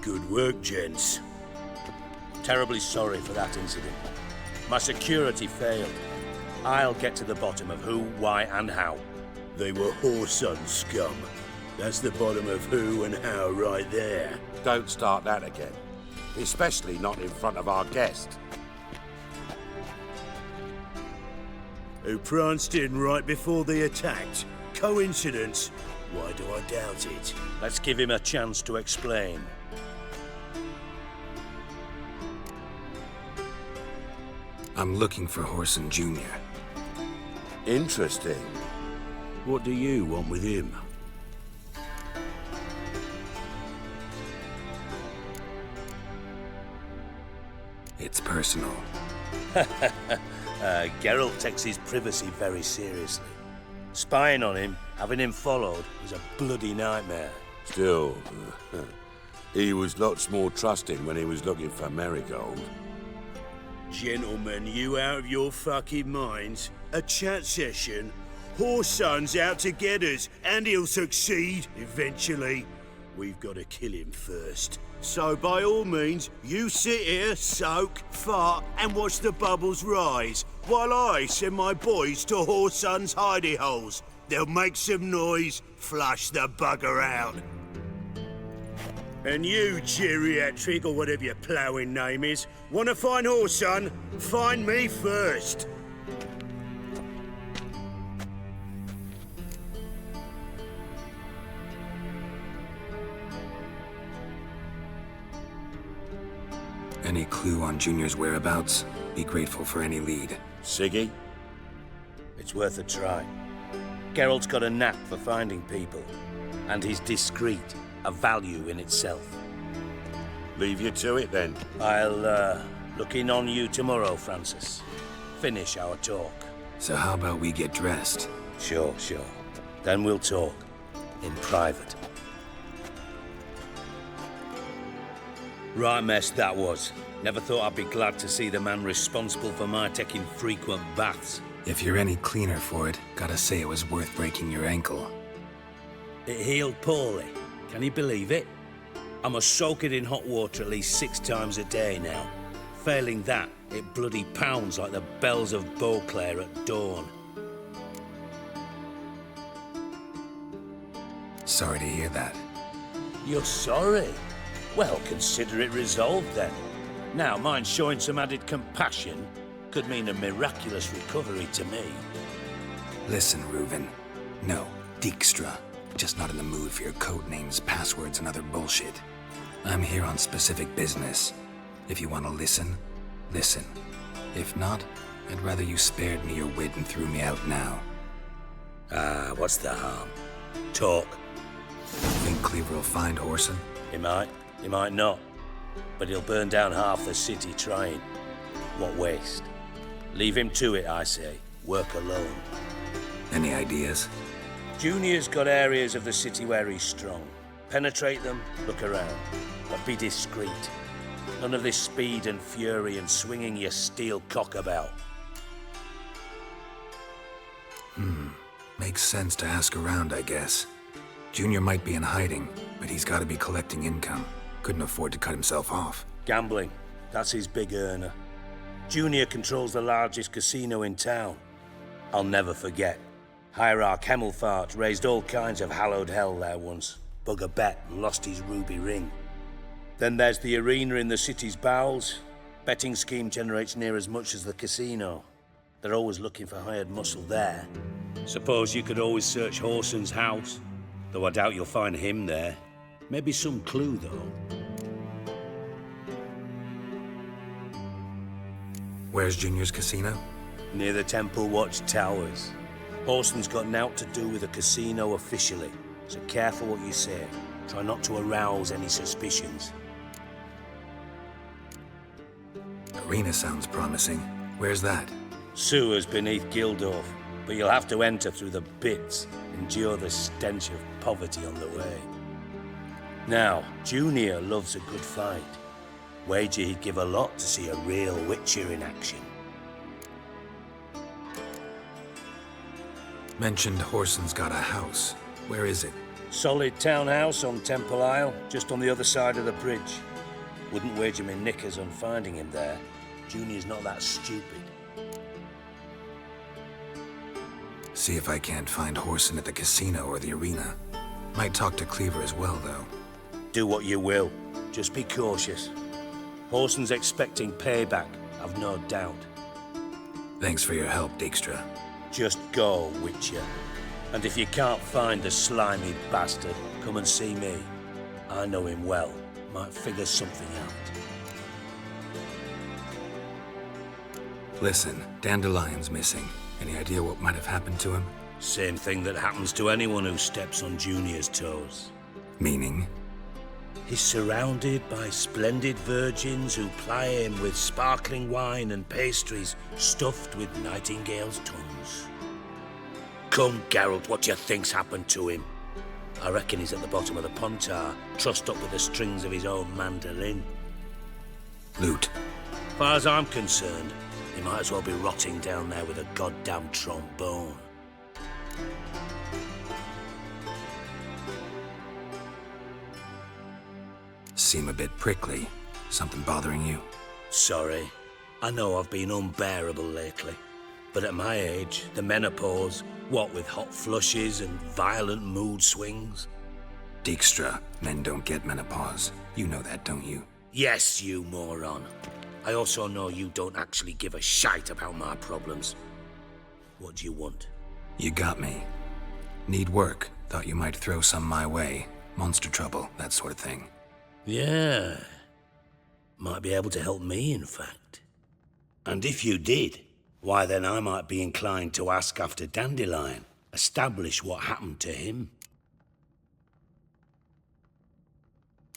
[SPEAKER 18] Good work, gents. Terribly sorry for that incident. My security failed. I'll get to the bottom of who, why, and how.
[SPEAKER 24] They were whoreson scum. That's the bottom of who and how right there.
[SPEAKER 13] Don't start that again. Especially not in front of our guest.
[SPEAKER 24] Who pranced in right before they attacked. Coincidence? Why do I doubt it?
[SPEAKER 18] Let's give him a chance to explain.
[SPEAKER 1] I'm looking for Horson Jr.
[SPEAKER 13] Interesting.
[SPEAKER 24] What do you want with him?
[SPEAKER 1] It's personal.
[SPEAKER 18] Geralt takes his privacy very seriously. Spying on him, having him followed, was a bloody nightmare.
[SPEAKER 13] Still, he was lots more trusting when he was looking for Marigold.
[SPEAKER 24] Gentlemen, you out of your fucking minds? A chat session? Whoreson's out to get us, and he'll succeed, eventually. We've got to kill him first. So by all means, you sit here, soak, fart, and watch the bubbles rise, while I send my boys to Whoreson's hidey holes. They'll make some noise, flush the bugger out. And you, geriatric, or whatever your ploughing name is, want to find horse, son? Find me first.
[SPEAKER 1] Any clue on Junior's whereabouts? Be grateful for any lead.
[SPEAKER 18] Siggy? It's worth a try. Geralt's got a knack for finding people, and he's discreet, a value in itself.
[SPEAKER 13] Leave you to it, then.
[SPEAKER 18] I'll, look in on you tomorrow, Francis. Finish our talk.
[SPEAKER 1] So how about we get dressed?
[SPEAKER 18] Sure. Then we'll talk. In private. Right mess that was. Never thought I'd be glad to see the man responsible for my taking frequent baths.
[SPEAKER 1] If you're any cleaner for it, gotta say it was worth breaking your ankle.
[SPEAKER 18] It healed poorly. Can you believe it? I must soak it in hot water at least 6 times a day now. Failing that, it bloody pounds like the bells of Beauclair at dawn.
[SPEAKER 1] Sorry to hear that.
[SPEAKER 18] You're sorry? Well, consider it resolved then. Now, mind showing some added compassion could mean a miraculous recovery to me.
[SPEAKER 1] Listen, Reuven. No, Dijkstra. Just not in the mood for your code names, passwords, and other bullshit. I'm here on specific business. If you want to listen, listen. If not, I'd rather you spared me your wit and threw me out now.
[SPEAKER 18] What's the harm? Talk.
[SPEAKER 1] Think Cleaver will find Whoreson?
[SPEAKER 18] He might not. But he'll burn down half the city trying. What waste. Leave him to it, I say. Work alone.
[SPEAKER 1] Any ideas?
[SPEAKER 18] Junior's got areas of the city where he's strong. Penetrate them, look around. But be discreet. None of this speed and fury and swinging your steel cock about.
[SPEAKER 1] Makes sense to ask around, I guess. Junior might be in hiding, but he's gotta be collecting income. Couldn't afford to cut himself off.
[SPEAKER 18] Gambling. That's his big earner. Junior controls the largest casino in town. I'll never forget. Hierarch Hemmelfart raised all kinds of hallowed hell there once. Bug a bet and lost his ruby ring. Then there's the arena in the city's bowels. Betting scheme generates near as much as the casino. They're always looking for hired muscle there. Suppose you could always search Whoreson's house. Though I doubt you'll find him there. Maybe some clue, though.
[SPEAKER 1] Where's Junior's casino?
[SPEAKER 18] Near the Temple Watch Towers. Whoreson's got naught to do with the casino officially, so careful what you say. Try not to arouse any suspicions.
[SPEAKER 1] Arena sounds promising. Where's that?
[SPEAKER 18] Sewers beneath Gildorf, but you'll have to enter through the bits, endure the stench of poverty on the way. Now, Junior loves a good fight. Wager he'd give a lot to see a real Witcher in action.
[SPEAKER 1] Mentioned Whoreson's got a house. Where is it?
[SPEAKER 18] Solid townhouse on Temple Isle, just on the other side of the bridge. Wouldn't wager me knickers on finding him there. Junior's not that stupid.
[SPEAKER 1] See if I can't find Whoreson at the casino or the arena. Might talk to Cleaver as well, though.
[SPEAKER 18] Do what you will. Just be cautious. Whoreson's expecting payback, I've no doubt.
[SPEAKER 1] Thanks for your help, Dijkstra.
[SPEAKER 18] Just go, Witcher. And if you can't find the slimy bastard, come and see me. I know him well. Might figure something out.
[SPEAKER 1] Listen, Dandelion's missing. Any idea what might have happened to him?
[SPEAKER 18] Same thing that happens to anyone who steps on Junior's toes.
[SPEAKER 1] Meaning?
[SPEAKER 18] He's surrounded by splendid virgins who ply him with sparkling wine and pastries stuffed with nightingales' tongues. Come, Geralt, what do you think's happened to him? I reckon he's at the bottom of the Pontar, trussed up with the strings of his own mandolin.
[SPEAKER 1] Loot.
[SPEAKER 18] As far as I'm concerned, he might as well be rotting down there with a goddamn trombone.
[SPEAKER 1] Seem a bit prickly. Something bothering you?
[SPEAKER 18] Sorry. I know I've been unbearable lately. But at my age, the menopause, what with hot flushes and violent mood swings,
[SPEAKER 1] Dijkstra, men don't get menopause. You know that, don't you?
[SPEAKER 18] Yes, you moron. I also know you don't actually give a shite about my problems. What do you want?
[SPEAKER 1] You got me. Need work. Thought you might throw some my way. Monster trouble, that sort of thing.
[SPEAKER 18] Yeah. Might be able to help me, in fact. And if you did, why then I might be inclined to ask after Dandelion. Establish what happened to him.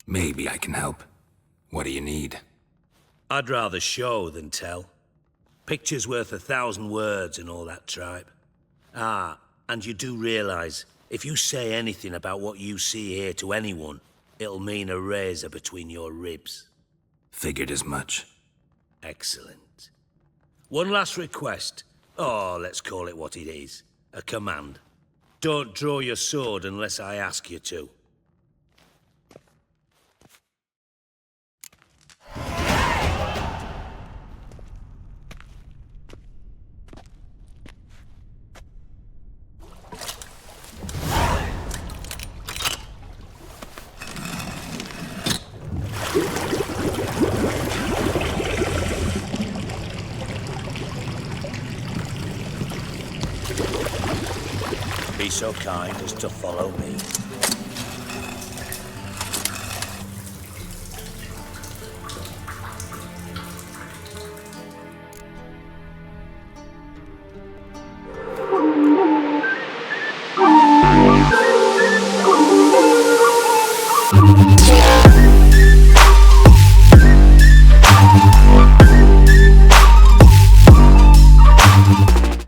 [SPEAKER 1] Maybe I can help. What do you need?
[SPEAKER 18] I'd rather show than tell. Picture's worth 1,000 words and all that tripe. Ah, and you do realize, if you say anything about what you see here to anyone, it'll mean a razor between your ribs.
[SPEAKER 1] Figured as much.
[SPEAKER 18] Excellent. One last request. Oh, let's call it what it is. A command. Don't draw your sword unless I ask you to. Be so kind as to follow me.